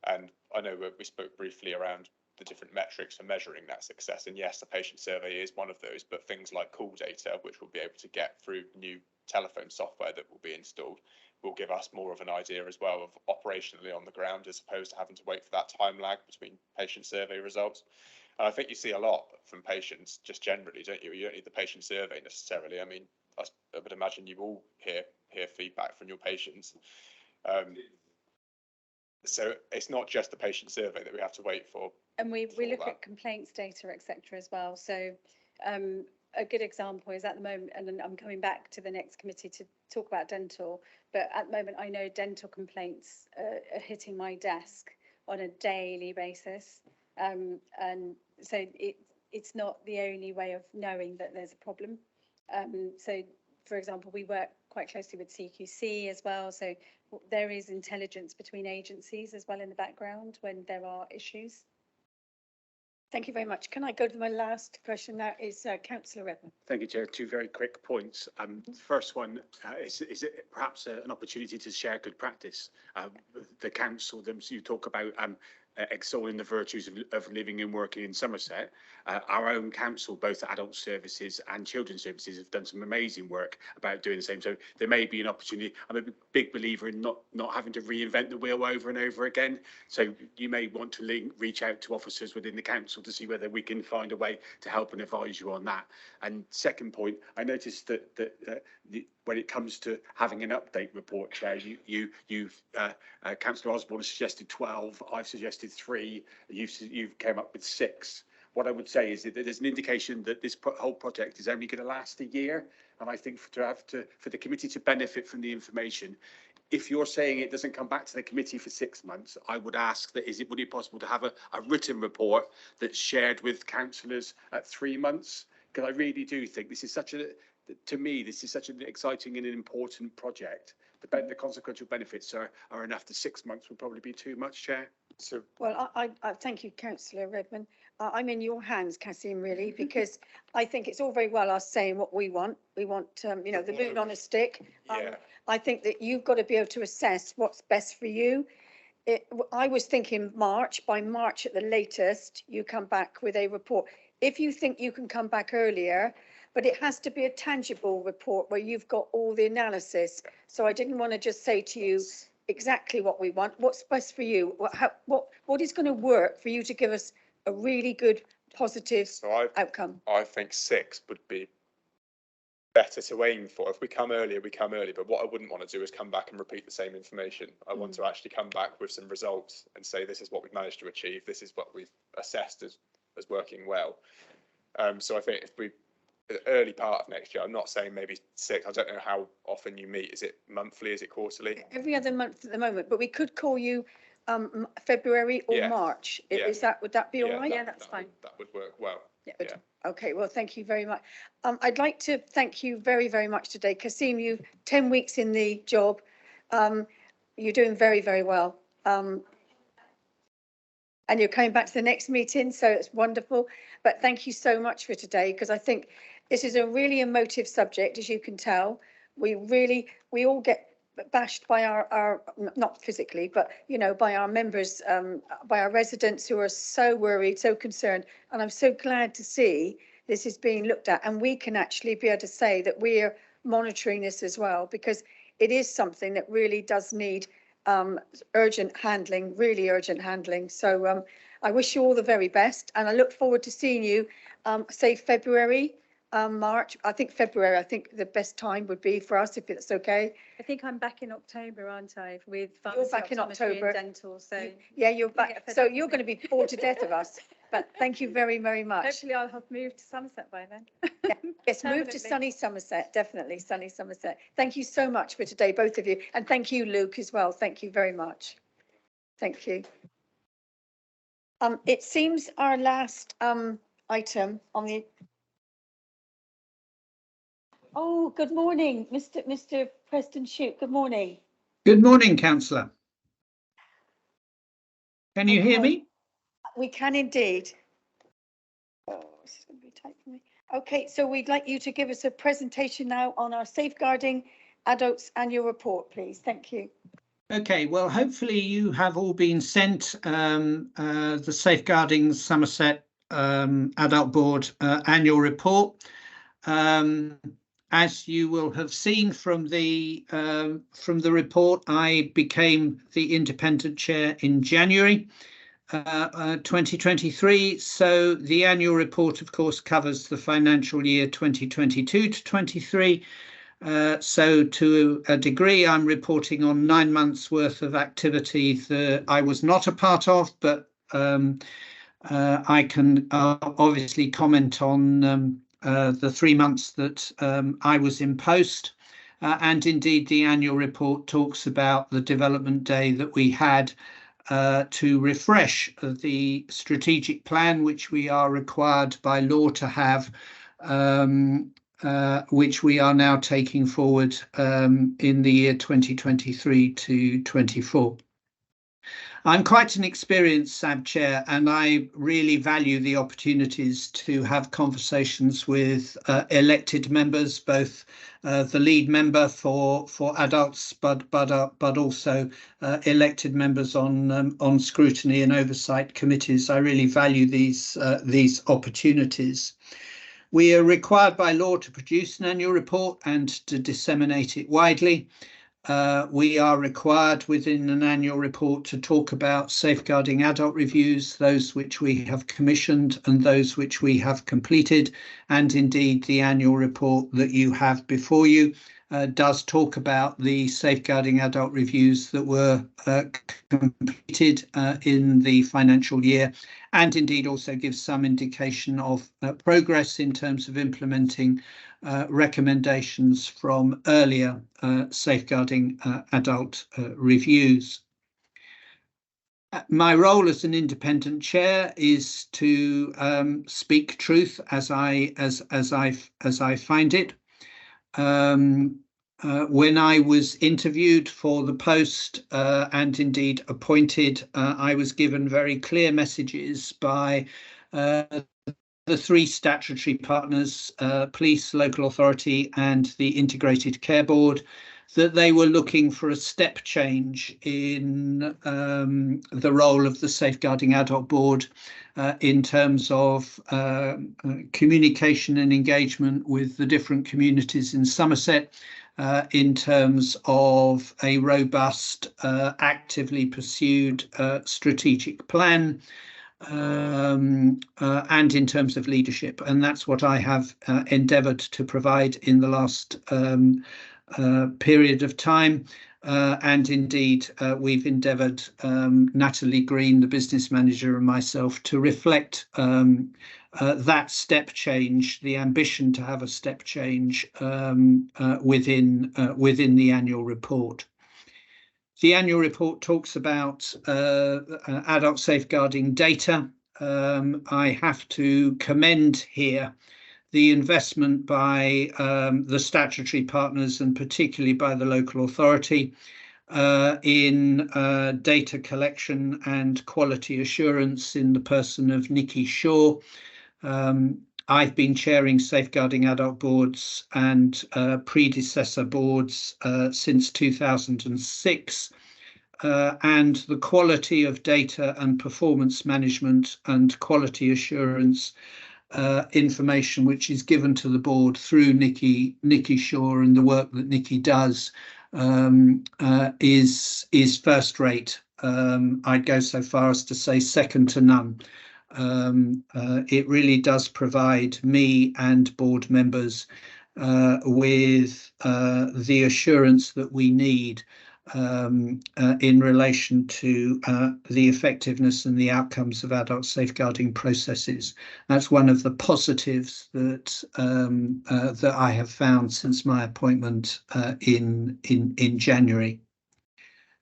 And I know we spoke briefly around the different metrics for measuring that success. And yes, the patient survey is one of those, but things like call data, which we'll be able to get through new telephone software that will be installed, will give us more of an idea as well of operationally on the ground, as opposed to having to wait for that time lag between patient survey results. And I think you see a lot from patients just generally, don't you? You don't need the patient survey necessarily. I mean, I would imagine you all hear feedback from your patients. So it's not just the patient survey that we have to wait for. And we look at complaints data, etc. as well. So a good example is at the moment, and then I'm coming back to the next committee to talk about dental, but at the moment I know dental complaints are hitting my desk on a daily basis. And so it's not the only way of knowing that there's a problem. So for example, we work quite closely with CQC as well. So there is intelligence between agencies as well in the background when there are issues. Thank you very much. Can I go to my last question now? Is Councillor Redmond. Thank you, Chair. Two very quick points. First one, is it perhaps an opportunity to share good practice? The council, you talk about extolling the virtues of living and working in Somerset. Our own council, both adult services and children's services, have done some amazing work about doing the same. So there may be an opportunity. I'm a big believer in not having to reinvent the wheel over and over again. So you may want to reach out to officers within the council to see whether we can find a way to help and advise you on that. And second point, I noticed that when it comes to having an update report, Chair, Councillor Osborne has suggested 12, I've suggested 3, you've came up with 6. What I would say is that there's an indication that this whole project is only going to last a year, and I think for the committee to benefit from the information, if you're saying it doesn't come back to the committee for 6 months, I would ask that would it be possible to have a written report that's shared with councillors at 3 months? Because I really do think this is to me, this is such an exciting and an important project. The consequential benefits are enough. The 6 months would probably be too much, Chair. So, well, I thank you, Councillor Redmond. I'm in your hands, Cassim, really, because I think it's all very well us saying what we want. We want, the moon on a stick. Yeah. I think that you've got to be able to assess what's best for you. I was thinking March. By March at the latest, you come back with a report. If you think you can come back earlier, but it has to be a tangible report where you've got all the analysis. So I didn't want to just say to you exactly what we want. What's best for you? What is going to work for you to give us a really good, positive outcome? I think 6 would be better to aim for. If we come earlier, we come early. But what I wouldn't want to do is come back and repeat the same information. I want to actually come back with some results and say, this is what we've managed to achieve. This is what we've assessed as working well. So I think if we, the early part of next year, I'm not saying maybe 6. I don't know how often you meet. Is it monthly? Is it quarterly? Every other month at the moment, but we could call you February or March. Would that be all right? Yeah, that's fine. That would work well. Yeah. Okay, well, thank you very much. I'd like to thank you very, very much today. Cassim, you 10 weeks in the job. You're doing very, very well. and you're coming back to the next meeting, so it's wonderful. But thank you so much for today, because I think this is a really emotive subject, as you can tell. We all get bashed by our not physically, but by our members, by our residents who are so worried, so concerned. And I'm so glad to see this is being looked at, and we can actually be able to say that we're monitoring this as well, because it is something that really does need urgent handling, really urgent handling. So I wish you all the very best, and I look forward to seeing you, say February, March. I think February, I think the best time would be for us, if it's okay. I think I'm back in October, aren't I, with You're pharmacy, back in optometry October. and dental, so. Yeah, you're back. get fed So up you're with going to it. be bored to death of us. But thank you very, very much. Hopefully I'll have moved to Somerset by then. Yes, move to Permanently. sunny Somerset, definitely sunny Somerset. Thank you so much for today, both of you. And thank you, Luke, as well. Thank you very much. Thank you. It seems our last item on the. Oh, good morning, Mr. Preston Shute. Good morning. Good morning, councillor. Can you hear Okay. me? We can indeed. Oh, this is going to be tight for me. Okay, so we'd like you to give us a presentation now on our Safeguarding Adults Annual Report, please. Thank you. Okay, well, hopefully you have all been sent the Safeguarding Somerset Adult Board Annual Report. As you will have seen from the report, I became the independent chair in January 2023. So the annual report, of course, covers the financial year 2022 to 23. So to a degree, I'm reporting on 9 months worth of activity that I was not a part of, but I can obviously comment on the 3 months that I was in post. And indeed, the annual report talks about the development day that we had to refresh the strategic plan, which we are required by law to have, which we are now taking forward in the year 2023 to 24. I'm quite an experienced SAB chair, and I really value the opportunities to have conversations with elected members, both the lead member for adults, but also elected members on scrutiny and oversight committees. I really value these opportunities. We are required by law to produce an annual report and to disseminate it widely. We are required within an annual report to talk about safeguarding adult reviews, those which we have commissioned and those which we have completed. And indeed, the annual report that you have before you does talk about the safeguarding adult reviews that were completed in the financial year, and indeed also gives some indication of progress in terms of implementing recommendations from earlier safeguarding adult reviews. My role as an independent chair is to speak truth as I find it. When I was interviewed for the post and indeed appointed, I was given very clear messages by the 3 statutory partners, police, local authority and the Integrated Care Board, that they were looking for a step change in the role of the Safeguarding Adult Board in terms of communication and engagement with the different communities in Somerset, in terms of a robust, actively pursued strategic plan, and in terms of leadership. And that's what I have endeavoured to provide in the last period of time. And indeed, we've endeavoured, Natalie Green, the business manager, and myself, to reflect that step change, the ambition to have a step change within the annual report. The annual report talks about adult safeguarding data. I have to commend here the investment by the statutory partners and particularly by the local authority in data collection and quality assurance in the person of Nikki Shaw. I've been chairing Safeguarding Adult boards and predecessor boards since 2006. And the quality of data and performance management and quality assurance information which is given to the board through Nikki Shaw and the work that Nikki does is first rate. I'd go so far as to say second to none. It really does provide me and board members with the assurance that we need in relation to the effectiveness and the outcomes of adult safeguarding processes. That's one of the positives that that I have found since my appointment in January.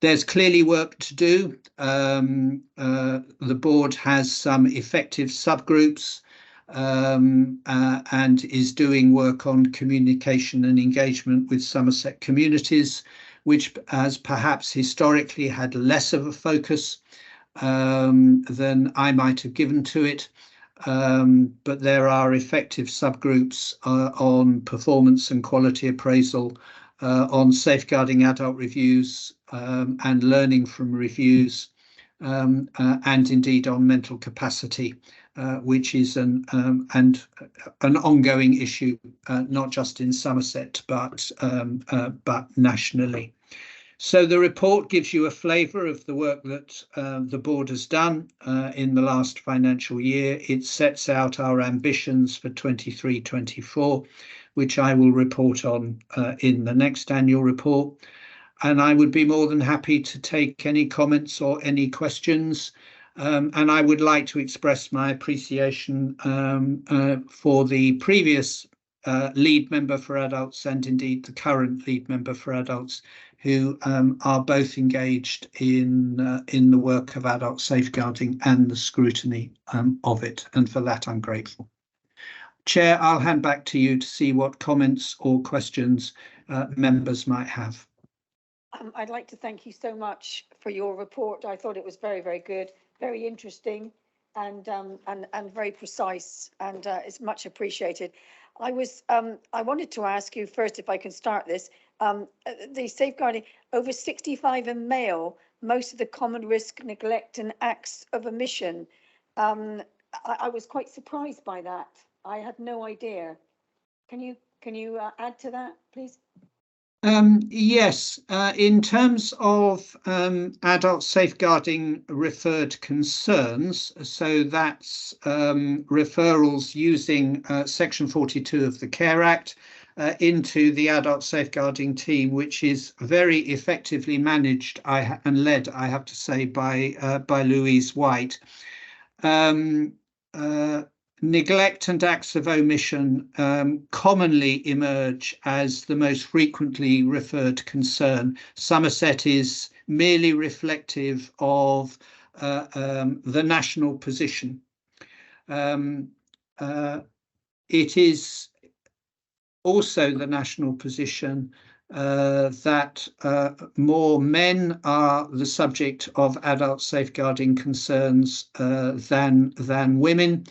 There's clearly work to do. The board has some effective subgroups and is doing work on communication and engagement with Somerset communities, which has perhaps historically had less of a focus than I might have given to it. But there are effective subgroups on performance and quality appraisal, on safeguarding adult reviews and learning from reviews, and indeed on mental capacity, which is an ongoing issue, not just in Somerset, but nationally. So the report gives you a flavour of the work that the board has done in the last financial year. It sets out our ambitions for 23-24, which I will report on in the next annual report. And I would be more than happy to take any comments or any questions. And I would like to express my appreciation for the previous lead member for adults and indeed the current lead member for adults, who are both engaged in the work of adult safeguarding and the scrutiny of it. And for that, I'm grateful. Chair, I'll hand back to you to see what comments or questions members might have. I'd like to thank you so much for your report. I thought it was very, very good, very interesting, and very precise, and it's much appreciated. I wanted to ask you first, if I can start this, the safeguarding over 65 and male, most of the common risk, neglect, and acts of omission. I was quite surprised by that. I had no idea. Can you add to that, please? Yes, in terms of adult safeguarding referred concerns, so that's referrals using Section 42 of the Care Act into the adult safeguarding team, which is very effectively managed and led, I have to say, by Louise White. Neglect and acts of omission commonly emerge as the most frequently referred concern. Somerset is merely reflective of the national position. It is also the national position that more men are the subject of adult safeguarding concerns than women.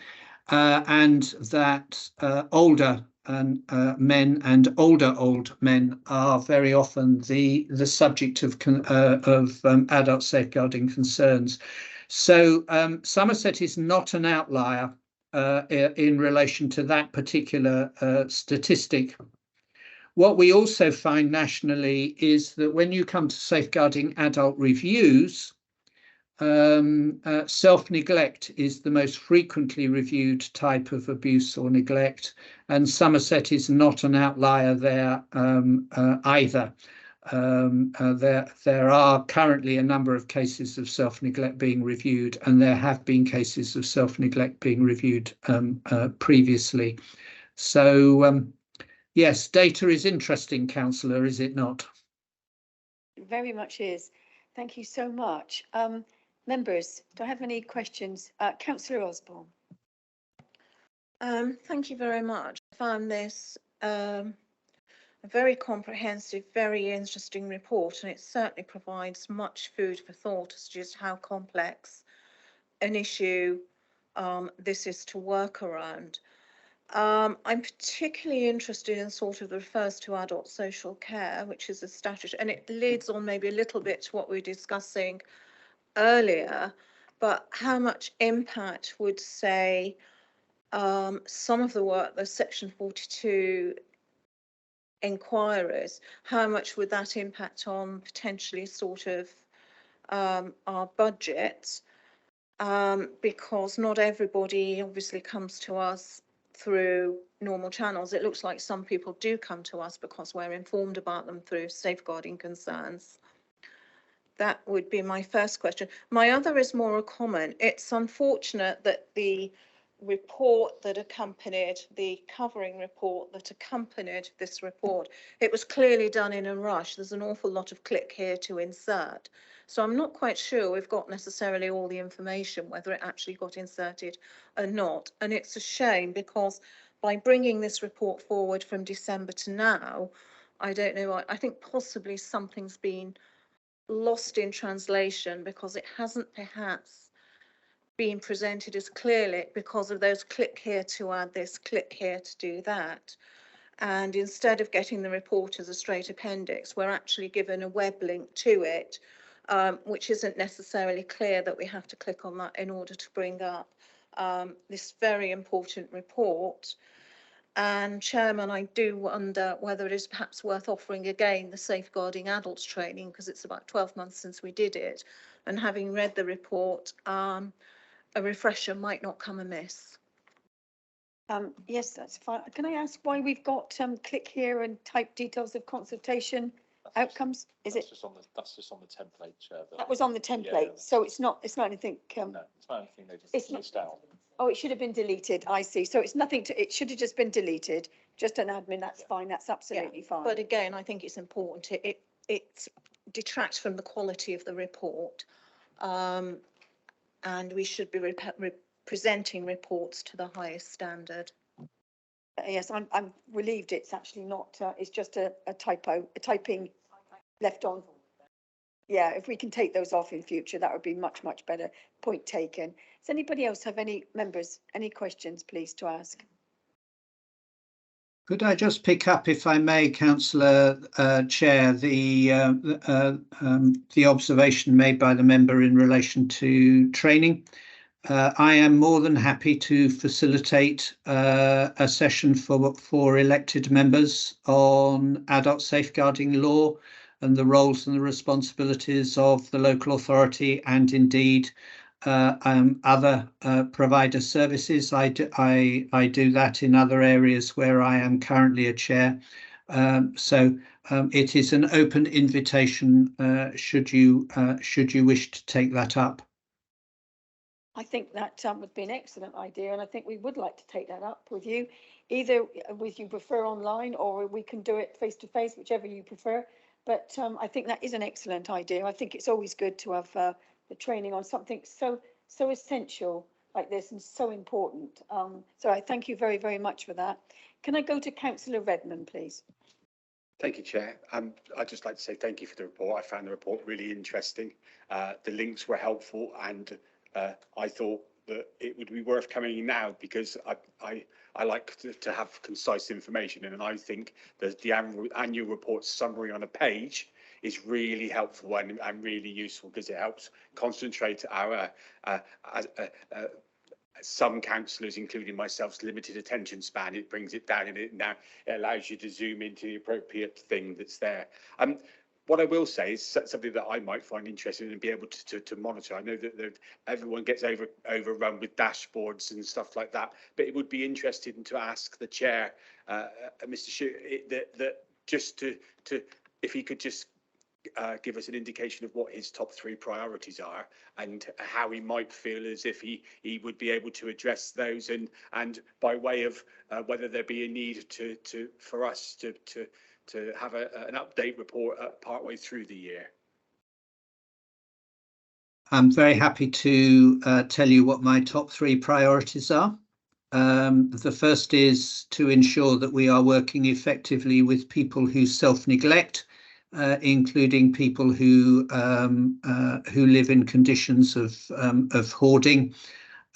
And that older men and old men are very often the subject of adult safeguarding concerns. So Somerset is not an outlier in relation to that particular statistic. What we also find nationally is that when you come to safeguarding adult reviews, self-neglect is the most frequently reviewed type of abuse or neglect, and Somerset is not an outlier there either. There are currently a number of cases of self-neglect being reviewed, and there have been cases of self-neglect being reviewed previously. So yes, data is interesting, Councillor, is it not? It very much is. Thank you so much. Members, do I have any questions? Councillor Osborne. Thank you very much. I found this a very comprehensive, very interesting report, and it certainly provides much food for thought as to just how complex an issue this is to work around. I'm particularly interested in sort of the refers to adult social care, which is a statutory, and it leads on maybe a little bit to what we were discussing earlier, but how much impact would, say, some of the work, the Section 42 inquiries, how much would that impact on potentially sort of our budgets? Because not everybody obviously comes to us through normal channels. It looks like some people do come to us because we're informed about them through safeguarding concerns. That would be my first question. My other is more a comment. It's unfortunate that the report that accompanied, the covering report that accompanied this report, it was clearly done in a rush. There's an awful lot of click here to insert. So I'm not quite sure we've got necessarily all the information, whether it actually got inserted or not. And it's a shame because by bringing this report forward from December to now, I don't know, I think possibly something's been lost in translation because it hasn't perhaps been presented as clearly because of those click here to add this, click here to do that. And instead of getting the report as a straight appendix, we're actually given a web link to it, which isn't necessarily clear that we have to click on that in order to bring up this very important report. And Chairman, I do wonder whether it is perhaps worth offering again the safeguarding adults training, because it's about 12 months since we did it. And having read the report, a refresher might not come amiss. Yes, that's fine. Can I ask why we've got click here and type details of consultation outcomes? Is it? That's just on the template, Chair. That was on the template, Yeah. so it's not anything. No, it's not anything they It's just not- list out. Oh, it should have been deleted. I see. So it's nothing to, it should have just been deleted. Just an admin, that's fine. That's absolutely fine. But again, I think it's important. It detracts from the quality of the report. And we should be presenting reports to the highest standard. Yes, I'm relieved it's actually not, it's just a typo, a typing left on. Yeah, if we can take those off in future, that would be much better. Point taken. Does anybody else have any members, any questions, please, to ask? Could I just pick up, if I may, Councillor Chair, the observation made by the member in relation to training? I am more than happy to facilitate a session for elected members on adult safeguarding law and the roles and the responsibilities of the local authority and indeed other provider services. I do that in other areas where I am currently a chair. So it is an open invitation should you wish to take that up. I think that would be an excellent idea, and I think we would like to take that up with you, either with you prefer online or we can do it face to face, whichever you prefer. But I think that is an excellent idea. I think it's always good to have the training on something so essential like this and so important. So I thank you very much for that. Can I go to Councillor Redmond, please? Thank you, Chair. I'd just like to say thank you for the report. I found the report really interesting. The links were helpful, and I thought that it would be worth coming in now because I like to have concise information, and I think that the annual report summary on a page is really helpful and really useful because it helps concentrate our some councillors, including myself, limited attention span. It brings it down, and it allows you to zoom into the appropriate thing that's there. What I will say is something that I might find interesting and be able to monitor. I know that everyone gets overrun with dashboards and stuff like that, but it would be interesting to ask the chair, Mr. Shue, that just to if he could just give us an indication of what his top 3 priorities are and how he might feel as if he would be able to address those, and by way of whether there be a need for us to have an update report partway through the year. I'm very happy to tell you what my top 3 priorities are. The first is to ensure that we are working effectively with people who self-neglect, including people who live in conditions of hoarding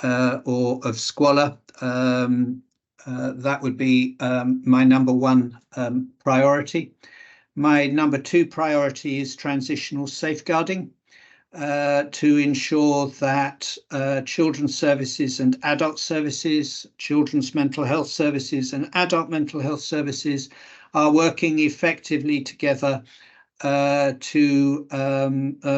or of squalor. That would be my number one priority. My number two priority is transitional safeguarding. To ensure that children's services and adult services, children's mental health services and adult mental health services are working effectively together to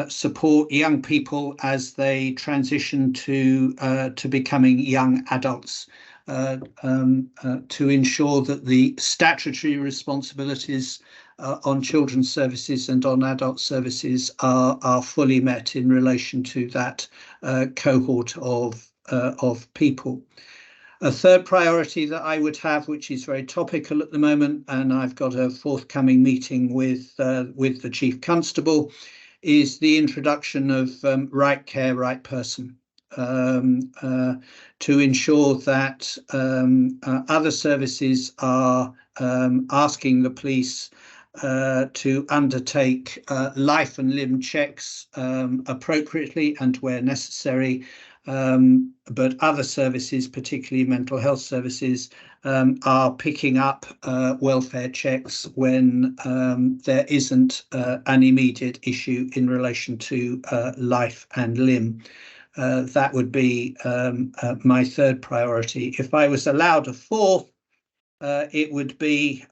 support young people as they transition to becoming young adults. To ensure that the statutory responsibilities on children's services and on adult services are fully met in relation to that cohort of people. A third priority that I would have, which is very topical at the moment, and I've got a forthcoming meeting with the Chief Constable, is the introduction of right care, right person. To ensure that other services are asking the police to undertake life and limb checks appropriately and where necessary, but other services, particularly mental health services, are picking up welfare checks when there isn't an immediate issue in relation to life and limb. That would be my third priority. If I was allowed a fourth, it would be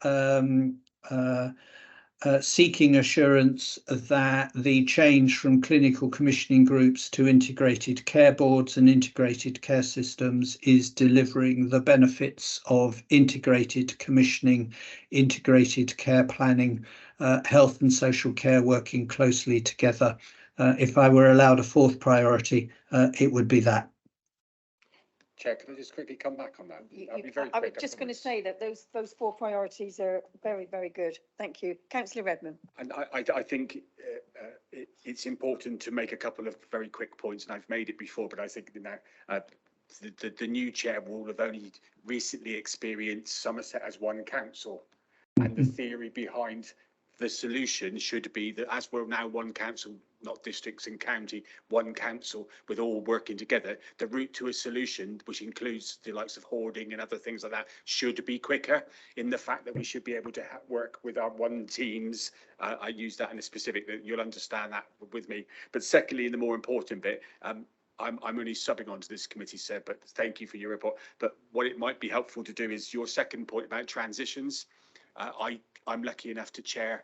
seeking assurance that the change from clinical commissioning groups to integrated care boards and integrated care systems is delivering the benefits of integrated commissioning, integrated care planning, health and social care working closely together. If I were allowed a fourth priority, it would be that. Chair, can I just quickly come back on that? I'll be very I quick. was just going to say that those four priorities are very, very good. Thank you. Councillor Redmond. And I think it's important to make a couple of very quick points, and I've made it before, but I think now the new chair will have only recently experienced Somerset as one council, and the theory behind the solution should be that as we're now one council, not districts and county, one council with all working together, the route to a solution, which includes the likes of hoarding and other things like that, should be quicker in the fact that we should be able to work with our one teams. I use that in a specific, that you'll understand that with me. But secondly, in the more important bit, I'm only subbing onto this committee, sir, but thank you for your report. But what it might be helpful to do is your second point about transitions. I'm lucky enough to chair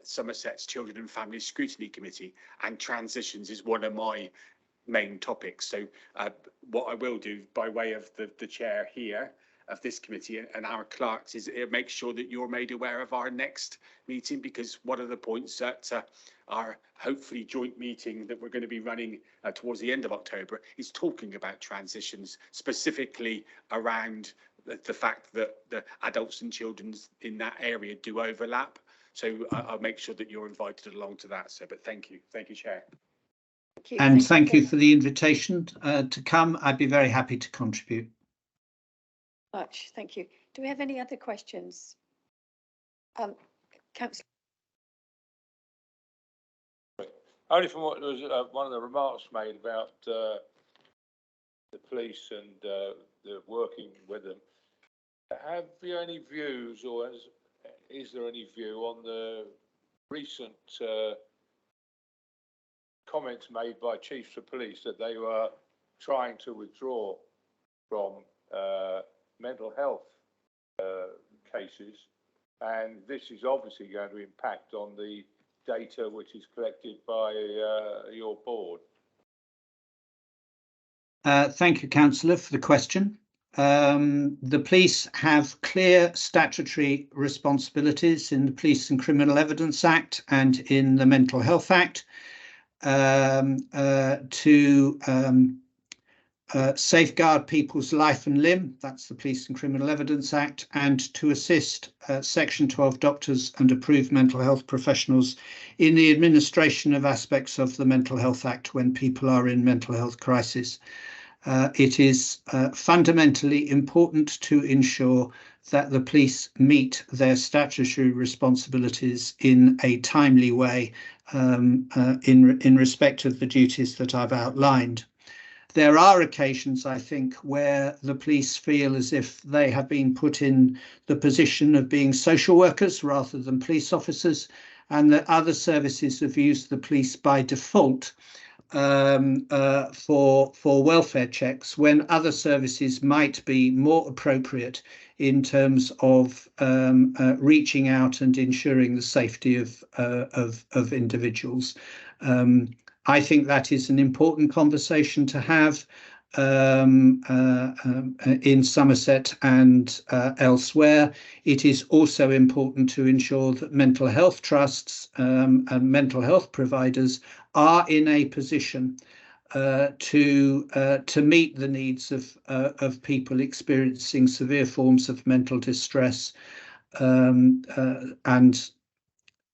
Somerset's Children and Family Scrutiny Committee, and transitions is one of my main topics. So what I will do by way of the chair here of this committee and our clerks is make sure that you're made aware of our next meeting, because one of the points at our hopefully joint meeting that we're going to be running towards the end of October is talking about transitions, specifically around the fact that the adults and children in that area do overlap. So I'll make sure that you're invited along to that. So, but thank you, Chair. And thank you for the invitation to come. I'd be very happy to contribute. Much, thank you. Do we have any other questions? Councillor. Only from what was one of the remarks made about the police and the working with them. Have you any views, or is there any view on the recent comments made by chiefs of police that they were trying to withdraw from mental health cases, and this is obviously going to impact on the data which is collected by your board? Thank you, Councillor, for the question. The police have clear statutory responsibilities in the Police and Criminal Evidence Act and in the Mental Health Act to safeguard people's life and limb, that's the Police and Criminal Evidence Act, and to assist Section 12 doctors and approved mental health professionals in the administration of aspects of the Mental Health Act when people are in mental health crisis. It is fundamentally important to ensure that the police meet their statutory responsibilities in a timely way in respect of the duties that I've outlined. There are occasions, I think, where the police feel as if they have been put in the position of being social workers rather than police officers, and that other services have used the police by default for welfare checks, when other services might be more appropriate in terms of reaching out and ensuring the safety of individuals. I think that is an important conversation to have in Somerset and elsewhere. It is also important to ensure that mental health trusts and mental health providers are in a position to meet the needs of people experiencing severe forms of mental distress, and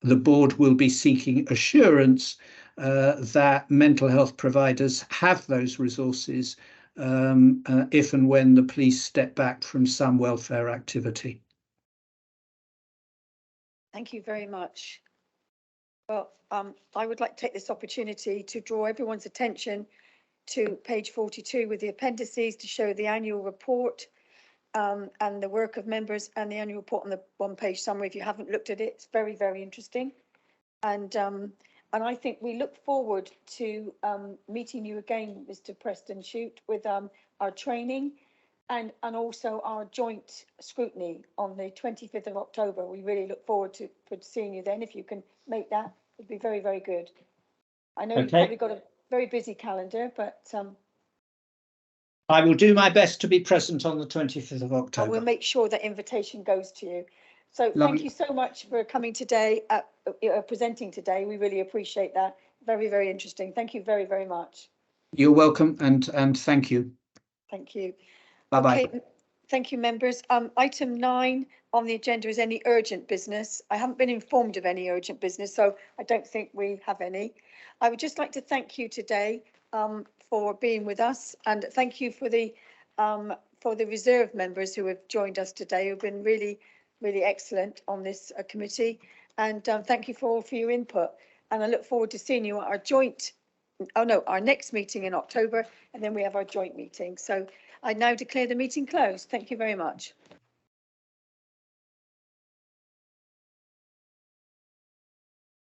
the board will be seeking assurance that mental health providers have those resources if and when the police step back from some welfare activity. Thank you very much. Well, I would like to take this opportunity to draw everyone's attention to page 42 with the appendices to show the annual report and the work of members, and the annual report on the one-page summary. If you haven't looked at it, it's very, very interesting. And I think we look forward to meeting you again, Mr. Preston Shute, with our training and also our joint scrutiny on the 25th of October. We really look forward to seeing you then. If you can make that, it'd be very, very good. I know you've probably got a very busy calendar, but I will do my best to be present on the 25th of October. I will make sure that invitation goes to you. So thank you so much for coming today, presenting today. We really appreciate that. Very, very interesting. Thank you very, very much. You're welcome, and thank you. Thank you. Bye-bye. Okay, thank you, members. Item 9 on the agenda is any urgent business. I haven't been informed of any urgent business, so I don't think we have any. I would just like to thank you today for being with us, and thank you for the reserve members who have joined us today, who've been really excellent on this committee, and thank you for your input. And I look forward to seeing you at our next meeting in October, and then we have our joint meeting. So I now declare the meeting closed. Thank you very much.